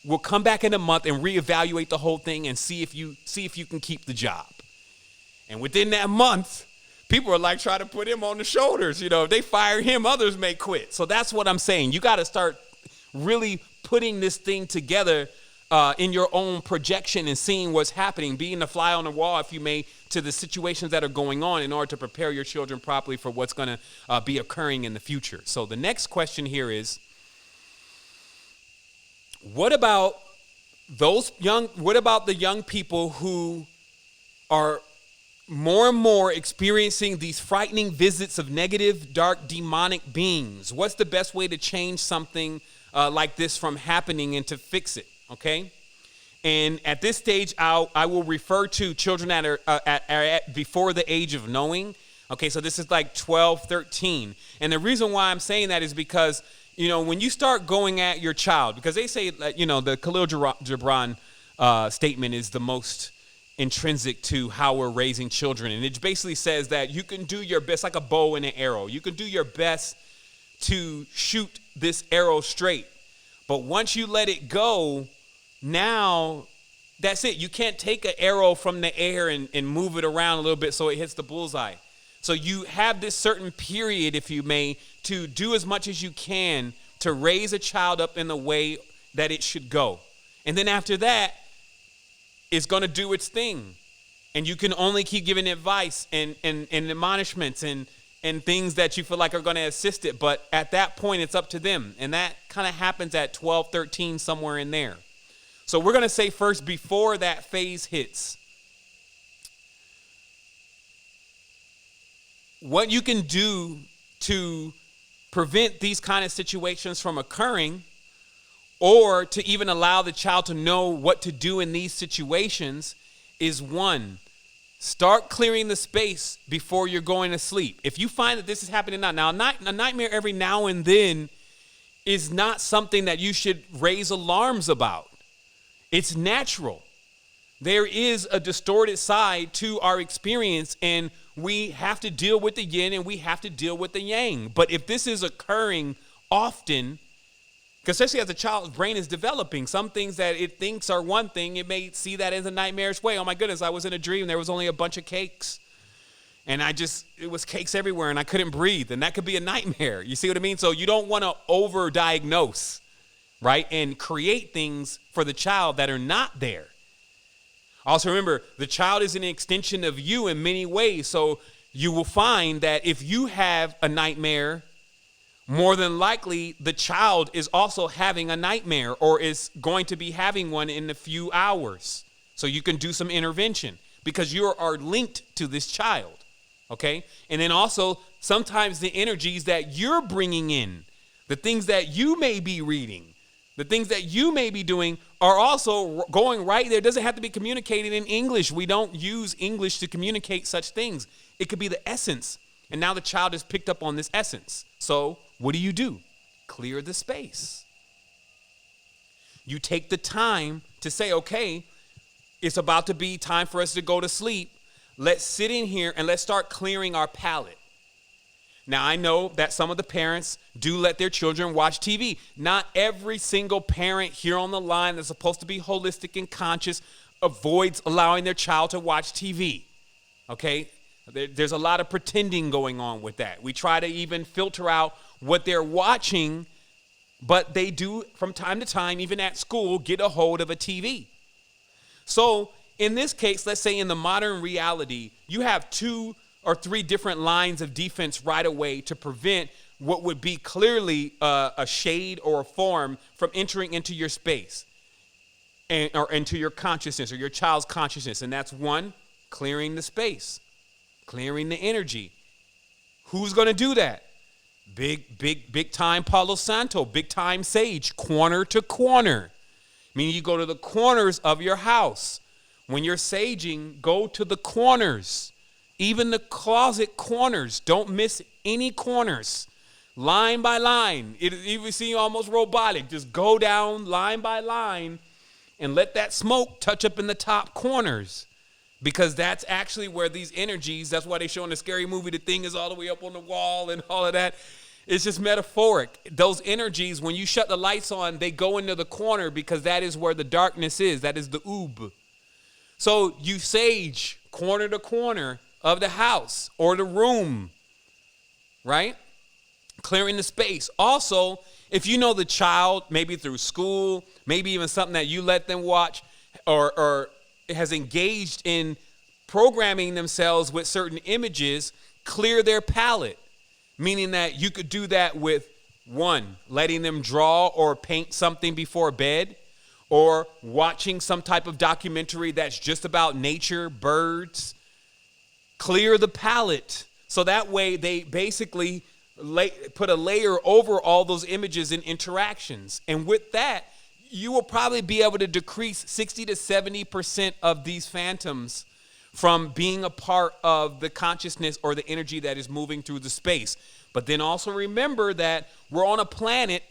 We'll come back in a month and reevaluate the whole thing and see if you can keep the job. And within that month, people are like trying to put him on the shoulders. If they fire him, others may quit. So that's what I'm saying. You got to start really putting this thing together in your own projection and seeing what's happening, being the fly on the wall, if you may, to the situations that are going on in order to prepare your children properly for what's going to be occurring in the future. So the next question here is, what about the young people who are more and more experiencing these frightening visits of negative, dark, demonic beings? What's the best way to change something like this from happening and to fix it? Okay, and at this stage, I will refer to children that are at before the age of knowing. Okay, so this is like 12, 13. And the reason why I'm saying that is because, when you start going at your child, because they say that, the Khalil Gibran statement is the most intrinsic to how we're raising children. And it basically says that you can do your best, like a bow and an arrow. You can do your best to shoot this arrow straight. But once you let it go, now that's it. You can't take an arrow from the air and move it around a little bit so it hits the bullseye. So you have this certain period, if you may, to do as much as you can to raise a child up in the way that it should go. And then after that, it's going to do its thing. And you can only keep giving advice and admonishments and things that you feel like are going to assist it. But at that point, it's up to them. And that kind of happens at 12, 13, somewhere in there. So we're going to say first, before that phase hits, what you can do to prevent these kind of situations from occurring, or to even allow the child to know what to do in these situations, is one, start clearing the space before you're going to sleep. If you find that this is happening now, a nightmare every now and then is not something that you should raise alarms about. It's natural. There is a distorted side to our experience, and we have to deal with the yin and we have to deal with the yang. But if this is occurring often, especially as a child's brain is developing, some things that it thinks are one thing, it may see that as a nightmarish way. Oh my goodness, I was in a dream. There was only a bunch of cakes. And it was cakes everywhere and I couldn't breathe. And that could be a nightmare. You see what I mean? So you don't want to over-diagnose, right? And create things for the child that are not there. Also remember, the child is an extension of you in many ways. So you will find that if you have a nightmare, more than likely the child is also having a nightmare or is going to be having one in a few hours. So you can do some intervention because you are linked to this child. Okay. And then also sometimes the energies that you're bringing in, the things that you may be reading, the things that you may be doing are also going right there. It doesn't have to be communicated in English. We don't use English to communicate such things. It could be the essence. And now the child has picked up on this essence. So what do? Clear the space. You take the time to say, okay, it's about to be time for us to go to sleep. Let's sit in here and let's start clearing our palate. Now, I know that some of the parents do let their children watch TV. Not every single parent here on the line that's supposed to be holistic and conscious avoids allowing their child to watch TV. Okay? There's a lot of pretending going on with that. We try to even filter out what they're watching, but they do from time to time, even at school, get a hold of a TV. So in this case, let's say in the modern reality, you have 2 or 3 different lines of defense right away to prevent what would be clearly a shade or a form from entering into your space or into your consciousness or your child's consciousness. And that's 1, clearing the space, clearing the energy. Who's going to do that? Big time Palo Santo, big time sage, corner to corner. Meaning you go to the corners of your house. When you're saging, go to the corners. Even the closet corners. Don't miss any corners. Line by line. It even seems almost robotic. Just go down line by line and let that smoke touch up in the top corners. Because that's actually where these energies, that's why they show in the scary movie, the thing is all the way up on the wall and all of that. It's just metaphoric. Those energies, when you shut the lights on, they go into the corner because that is where the darkness is. That is the oob. So you sage corner to corner of the house or the room, right? Clearing the space. Also, if you know the child, maybe through school, maybe even something that you let them watch or has engaged in programming themselves with certain images, clear their palette. Meaning that you could do that with 1, letting them draw or paint something before bed, or watching some type of documentary that's just about nature, birds. Clear the palette. So that way they basically put a layer over all those images and interactions. And with that, you will probably be able to decrease 60 to 70% of these phantoms from being a part of the consciousness or the energy that is moving through the space. But then also remember that we're on a planet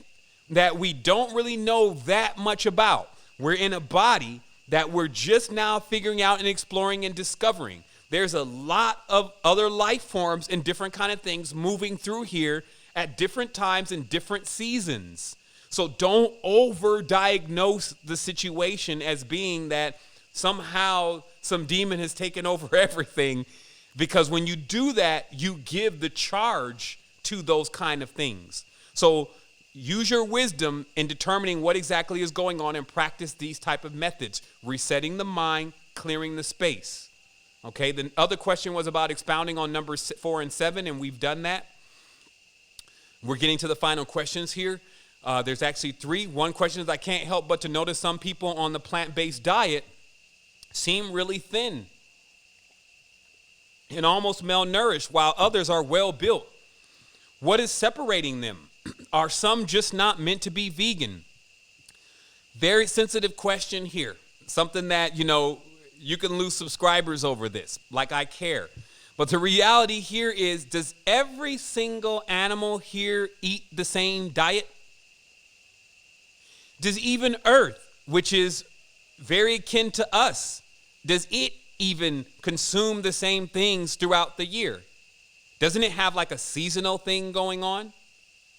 that we don't really know that much about. We're in a body that we're just now figuring out and exploring and discovering. There's a lot of other life forms and different kind of things moving through here at different times and different seasons. So don't over-diagnose the situation as being that somehow some demon has taken over everything, because when you do that, you give the charge to those kind of things. So use your wisdom in determining what exactly is going on and practice these type of methods. Resetting the mind, clearing the space. Okay, the other question was about expounding on numbers 4 and 7, and we've done that. We're getting to the final questions here. There's actually 3. One question is, I can't help but to notice some people on the plant-based diet seem really thin and almost malnourished, while others are well-built. What is separating them? Are some just not meant to be vegan? Very sensitive question here. Something that, you can lose subscribers over this, like I care. But the reality here is, does every single animal here eat the same diet? Does even Earth, which is very akin to us, does it even consume the same things throughout the year? Doesn't it have like a seasonal thing going on,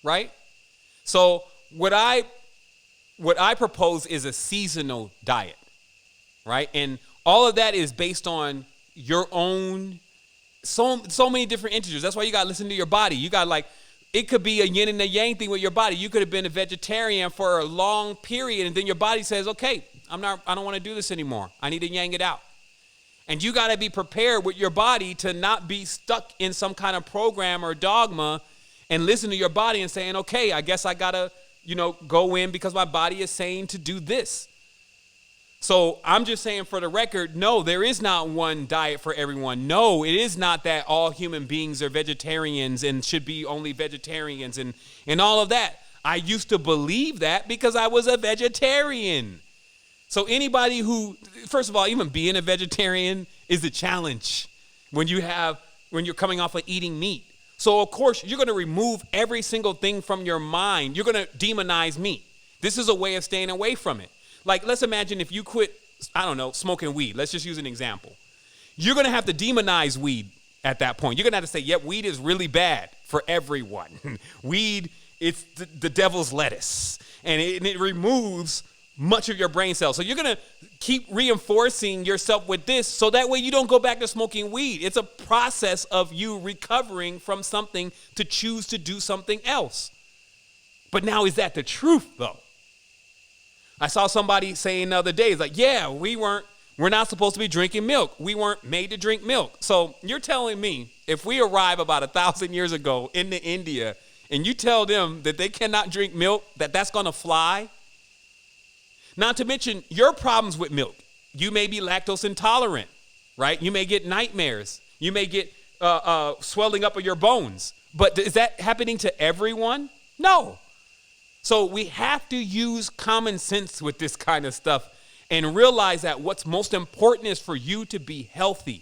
right? So what I propose is a seasonal diet, right? And all of that is based on your own, so many different integers. That's why you got to listen to your body. You got it could be a yin and a yang thing with your body. You could have been a vegetarian for a long period, and then your body says, okay, I don't want to do this anymore. I need to yank it out. And you got to be prepared with your body to not be stuck in some kind of program or dogma, and listen to your body and saying, okay, I guess I got to, go in because my body is saying to do this. So I'm just saying for the record, no, there is not one diet for everyone. No, it is not that all human beings are vegetarians and should be only vegetarians and all of that. I used to believe that because I was a vegetarian. So anybody who, first of all, even being a vegetarian is a challenge when you're coming off of eating meat. So of course, you're going to remove every single thing from your mind. You're going to demonize meat. This is a way of staying away from it. Like, let's imagine if you quit, smoking weed. Let's just use an example. You're going to have to demonize weed at that point. You're going to have to say, yep, weed is really bad for everyone. Weed, it's the devil's lettuce. And it removes much of your brain cells. So you're going to keep reinforcing yourself with this so that way you don't go back to smoking weed. It's a process of you recovering from something to choose to do something else. But now, is that the truth, though? I saw somebody saying the other day, it's like, yeah, we're not supposed to be drinking milk. We weren't made to drink milk. So you're telling me if we arrive about 1,000 years ago into India and you tell them that they cannot drink milk, that's going to fly? Not to mention your problems with milk. You may be lactose intolerant, right? You may get nightmares. You may get swelling up of your bones. But is that happening to everyone? No. So we have to use common sense with this kind of stuff and realize that what's most important is for you to be healthy.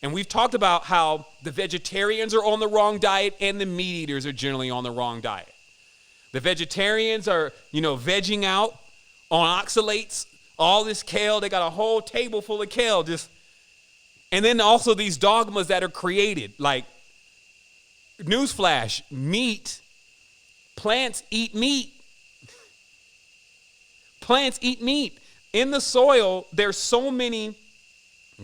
And we've talked about how the vegetarians are on the wrong diet and the meat eaters are generally on the wrong diet. The vegetarians are, vegging out on oxalates, all this kale. They got a whole table full of kale. And then also these dogmas that are created. Like, newsflash, plants eat meat. Plants eat meat. In the soil, there's so many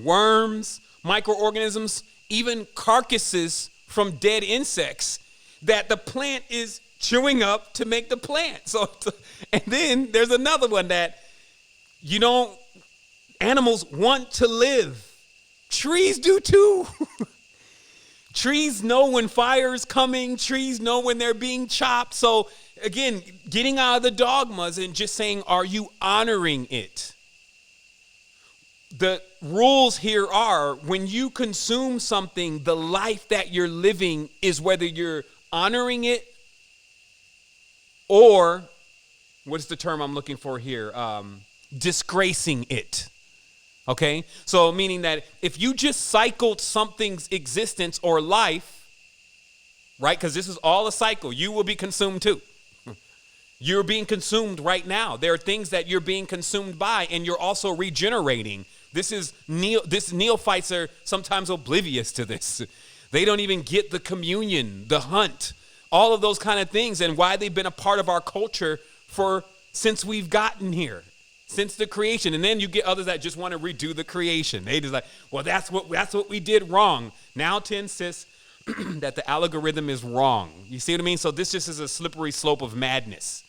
worms, microorganisms, even carcasses from dead insects that the plant is chewing up to make the plant. And then there's another one that animals want to live. Trees do too. Trees know when fire is coming. Trees know when they're being chopped. So again, getting out of the dogmas and just saying, are you honoring it? The rules here are when you consume something, the life that you're living is whether you're honoring it or, what's the term I'm looking for here? Disgracing it. Okay? So meaning that if you just cycled something's existence or life, right? Because this is all a cycle. You will be consumed too. You're being consumed right now. There are things that you're being consumed by, and you're also regenerating. This neophytes are sometimes oblivious to this. They don't even get the communion, the hunt, all of those kind of things, and why they've been a part of our culture since we've gotten here. Since the creation. And then you get others that just want to redo the creation. They just like, well, that's what we did wrong. Now to insist that the algorithm is wrong. You see what I mean? So this just is a slippery slope of madness.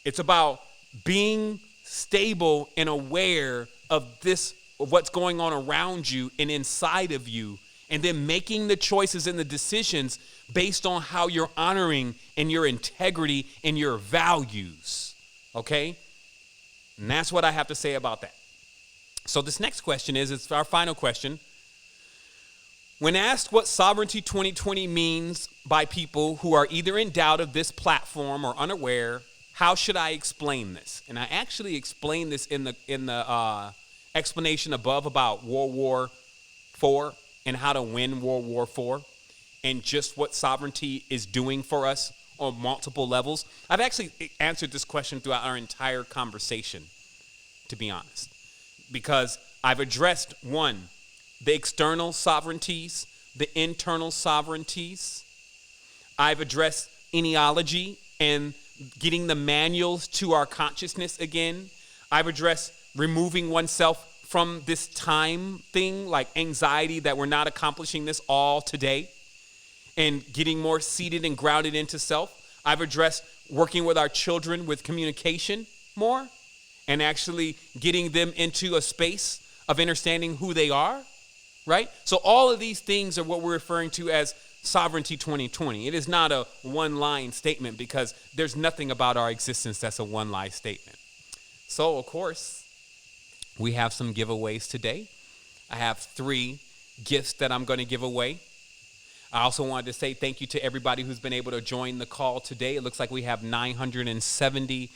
It's about being stable and aware of what's going on around you and inside of you, and then making the choices and the decisions based on how you're honoring and your integrity and your values. Okay? And that's what I have to say about that. So this next question it's our final question. When asked what Sovereignty 2020 means by people who are either in doubt of this platform or unaware, how should I explain this? And I actually explained this in the explanation above about World War IV and how to win World War IV and just what sovereignty is doing for us on multiple levels. I've actually answered this question throughout our entire conversation, to be honest, because I've addressed one, the external sovereignties, the internal sovereignties. I've addressed eneology and getting the manuals to our consciousness again. I've addressed removing oneself from this time thing, like anxiety that we're not accomplishing this all today, and getting more seated and grounded into self. I've addressed working with our children with communication more. and actually getting them into a space of understanding who they are, right? So all of these things are what we're referring to as Sovereignty 2020. It is not a one-line statement because there's nothing about our existence that's a one-line statement. So, of course, we have some giveaways today. I have 3 gifts that I'm going to give away. I also wanted to say thank you to everybody who's been able to join the call today. It looks like we have 970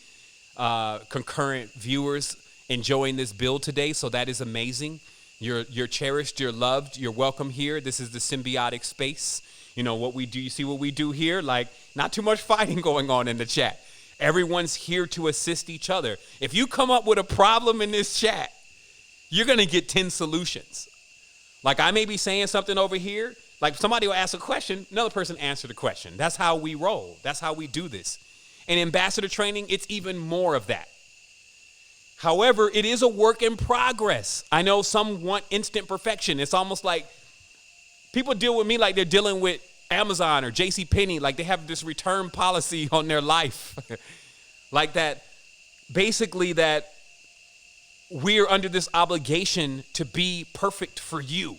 concurrent viewers enjoying this build today, so that is amazing. You're cherished, you're loved, you're welcome here. This is the symbiotic space. You know what we do, you see what we do here? Like, not too much fighting going on in the chat. Everyone's here to assist each other. If you come up with a problem in this chat, you're gonna get 10 solutions. Like, I may be saying something over here, like somebody will ask a question, another person answer the question. That's how we roll, that's how we do this. In ambassador training, it's even more of that. However, it is a work in progress. I know some want instant perfection. It's almost like people deal with me like they're dealing with Amazon or JCPenney, like they have this return policy on their life. Like that, basically that we're under this obligation to be perfect for you.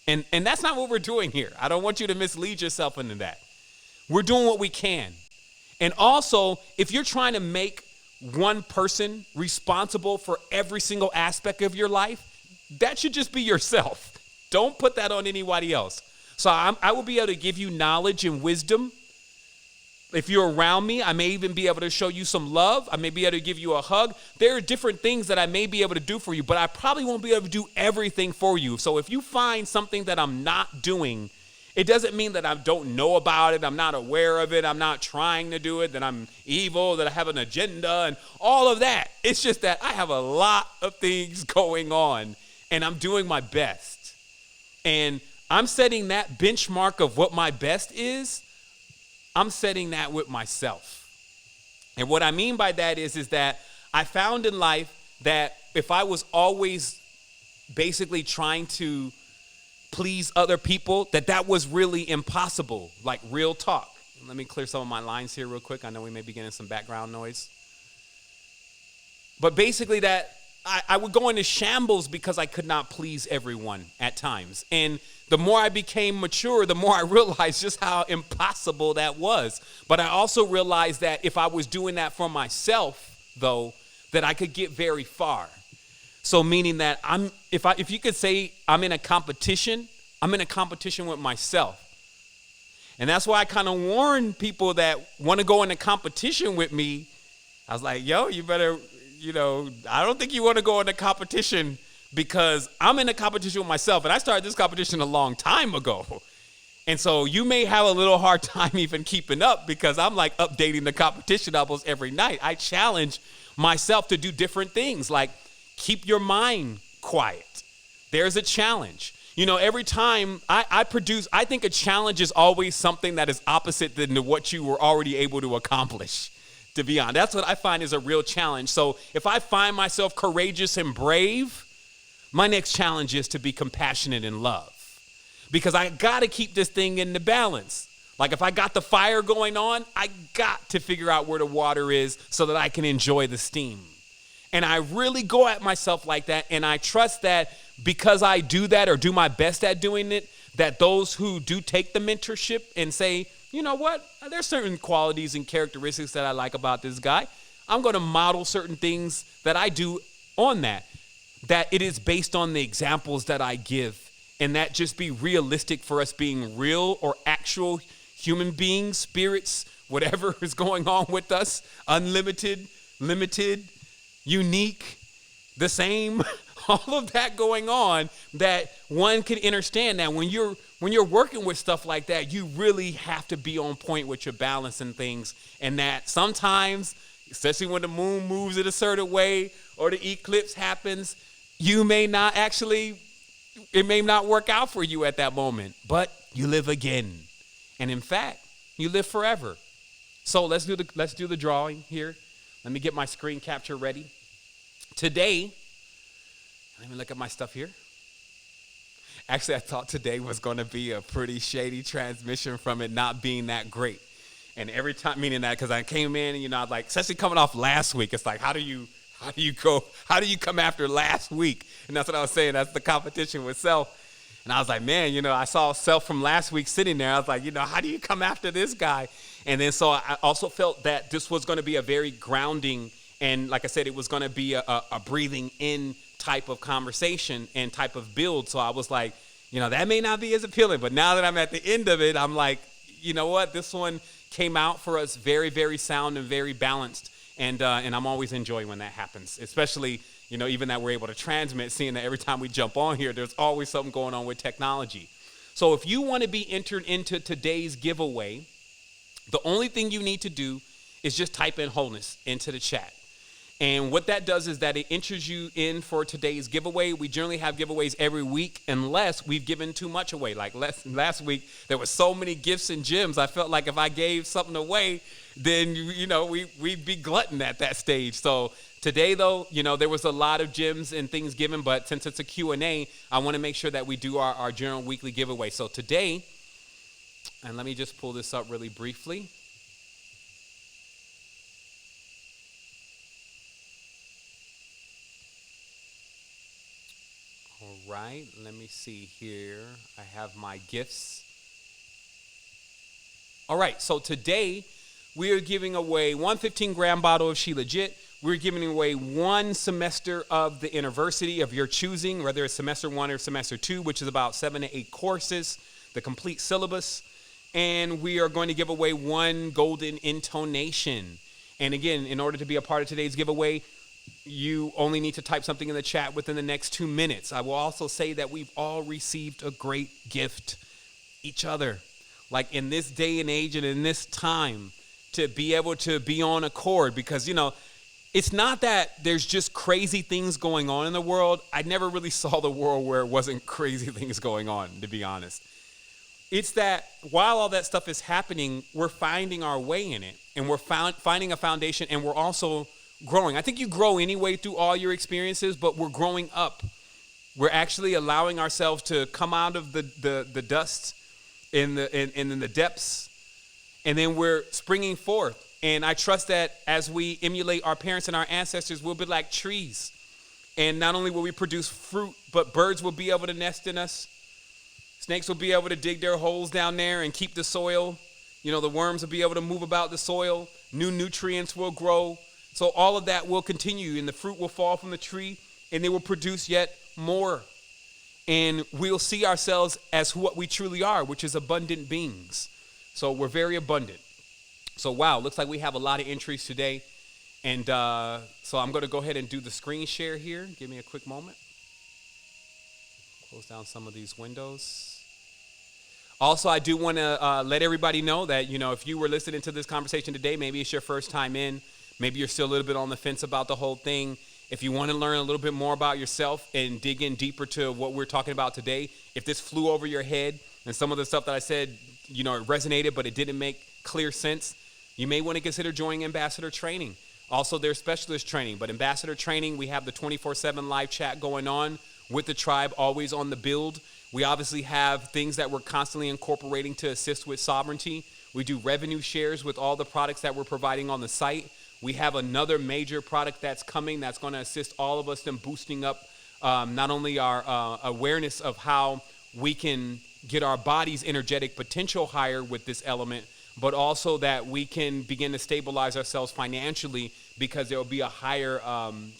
And that's not what we're doing here. I don't want you to mislead yourself into that. We're doing what we can. And also, if you're trying to make one person responsible for every single aspect of your life, that should just be yourself. Don't put that on anybody else. So I will be able to give you knowledge and wisdom. If you're around me, I may even be able to show you some love. I may be able to give you a hug. There are different things that I may be able to do for you, but I probably won't be able to do everything for you. So if you find something that I'm not doing, it doesn't mean that I don't know about it, I'm not aware of it, I'm not trying to do it, that I'm evil, that I have an agenda, and all of that. It's just that I have a lot of things going on, and I'm doing my best. And I'm setting that benchmark of what my best is, I'm setting that with myself. And what I mean by that is that I found in life that if I was always basically trying to please other people, that was really impossible, like real talk. Let me clear some of my lines here real quick. I know we may be getting some background noise. But basically that I would go into shambles because I could not please everyone at times. And the more I became mature, the more I realized just how impossible that was. But I also realized that if I was doing that for myself, though, that I could get very far. So meaning that if you could say I'm in a competition, I'm in a competition with myself. And that's why I kind of warn people that want to go in a competition with me. I was like, yo, you better, I don't think you want to go in a competition because I'm in a competition with myself. And I started this competition a long time ago. And so you may have a little hard time even keeping up because I'm like updating the competition almost every night. I challenge myself to do different things like keep your mind quiet. There's a challenge. Every time I produce, I think a challenge is always something that is opposite than what you were already able to accomplish, to be honest. That's what I find is a real challenge. So if I find myself courageous and brave, my next challenge is to be compassionate and love. Because I got to keep this thing in the balance. Like if I got the fire going on, I got to figure out where the water is so that I can enjoy the steam. And I really go at myself like that, and I trust that because I do that or do my best at doing it, that those who do take the mentorship and say, you know what, there's certain qualities and characteristics that I like about this guy. I'm going to model certain things that I do on that it is based on the examples that I give, and that just be realistic for us being real or actual human beings, spirits, whatever is going on with us, unlimited, limited, unique, the same, all of that going on, that one can understand that when you're working with stuff like that, you really have to be on point with your balance and things. And that sometimes, especially when the moon moves in a certain way or the eclipse happens, it may not work out for you at that moment, but you live again. And in fact, you live forever. So let's do the drawing here. Let me get my screen capture ready. Today, let me look at my stuff here. Actually, I thought today was going to be a pretty shady transmission from it not being that great. And every time, meaning that because I came in and, I was like, especially coming off last week, it's like, how do How do you come after last week? And that's what I was saying. That's the competition with self. And I was like, man, I saw self from last week sitting there. I was like, how do you come after this guy? And then so I also felt that this was going to be a very grounding, and like I said, it was going to be a breathing in type of conversation and type of build. So I was like, that may not be as appealing. But now that I'm at the end of it, I'm like, you know what? This one came out for us very, very sound and very balanced. And I'm always enjoying when that happens, especially, even that we're able to transmit, seeing that every time we jump on here, there's always something going on with technology. So if you want to be entered into today's giveaway, the only thing you need to do is just type in wholeness into the chat. And what that does is that it enters you in for today's giveaway. We generally have giveaways every week unless we've given too much away. Like last week, there were so many gifts and gems. I felt like if I gave something away, then, we'd be glutton at that stage. So today, though, there was a lot of gems and things given. But since it's a Q&A, I want to make sure that we do our general weekly giveaway. So today, and let me just pull this up really briefly. All right, let me see here. I have my gifts. All right, so today we are giving away one 15-gram bottle of She Legit. We're giving away one semester of the university of your choosing, whether it's semester 1 or semester 2, which is about 7 to 8 courses, the complete syllabus. And we are going to give away one golden intonation. And again, in order to be a part of today's giveaway, you only need to type something in the chat within the next 2 minutes. I will also say that we've all received a great gift, each other. Like in this day and age and in this time, to be able to be on accord, because, it's not that there's just crazy things going on in the world. I never really saw the world where it wasn't crazy things going on, to be honest. It's that while all that stuff is happening, we're finding our way in it, and we're finding a foundation, and we're also growing. I think you grow anyway through all your experiences, but we're growing up. We're actually allowing ourselves to come out of the dust in the depths, and then we're springing forth. And I trust that as we emulate our parents and our ancestors, we'll be like trees. And not only will we produce fruit, but birds will be able to nest in us. Snakes will be able to dig their holes down there and keep the soil. The worms will be able to move about the soil. New nutrients will grow. So all of that will continue, and the fruit will fall from the tree, and they will produce yet more. And we'll see ourselves as what we truly are, which is abundant beings. So we're very abundant. So wow, looks like we have a lot of entries today. And so I'm going to go ahead and do the screen share here. Give me a quick moment. Close down some of these windows. Also, I do want to let everybody know that, if you were listening to this conversation today, maybe it's your first time in. Maybe you're still a little bit on the fence about the whole thing. If you want to learn a little bit more about yourself and dig in deeper to what we're talking about today, if this flew over your head and some of the stuff that I said, it resonated, but it didn't make clear sense, you may want to consider joining Ambassador Training. Also, there's specialist training, but Ambassador Training, we have the 24/7 live chat going on with the tribe, always on the build. We obviously have things that we're constantly incorporating to assist with sovereignty. We do revenue shares with all the products that we're providing on the site. We have another major product that's coming that's going to assist all of us in boosting up not only our awareness of how we can get our body's energetic potential higher with this element, but also that we can begin to stabilize ourselves financially because there will be a higher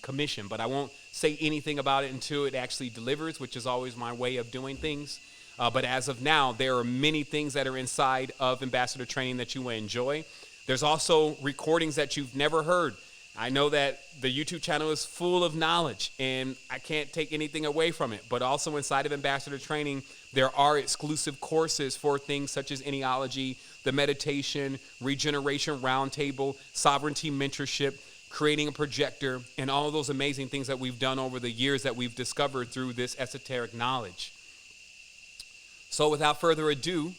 commission. But I won't say anything about it until it actually delivers, which is always my way of doing things. But as of now, there are many things that are inside of Ambassador Training that you will enjoy. There's also recordings that you've never heard. I know that the YouTube channel is full of knowledge, and I can't take anything away from it. But also inside of Ambassador Training, there are exclusive courses for things such as Eneology, the Meditation, Regeneration Roundtable, Sovereignty Mentorship, Creating a Projector, and all of those amazing things that we've done over the years that we've discovered through this esoteric knowledge. So without further ado,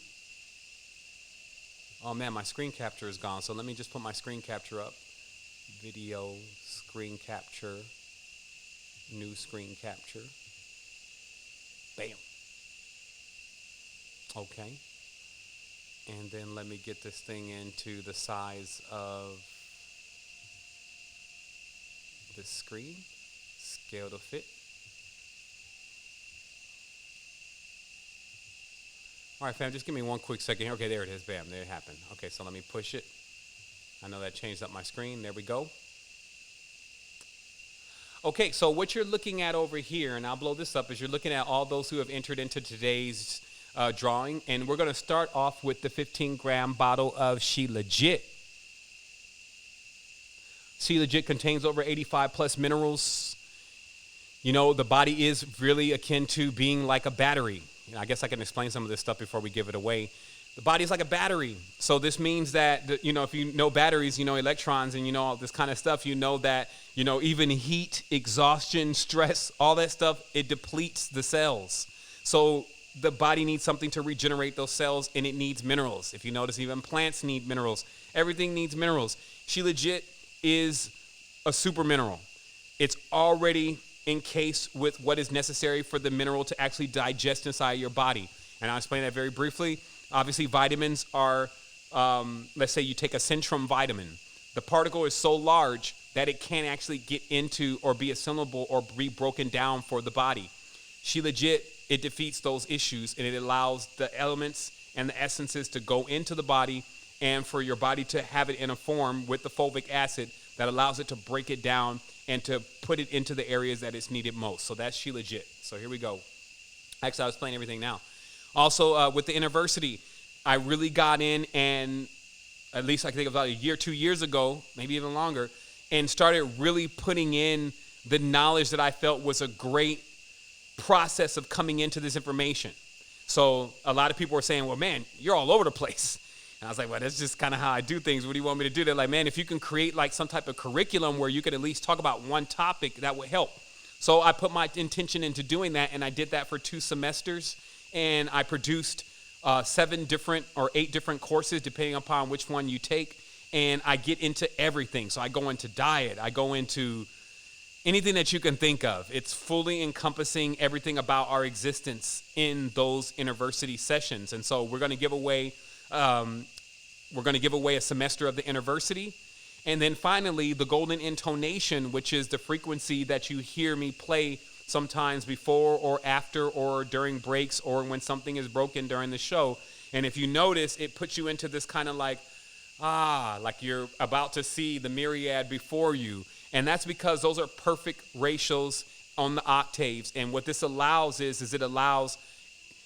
oh man, my screen capture is gone. So let me just put my screen capture up. Video, screen capture, new screen capture. Bam. Okay. And then let me get this thing into the size of this screen. Scale to fit. All right, fam, just give me one quick second here. Okay, there it is. Bam, there it happened. Okay, so let me push it. I know that changed up my screen. There we go. Okay, so what you're looking at over here, and I'll blow this up, is you're looking at all those who have entered into today's drawing. And we're going to start off with the 15-gram bottle of She Legit. She Legit contains over 85 plus minerals. You know, the body is really akin to being like a battery. You know, I guess I can explain some of this stuff before we give it away. The body is like a battery. So this means that, you know, if you know batteries, you know electrons and you know all this kind of stuff, you know that, you know, even heat, exhaustion, stress, all that stuff, it depletes the cells. So the body needs something to regenerate those cells, and it needs minerals. If you notice, even plants need minerals. Everything needs minerals. She Legit is a super mineral. It's already encased with what is necessary for the mineral to actually digest inside your body. And I'll explain that very briefly. Obviously, vitamins are, let's say you take a Centrum vitamin. The particle is so large that it can't actually get into or be assimilable or be broken down for the body. She Legit, it defeats those issues, and it allows the elements and the essences to go into the body and for your body to have it in a form with the fulvic acid that allows it to break it down and to put it into the areas that it's needed most. So that's She Legit. So here we go. Actually, I'll explain everything now. Also, with the University, I really got in, and at least I think about a year, 2 years ago, maybe even longer, and started really putting in the knowledge that I felt was a great process of coming into this information. So a lot of people were saying, well, man, you're all over the place. And I was like, well, that's just kind of how I do things. What do you want me to do? They're like, man, if you can create like some type of curriculum where you could at least talk about one topic, that would help. So I put my intention into doing that, and I did that for 2 semesters. And I produced 7 different or 8 different courses, depending upon which one you take. And I get into everything. So I go into diet. I go into anything that you can think of. It's fully encompassing everything about our existence in those university sessions. And so we're going to give away a semester of the university. And then finally, the golden intonation, which is the frequency that you hear me play sometimes before or after or during breaks or when something is broken during the show. And if you notice, it puts you into this kind of like you're about to see the myriad before you. And that's because those are perfect ratios on the octaves. And what this allows is it allows,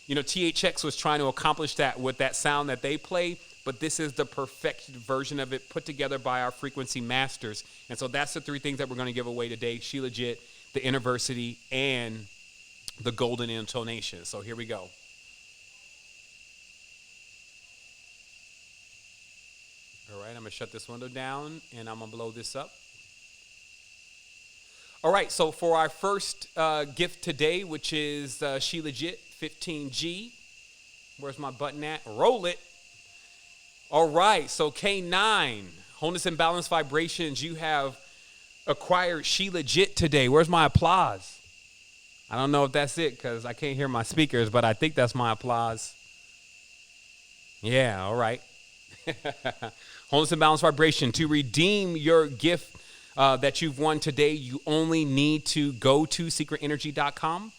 you know, THX was trying to accomplish that with that sound that they play, but this is the perfect version of it put together by our frequency masters. And so that's the 3 things that we're going to give away today: She Legit, the University, and the golden intonation. So here we go. All right, I'm going to shut this window down, and I'm going to blow this up. All right, so for our first gift today, which is She Legit 15G. Where's my button at? Roll it. All right, so K9, wholeness and balance vibrations, you have acquired She Legit today. Where's my applause? I don't know if that's it because I can't hear my speakers, but I think that's my applause. Yeah, all right. Wholeness and balance vibration. To redeem your gift that you've won today, you only need to go to secretenergy.com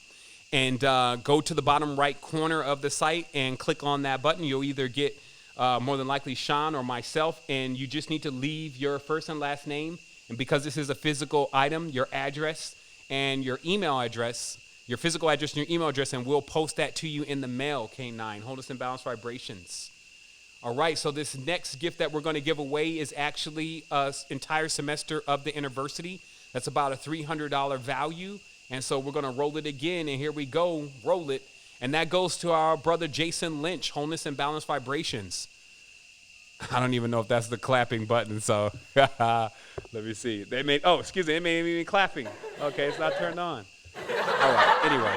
and go to the bottom right corner of the site and click on that button. You'll either get more than likely Sean or myself, and you just need to leave your first and last name. And because this is a physical item, your address and your email address, your physical address and your email address, and we'll post that to you in the mail, K9, Wholeness and Balance Vibrations. All right, so this next gift that we're going to give away is actually an entire semester of the university. That's about a $300 value. And so we're going to roll it again, and here we go, roll it. And that goes to our brother Jason Lynch, Wholeness and Balance Vibrations. I don't even know if that's the clapping button, so let me see. They made me clapping. Okay, it's not turned on. All right, anyway,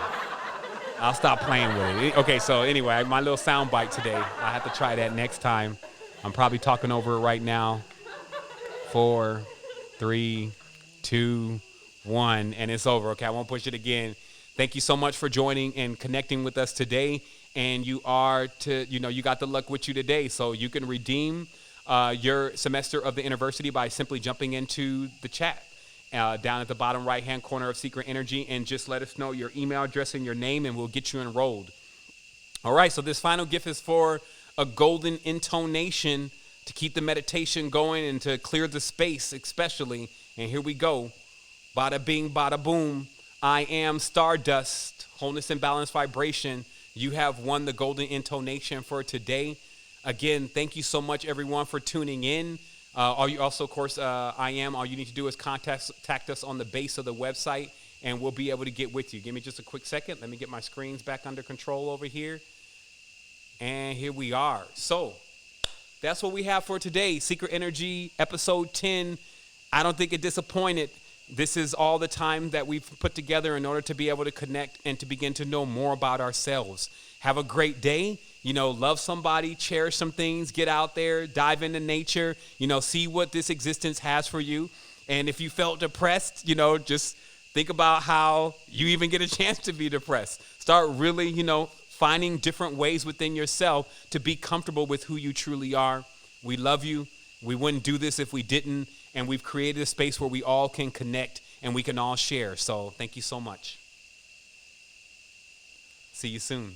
I'll stop playing with it. Okay, so anyway, my little sound bite today. I have to try that next time. I'm probably talking over it right now. 4, 3, 2, 1, and it's over. Okay, I won't push it again. Thank you so much for joining and connecting with us today. And you got the luck with you today. So you can redeem your semester of the university by simply jumping into the chat down at the bottom right-hand corner of Secret Energy, and just let us know your email address and your name, and we'll get you enrolled. All right, so this final gift is for a golden intonation to keep the meditation going and to clear the space especially. And here we go. Bada bing, bada boom. I am Stardust, wholeness and balanced vibration. You have won the golden intonation for today. Again, thank you so much, everyone, for tuning in. All you also, of course, all you need to do is contact us on the base of the website, and we'll be able to get with you. Give me just a quick second. Let me get my screens back under control over here. And here we are. So that's what we have for today. Secret Energy, episode 10. I don't think it disappointed. This is all the time that we've put together in order to be able to connect and to begin to know more about ourselves. Have a great day. Love somebody, cherish some things, get out there, dive into nature, see what this existence has for you. And if you felt depressed, just think about how you even get a chance to be depressed. Start really, finding different ways within yourself to be comfortable with who you truly are. We love you. We wouldn't do this if we didn't. And we've created a space where we all can connect and we can all share. So thank you so much. See you soon.